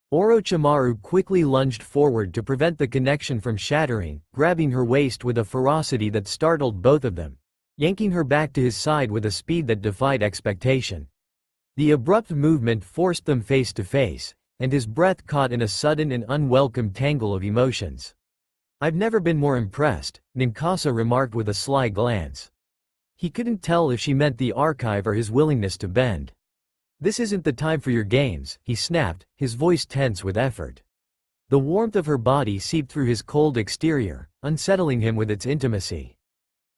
Orochimaru quickly lunged forward to prevent the connection from shattering, grabbing her waist with a ferocity that startled both of them, yanking her back to his side with a speed that defied expectation. The abrupt movement forced them face to face, and his breath caught in a sudden and unwelcome tangle of emotions. "I've never been more impressed," Ninkasi remarked with a sly glance. He couldn't tell if she meant the archive or his willingness to bend. "This isn't the time for your games," he snapped, his voice tense with effort. The warmth of her body seeped through his cold exterior, unsettling him with its intimacy.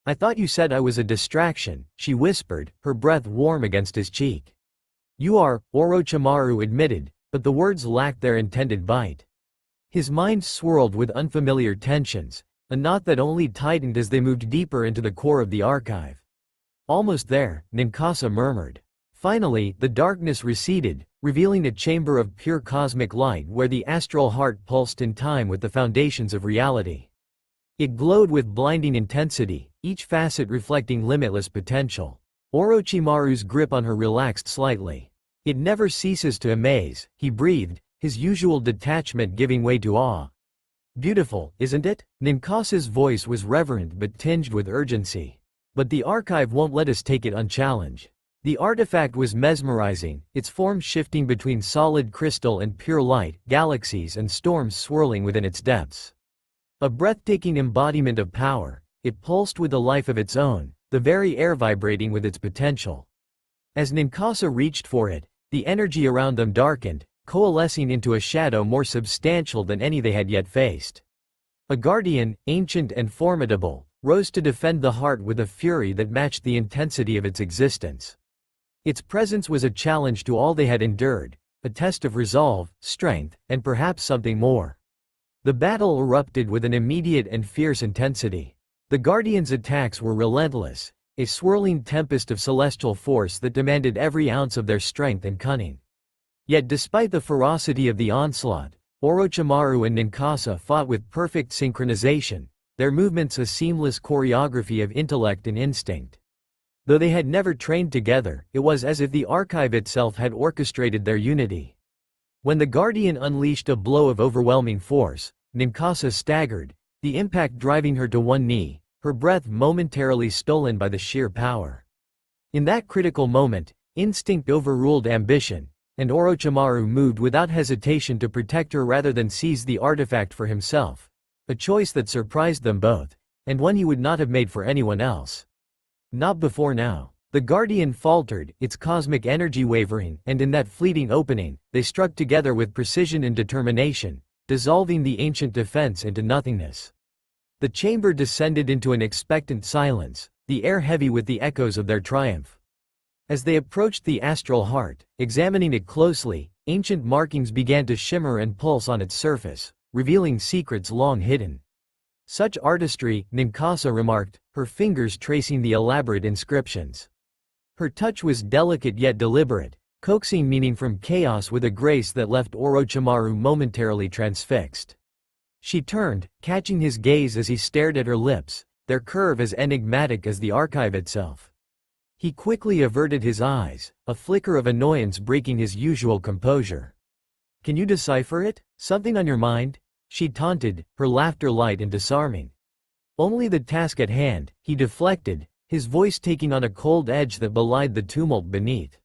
"I thought you said I was a distraction," she whispered, her breath warm against his cheek. "You are," Orochimaru admitted, but the words lacked their intended bite. His mind swirled with unfamiliar tensions, a knot that only tightened as they moved deeper into the core of the archive. "Almost there," Ninkasi murmured. Finally, the darkness receded, revealing a chamber of pure cosmic light where the astral heart pulsed in time with the foundations of reality. It glowed with blinding intensity, each facet reflecting limitless potential. Orochimaru's grip on her relaxed slightly. "It never ceases to amaze," he breathed, his usual detachment giving way to awe. "Beautiful, isn't it?" Ninkasi's voice was reverent but tinged with urgency. "But the archive won't let us take it unchallenged." The artifact was mesmerizing, its form shifting between solid crystal and pure light, galaxies and storms swirling within its depths. A breathtaking embodiment of power, it pulsed with a life of its own, the very air vibrating with its potential. As Ninkasi reached for it, the energy around them darkened, coalescing into a shadow more substantial than any they had yet faced. A guardian, ancient and formidable, rose to defend the heart with a fury that matched the intensity of its existence. Its presence was a challenge to all they had endured, a test of resolve, strength, and perhaps something more. The battle erupted with an immediate and fierce intensity. The Guardian's attacks were relentless, a swirling tempest of celestial force that demanded every ounce of their strength and cunning. Yet despite the ferocity of the onslaught, Orochimaru and Ninkasi fought with perfect synchronization, their movements a seamless choreography of intellect and instinct. Though they had never trained together, it was as if the archive itself had orchestrated their unity. When the Guardian unleashed a blow of overwhelming force, Ninkasi staggered, the impact driving her to one knee, her breath momentarily stolen by the sheer power. In that critical moment, instinct overruled ambition, and Orochimaru moved without hesitation to protect her rather than seize the artifact for himself, a choice that surprised them both, and one he would not have made for anyone else. Not before now. The Guardian faltered, its cosmic energy wavering, and in that fleeting opening, they struck together with precision and determination, dissolving the ancient defense into nothingness. The chamber descended into an expectant silence, the air heavy with the echoes of their triumph. As they approached the astral heart, examining it closely, ancient markings began to shimmer and pulse on its surface, revealing secrets long hidden. "Such artistry," Ninkasi remarked, her fingers tracing the elaborate inscriptions. Her touch was delicate yet deliberate, coaxing meaning from chaos with a grace that left Orochimaru momentarily transfixed. She turned, catching his gaze as he stared at her lips, their curve as enigmatic as the archive itself. He quickly averted his eyes, a flicker of annoyance breaking his usual composure. "Can you decipher it? Something on your mind?" she taunted, her laughter light and disarming. "Only the task at hand," he deflected, his voice taking on a cold edge that belied the tumult beneath.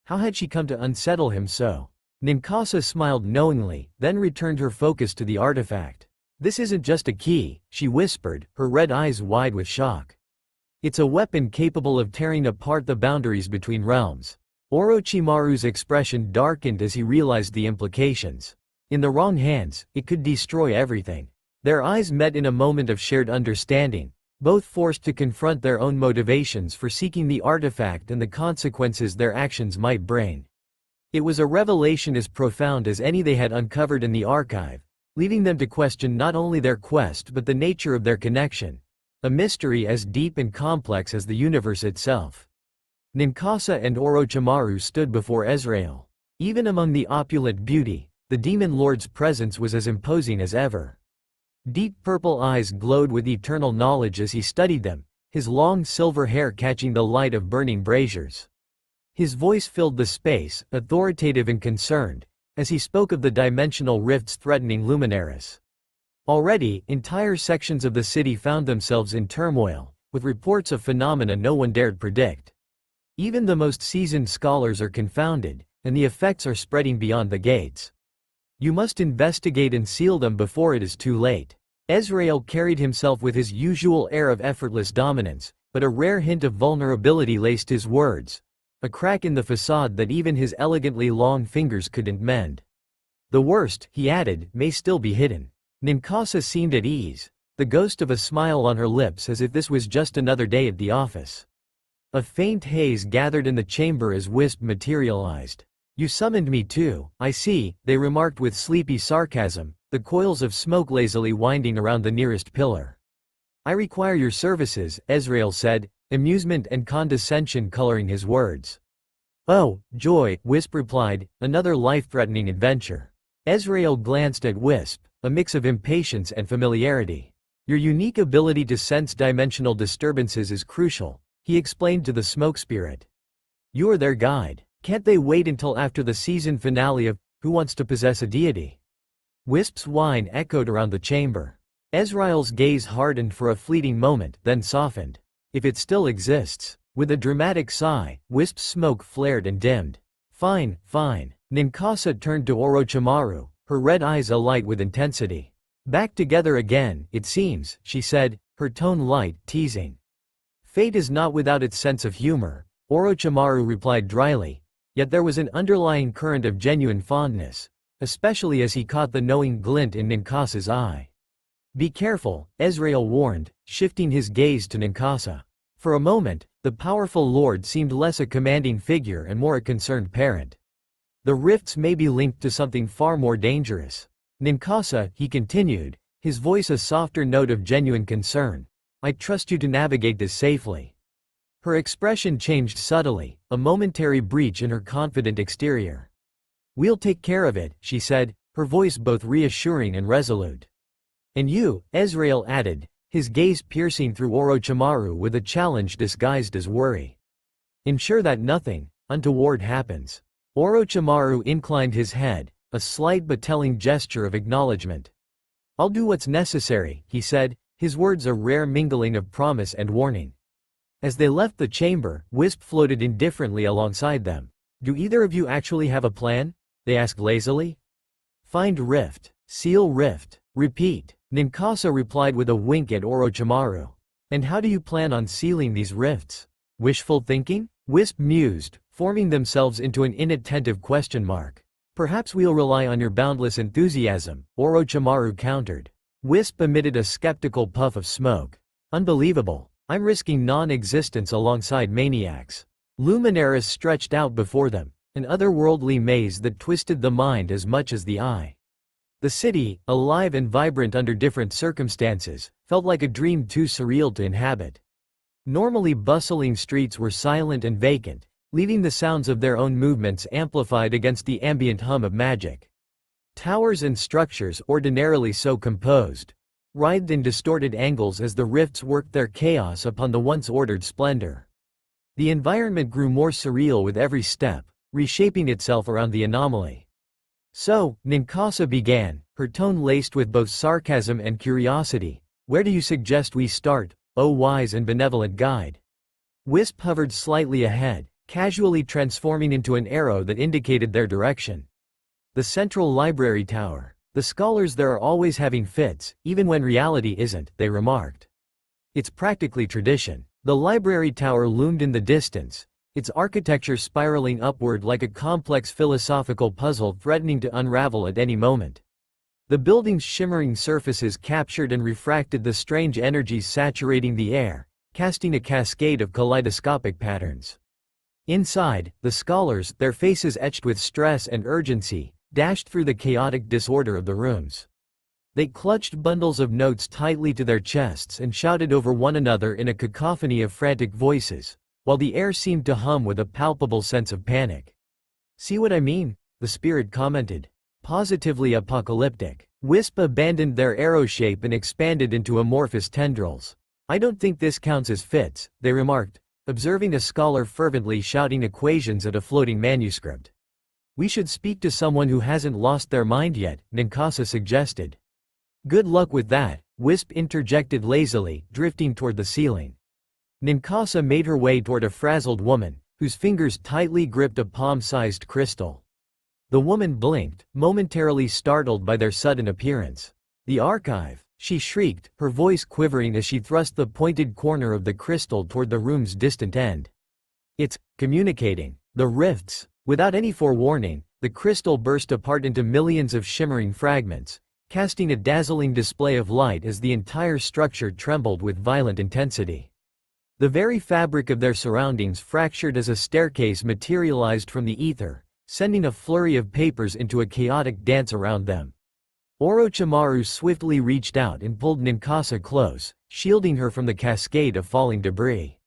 How had she come to unsettle him so? Ninkasi smiled knowingly, then returned her focus to the artifact. "This isn't just a key," she whispered, her red eyes wide with shock. "It's a weapon capable of tearing apart the boundaries between realms." Orochimaru's expression darkened as he realized the implications. In the wrong hands, it could destroy everything. Their eyes met in a moment of shared understanding, both forced to confront their own motivations for seeking the artifact and the consequences their actions might bring. It was a revelation as profound as any they had uncovered in the archive, leaving them to question not only their quest but the nature of their connection, a mystery as deep and complex as the universe itself. Ninkasi and Orochimaru stood before Ezreal. Even among the opulent beauty, the demon lord's presence was as imposing as ever. Deep purple eyes glowed with eternal knowledge as he studied them, his long silver hair catching the light of burning braziers. His voice filled the space, authoritative and concerned, as he spoke of the dimensional rifts threatening Luminaris. Already, entire sections of the city found themselves in turmoil, with reports of phenomena no one dared predict. Even the most seasoned scholars are confounded, and the effects are spreading beyond the gates. You must investigate and seal them before it is too late. Ezreal carried himself with his usual air of effortless dominance, but a rare hint of vulnerability laced his words, a crack in the facade that even his elegantly long fingers couldn't mend. "The worst," he added, "may still be hidden." Ninkasi seemed at ease, the ghost of a smile on her lips as if this was just another day at the office. A faint haze gathered in the chamber as Wisp materialized. "You summoned me too, I see," they remarked with sleepy sarcasm, the coils of smoke lazily winding around the nearest pillar. "I require your services," Ezreal said, amusement and condescension coloring his words. "Oh, joy," Wisp replied, "another life-threatening adventure." Ezreal glanced at Wisp, a mix of impatience and familiarity. "Your unique ability to sense dimensional disturbances is crucial," he explained to the smoke spirit. "You are their guide. Can't they wait until after the season finale of Who Wants to Possess a Deity?" Wisp's whine echoed around the chamber. Ezreal's gaze hardened for a fleeting moment, then softened. "If it still exists." With a dramatic sigh, Wisp's smoke flared and dimmed. "Fine, fine." Ninkasi turned to Orochimaru, her red eyes alight with intensity. "Back together again, it seems," she said, her tone light, teasing. "Fate is not without its sense of humor," Orochimaru replied dryly, yet there was an underlying current of genuine fondness, especially as he caught the knowing glint in Ninkasi's eye. "Be careful," Ezreal warned, shifting his gaze to Ninkasi. For a moment, the powerful lord seemed less a commanding figure and more a concerned parent. "The rifts may be linked to something far more dangerous. Ninkasi," he continued, his voice a softer note of genuine concern, "I trust you to navigate this safely." Her expression changed subtly, a momentary breach in her confident exterior. "We'll take care of it," she said, her voice both reassuring and resolute. "And you," Ezreal added, his gaze piercing through Orochimaru with a challenge disguised as worry. "Ensure that nothing untoward happens." Orochimaru inclined his head, a slight but telling gesture of acknowledgement. "I'll do what's necessary," he said, his words a rare mingling of promise and warning. As they left the chamber, Wisp floated indifferently alongside them. "Do either of you actually have a plan?" they asked lazily. "Find rift. Seal rift. Repeat." Ninkasi replied with a wink at Orochimaru. "And how do you plan on sealing these rifts?" "Wishful thinking?" Wisp mused, forming themselves into an inattentive question mark. "Perhaps we'll rely on your boundless enthusiasm," Orochimaru countered. Wisp emitted a skeptical puff of smoke. "Unbelievable. I'm risking non-existence alongside maniacs." Luminaris stretched out before them, an otherworldly maze that twisted the mind as much as the eye. The city, alive and vibrant under different circumstances, felt like a dream too surreal to inhabit. Normally bustling streets were silent and vacant, leaving the sounds of their own movements amplified against the ambient hum of magic. Towers and structures ordinarily so composed, writhed in distorted angles as the rifts worked their chaos upon the once ordered splendor. The environment grew more surreal with every step, reshaping itself around the anomaly. "So," Ninkasi began, her tone laced with both sarcasm and curiosity, "where do you suggest we start, O wise and benevolent guide?" Wisp hovered slightly ahead, casually transforming into an arrow that indicated their direction. The Central Library Tower. The scholars there are always having fits, even when reality isn't, they remarked. It's practically tradition. The library tower loomed in the distance, its architecture spiraling upward like a complex philosophical puzzle threatening to unravel at any moment. The building's shimmering surfaces captured and refracted the strange energies saturating the air, casting a cascade of kaleidoscopic patterns. Inside, the scholars, their faces etched with stress and urgency, dashed through the chaotic disorder of the rooms. They clutched bundles of notes tightly to their chests and shouted over one another in a cacophony of frantic voices, while the air seemed to hum with a palpable sense of panic. "See what I mean?" the spirit commented. "Positively apocalyptic." Wisp abandoned their arrow shape and expanded into amorphous tendrils. "I don't think this counts as fits," they remarked, observing a scholar fervently shouting equations at a floating manuscript. "We should speak to someone who hasn't lost their mind yet," Ninkasi suggested. "Good luck with that," Wisp interjected lazily, drifting toward the ceiling. Ninkasi made her way toward a frazzled woman, whose fingers tightly gripped a palm-sized crystal. The woman blinked, momentarily startled by their sudden appearance. "The archive!" she shrieked, her voice quivering as she thrust the pointed corner of the crystal toward the room's distant end. "It's communicating." The rifts. Without any forewarning, the crystal burst apart into millions of shimmering fragments, casting a dazzling display of light as the entire structure trembled with violent intensity. The very fabric of their surroundings fractured as a staircase materialized from the ether, sending a flurry of papers into a chaotic dance around them. Orochimaru swiftly reached out and pulled Ninkasi close, shielding her from the cascade of falling debris.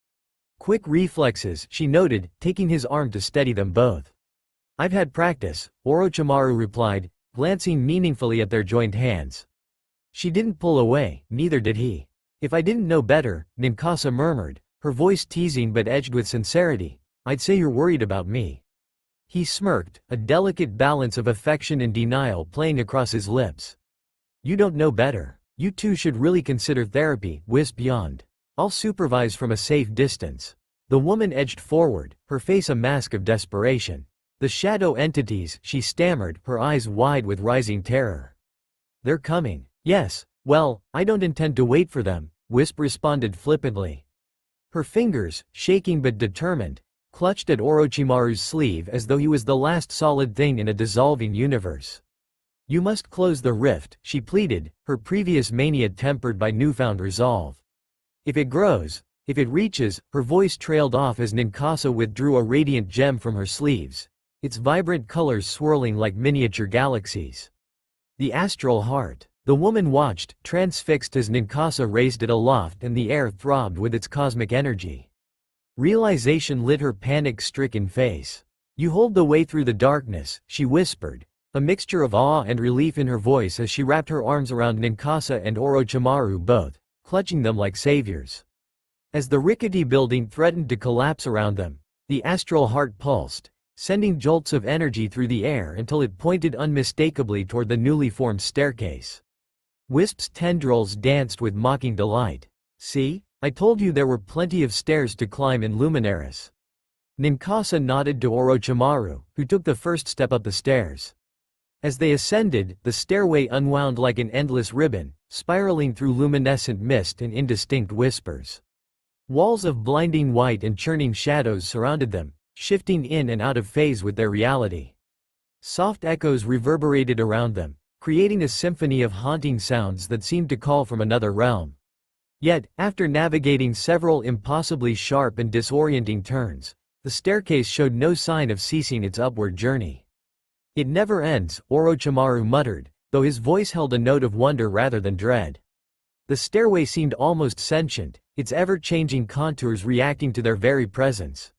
"Quick reflexes," she noted, taking his arm to steady them both. "I've had practice," Orochimaru replied, glancing meaningfully at their joined hands. She didn't pull away, neither did he. "If I didn't know better," Ninkasi murmured, her voice teasing but edged with sincerity, "I'd say you're worried about me." He smirked, a delicate balance of affection and denial playing across his lips. "You don't know better. You two should really consider therapy," Wisp yawned. "I'll supervise from a safe distance." The woman edged forward, her face a mask of desperation. "The shadow entities," she stammered, her eyes wide with rising terror. "They're coming." "Yes, well, I don't intend to wait for them," Wisp responded flippantly. Her fingers, shaking but determined, clutched at Orochimaru's sleeve as though he was the last solid thing in a dissolving universe. "You must close the rift," she pleaded, her previous mania tempered by newfound resolve. "If it grows, if it reaches," her voice trailed off as Ninkasi withdrew a radiant gem from her sleeves, its vibrant colors swirling like miniature galaxies. "The astral heart." The woman watched, transfixed as Ninkasi raised it aloft and the air throbbed with its cosmic energy. Realization lit her panic-stricken face. "You hold the way through the darkness," she whispered, a mixture of awe and relief in her voice as she wrapped her arms around Ninkasi and Orochimaru both, clutching them like saviors. As the rickety building threatened to collapse around them, the astral heart pulsed, sending jolts of energy through the air until it pointed unmistakably toward the newly formed staircase. Wisp's tendrils danced with mocking delight. "See? I told you there were plenty of stairs to climb in Luminaris." Ninkasi nodded to Orochimaru, who took the first step up the stairs. As they ascended, the stairway unwound like an endless ribbon, spiraling through luminescent mist and indistinct whispers. Walls of blinding white and churning shadows surrounded them, shifting in and out of phase with their reality. Soft echoes reverberated around them, creating a symphony of haunting sounds that seemed to call from another realm. Yet, after navigating several impossibly sharp and disorienting turns, the staircase showed no sign of ceasing its upward journey. "It never ends," Orochimaru muttered, though his voice held a note of wonder rather than dread. The stairway seemed almost sentient, its ever-changing contours reacting to their very presence.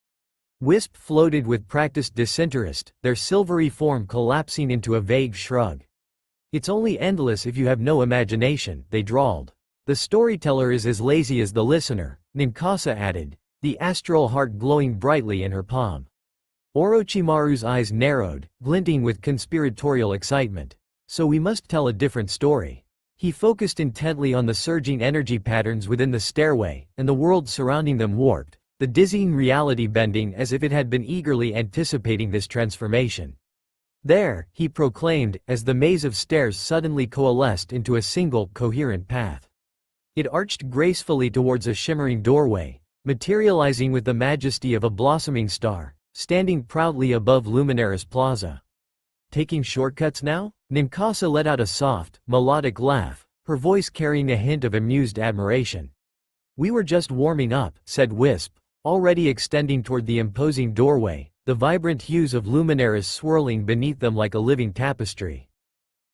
Wisp floated with practiced disinterest, their silvery form collapsing into a vague shrug. "It's only endless if you have no imagination," they drawled. "The storyteller is as lazy as the listener," Ninkasi added, the astral heart glowing brightly in her palm. Orochimaru's eyes narrowed, glinting with conspiratorial excitement. "So we must tell a different story." He focused intently on the surging energy patterns within the stairway, and the world surrounding them warped, the dizzying reality bending as if it had been eagerly anticipating this transformation. There, he proclaimed, as the maze of stairs suddenly coalesced into a single, coherent path. It arched gracefully towards a shimmering doorway, materializing with the majesty of a blossoming star, standing proudly above Luminaris Plaza. Taking shortcuts now? Ninkasi let out a soft, melodic laugh, her voice carrying a hint of amused admiration. We were just warming up, said Wisp, already extending toward the imposing doorway, the vibrant hues of Luminaris swirling beneath them like a living tapestry.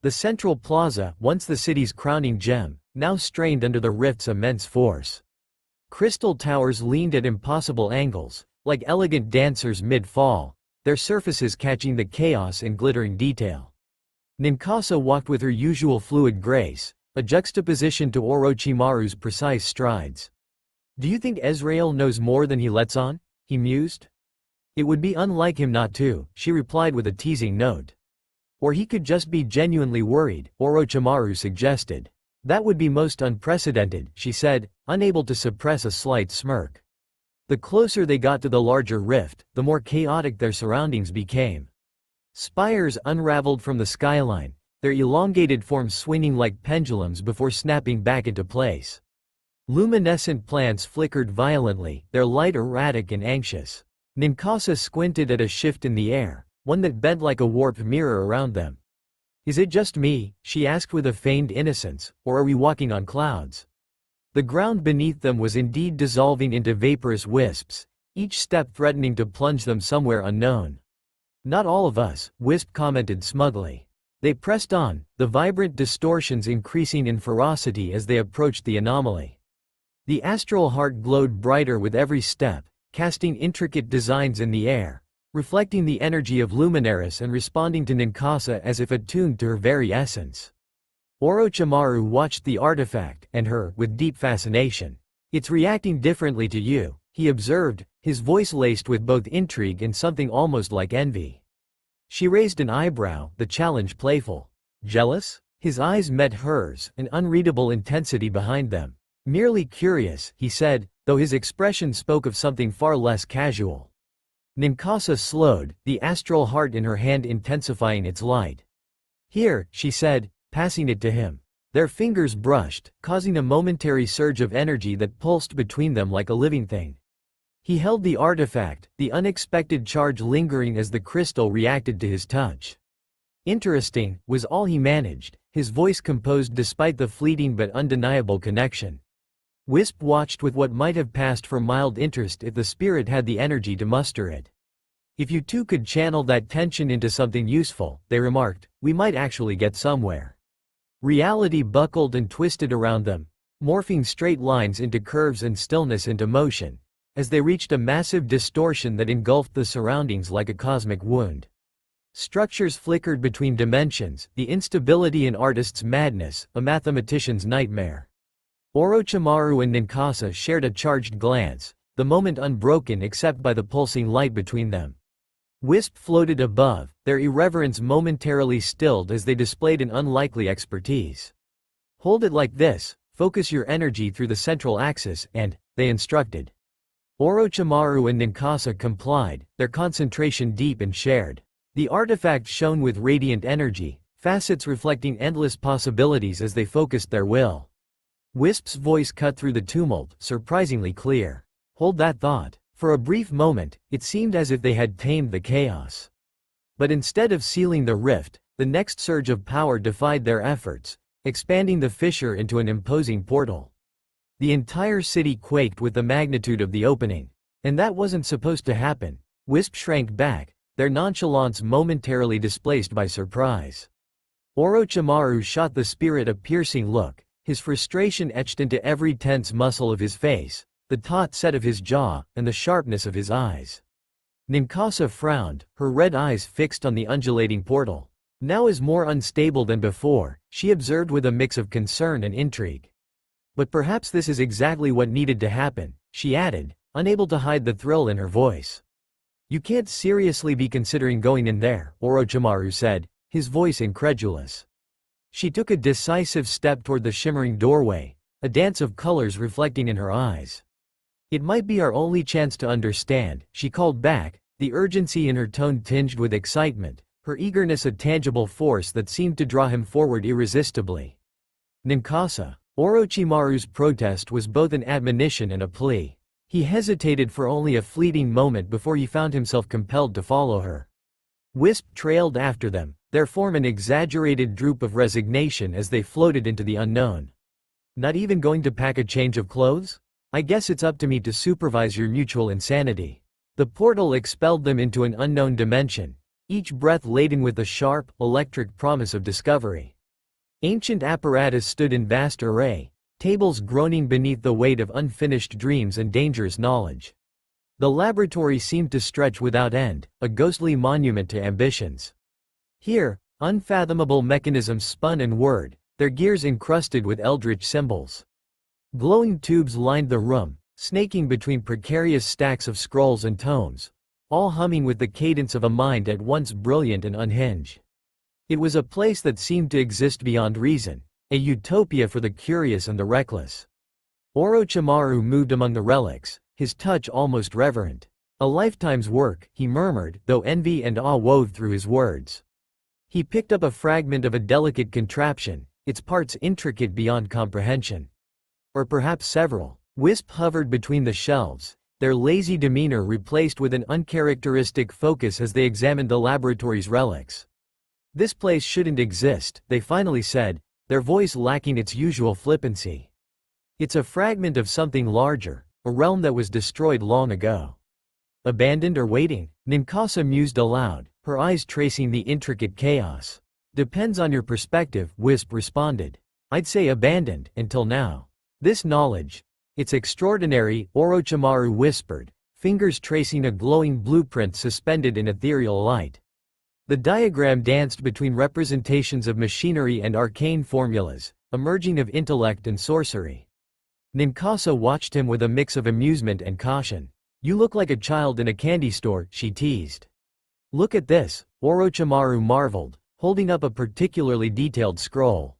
The central plaza, once the city's crowning gem, now strained under the rift's immense force. Crystal towers leaned at impossible angles, like elegant dancers mid-fall, their surfaces catching the chaos in glittering detail. Ninkasi walked with her usual fluid grace, a juxtaposition to Orochimaru's precise strides. Do you think Ezreal knows more than he lets on? He mused. It would be unlike him not to, she replied with a teasing note. Or he could just be genuinely worried, Orochimaru suggested. That would be most unprecedented, she said, unable to suppress a slight smirk. The closer they got to the larger rift, the more chaotic their surroundings became. Spires unraveled from the skyline, their elongated forms swinging like pendulums before snapping back into place. Luminescent plants flickered violently, their light erratic and anxious. Ninkasi squinted at a shift in the air, one that bent like a warped mirror around them. Is it just me, she asked with a feigned innocence, or are we walking on clouds? The ground beneath them was indeed dissolving into vaporous wisps, each step threatening to plunge them somewhere unknown. Not all of us, Wisp commented smugly. They pressed on, the vibrant distortions increasing in ferocity as they approached the anomaly. The astral heart glowed brighter with every step, casting intricate designs in the air, reflecting the energy of Luminaris and responding to Ninkasi as if attuned to her very essence. Orochimaru watched the artifact, and her, with deep fascination. It's reacting differently to you, he observed, his voice laced with both intrigue and something almost like envy. She raised an eyebrow, the challenge playful. Jealous? His eyes met hers, an unreadable intensity behind them. Merely curious, he said, though his expression spoke of something far less casual. Ninkasi slowed, the astral heart in her hand intensifying its light. Here, she said, passing it to him. Their fingers brushed, causing a momentary surge of energy that pulsed between them like a living thing. He held the artifact, the unexpected charge lingering as the crystal reacted to his touch. Interesting, was all he managed, his voice composed despite the fleeting but undeniable connection. Wisp watched with what might have passed for mild interest if the spirit had the energy to muster it. If you two could channel that tension into something useful, they remarked, we might actually get somewhere. Reality buckled and twisted around them, morphing straight lines into curves and stillness into motion, as they reached a massive distortion that engulfed the surroundings like a cosmic wound. Structures flickered between dimensions, the instability in artist's madness, a mathematician's nightmare. Orochimaru and Ninkasi shared a charged glance, the moment unbroken except by the pulsing light between them. Wisp floated above, their irreverence momentarily stilled as they displayed an unlikely expertise. Hold it like this, focus your energy through the central axis, and, they instructed. Orochimaru and Ninkasi complied, their concentration deep and shared. The artifact shone with radiant energy, facets reflecting endless possibilities as they focused their will. Wisp's voice cut through the tumult, surprisingly clear. Hold that thought. For a brief moment, it seemed as if they had tamed the chaos. But instead of sealing the rift, the next surge of power defied their efforts, expanding the fissure into an imposing portal. The entire city quaked with the magnitude of the opening. And that wasn't supposed to happen. Wisp shrank back, their nonchalance momentarily displaced by surprise. Orochimaru shot the spirit a piercing look, his frustration etched into every tense muscle of his face, the taut set of his jaw, and the sharpness of his eyes. Ninkasi frowned, her red eyes fixed on the undulating portal. Now is more unstable than before, she observed with a mix of concern and intrigue. But perhaps this is exactly what needed to happen, she added, unable to hide the thrill in her voice. You can't seriously be considering going in there, Orochimaru said, his voice incredulous. She took a decisive step toward the shimmering doorway, a dance of colors reflecting in her eyes. It might be our only chance to understand, she called back, the urgency in her tone tinged with excitement, her eagerness a tangible force that seemed to draw him forward irresistibly. Ninkasi. Orochimaru's protest was both an admonition and a plea. He hesitated for only a fleeting moment before he found himself compelled to follow her. Wisp trailed after them, their form an exaggerated droop of resignation as they floated into the unknown. Not even going to pack a change of clothes? I guess it's up to me to supervise your mutual insanity. The portal expelled them into an unknown dimension, each breath laden with a sharp, electric promise of discovery. Ancient apparatus stood in vast array, tables groaning beneath the weight of unfinished dreams and dangerous knowledge. The laboratory seemed to stretch without end, a ghostly monument to ambitions. Here, unfathomable mechanisms spun and whirred, their gears encrusted with eldritch symbols. Glowing tubes lined the room, snaking between precarious stacks of scrolls and tomes, all humming with the cadence of a mind at once brilliant and unhinged. It was a place that seemed to exist beyond reason, a utopia for the curious and the reckless. Orochimaru moved among the relics, his touch almost reverent. A lifetime's work, he murmured, though envy and awe wove through his words. He picked up a fragment of a delicate contraption, its parts intricate beyond comprehension. Or perhaps several. Wisp hovered between the shelves, their lazy demeanor replaced with an uncharacteristic focus as they examined the laboratory's relics. This place shouldn't exist, they finally said, their voice lacking its usual flippancy. It's a fragment of something larger, a realm that was destroyed long ago. Abandoned or waiting? Ninkasi mused aloud, her eyes tracing the intricate chaos. Depends on your perspective, Wisp responded. I'd say abandoned, until now. This knowledge, it's extraordinary, Orochimaru whispered, fingers tracing a glowing blueprint suspended in ethereal light. The diagram danced between representations of machinery and arcane formulas, a merging of intellect and sorcery. Ninkasi watched him with a mix of amusement and caution. You look like a child in a candy store, she teased. Look at this, Orochimaru marveled, holding up a particularly detailed scroll.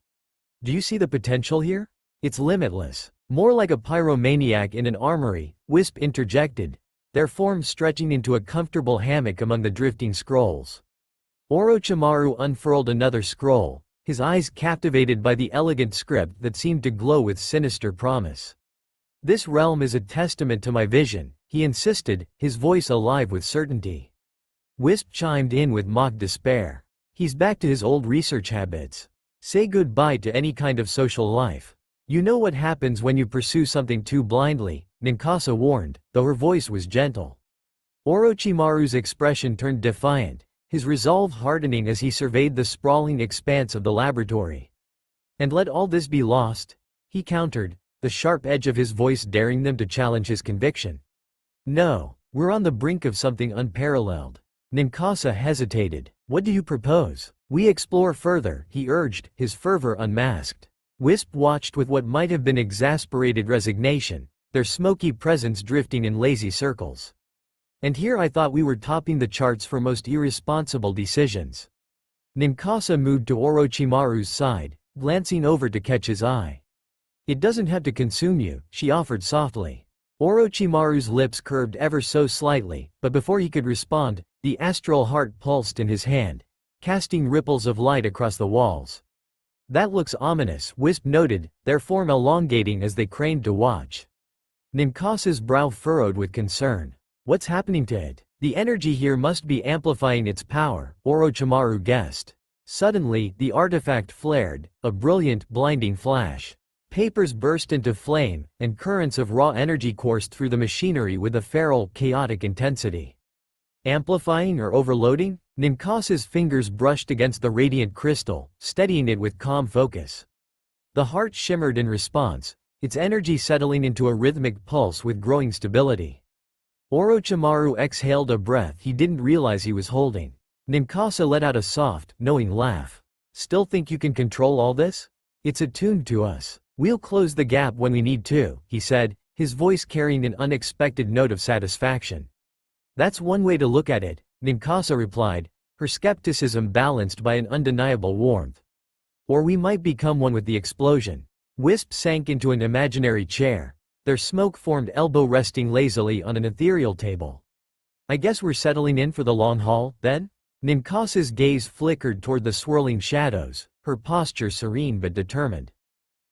Do you see the potential here? It's limitless. More like a pyromaniac in an armory, Wisp interjected, their forms stretching into a comfortable hammock among the drifting scrolls. Orochimaru unfurled another scroll, his eyes captivated by the elegant script that seemed to glow with sinister promise. This realm is a testament to my vision, he insisted, his voice alive with certainty. Wisp chimed in with mock despair. He's back to his old research habits. Say goodbye to any kind of social life. You know what happens when you pursue something too blindly, Ninkasi warned, though her voice was gentle. Orochimaru's expression turned defiant, his resolve hardening as he surveyed the sprawling expanse of the laboratory. And let all this be lost? He countered, the sharp edge of his voice daring them to challenge his conviction. No, we're on the brink of something unparalleled. Ninkasi hesitated. What do you propose? We explore further, he urged, his fervor unmasked. Wisp watched with what might have been exasperated resignation, their smoky presence drifting in lazy circles. And here I thought we were topping the charts for most irresponsible decisions. Ninkasi moved to Orochimaru's side, glancing over to catch his eye. It doesn't have to consume you, she offered softly. Orochimaru's lips curved ever so slightly, but before he could respond, the astral heart pulsed in his hand, casting ripples of light across the walls. That looks ominous, Wisp noted, their form elongating as they craned to watch. Ninkasi's brow furrowed with concern. What's happening to it? The energy here must be amplifying its power, Orochimaru guessed. Suddenly, the artifact flared, a brilliant, blinding flash. Papers burst into flame, and currents of raw energy coursed through the machinery with a feral, chaotic intensity. Amplifying or overloading? Ninkasi's fingers brushed against the radiant crystal, steadying it with calm focus. The heart shimmered in response, its energy settling into a rhythmic pulse with growing stability. Orochimaru exhaled a breath he didn't realize he was holding. Ninkasi let out a soft, knowing laugh. Still think you can control all this? It's attuned to us. We'll close the gap when we need to, he said, his voice carrying an unexpected note of satisfaction. That's one way to look at it, Ninkasi replied, her skepticism balanced by an undeniable warmth. Or we might become one with the explosion. Wisp sank into an imaginary chair, their smoke-formed elbow resting lazily on an ethereal table. I guess we're settling in for the long haul, then? Ninkasa's gaze flickered toward the swirling shadows, her posture serene but determined.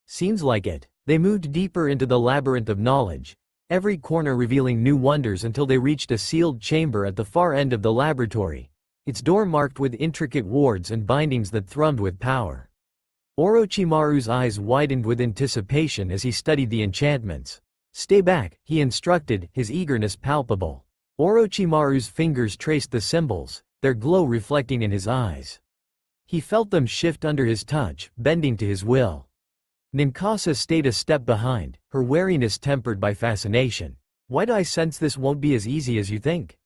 Seems like it. They moved deeper into the labyrinth of knowledge, every corner revealing new wonders until they reached a sealed chamber at the far end of the laboratory, its door marked with intricate wards and bindings that thrummed with power. Orochimaru's eyes widened with anticipation as he studied the enchantments. "Stay back," he instructed, his eagerness palpable. Orochimaru's fingers traced the symbols, their glow reflecting in his eyes. He felt them shift under his touch, bending to his will. Ninkasi stayed a step behind, her wariness tempered by fascination. "Why do I sense this won't be as easy as you think?"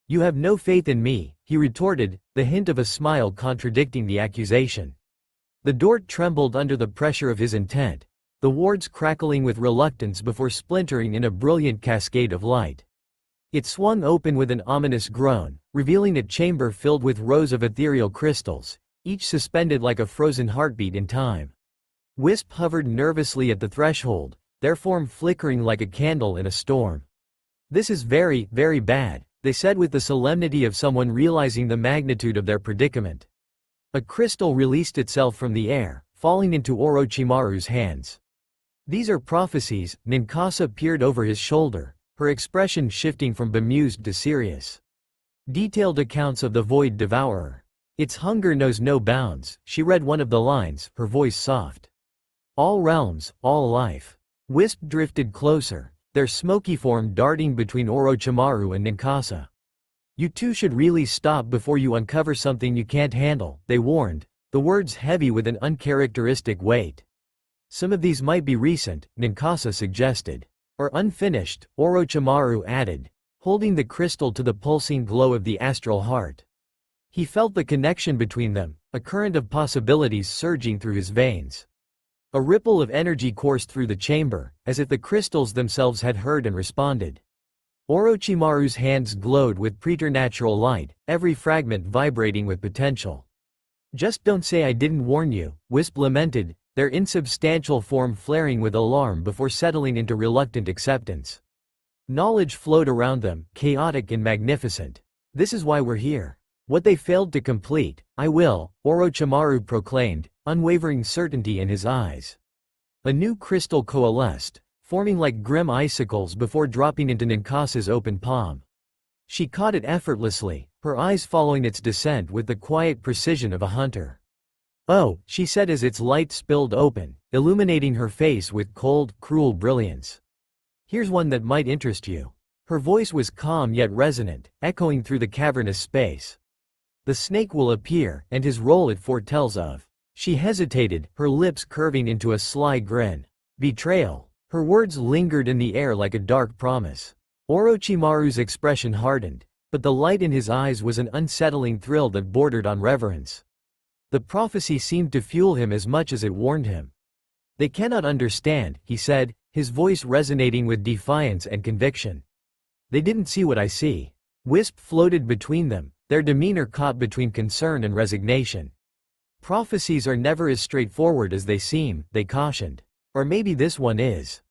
"You have no faith in me," he retorted, the hint of a smile contradicting the accusation. The door trembled under the pressure of his intent, the wards crackling with reluctance before splintering in a brilliant cascade of light. It swung open with an ominous groan, revealing a chamber filled with rows of ethereal crystals, each suspended like a frozen heartbeat in time. Wisp hovered nervously at the threshold, their form flickering like a candle in a storm. "This is very, very bad," they said with the solemnity of someone realizing the magnitude of their predicament. A crystal released itself from the air, falling into Orochimaru's hands. "These are prophecies." Ninkasi peered over his shoulder, her expression shifting from bemused to serious. "Detailed accounts of the Void Devourer. Its hunger knows no bounds." She read one of the lines, her voice soft. "All realms, all life." Wisp drifted closer, their smoky form darting between Orochimaru and Ninkasi. "You two should really stop before you uncover something you can't handle," they warned, the words heavy with an uncharacteristic weight. "Some of these might be recent," Ninkasi suggested. "Or unfinished," Orochimaru added, holding the crystal to the pulsing glow of the astral heart. He felt the connection between them, a current of possibilities surging through his veins. A ripple of energy coursed through the chamber, as if the crystals themselves had heard and responded. Orochimaru's hands glowed with preternatural light, every fragment vibrating with potential. "Just don't say I didn't warn you," Wisp lamented, their insubstantial form flaring with alarm before settling into reluctant acceptance. Knowledge flowed around them, chaotic and magnificent. "This is why we're here. What they failed to complete, I will," Orochimaru proclaimed, unwavering certainty in his eyes. A new crystal coalesced, forming like grim icicles before dropping into Ninkasi's open palm. She caught it effortlessly, her eyes following its descent with the quiet precision of a hunter. "Oh," she said as its light spilled open, illuminating her face with cold, cruel brilliance. "Here's one that might interest you." Her voice was calm yet resonant, echoing through the cavernous space. "The snake will appear, and his role it foretells of." She hesitated, her lips curving into a sly grin. "Betrayal." Her words lingered in the air like a dark promise. Orochimaru's expression hardened, but the light in his eyes was an unsettling thrill that bordered on reverence. The prophecy seemed to fuel him as much as it warned him. "They cannot understand," he said, his voice resonating with defiance and conviction. "They didn't see what I see." Wisp floated between them, their demeanor caught between concern and resignation. "Prophecies are never as straightforward as they seem," they cautioned. "Or maybe this one is."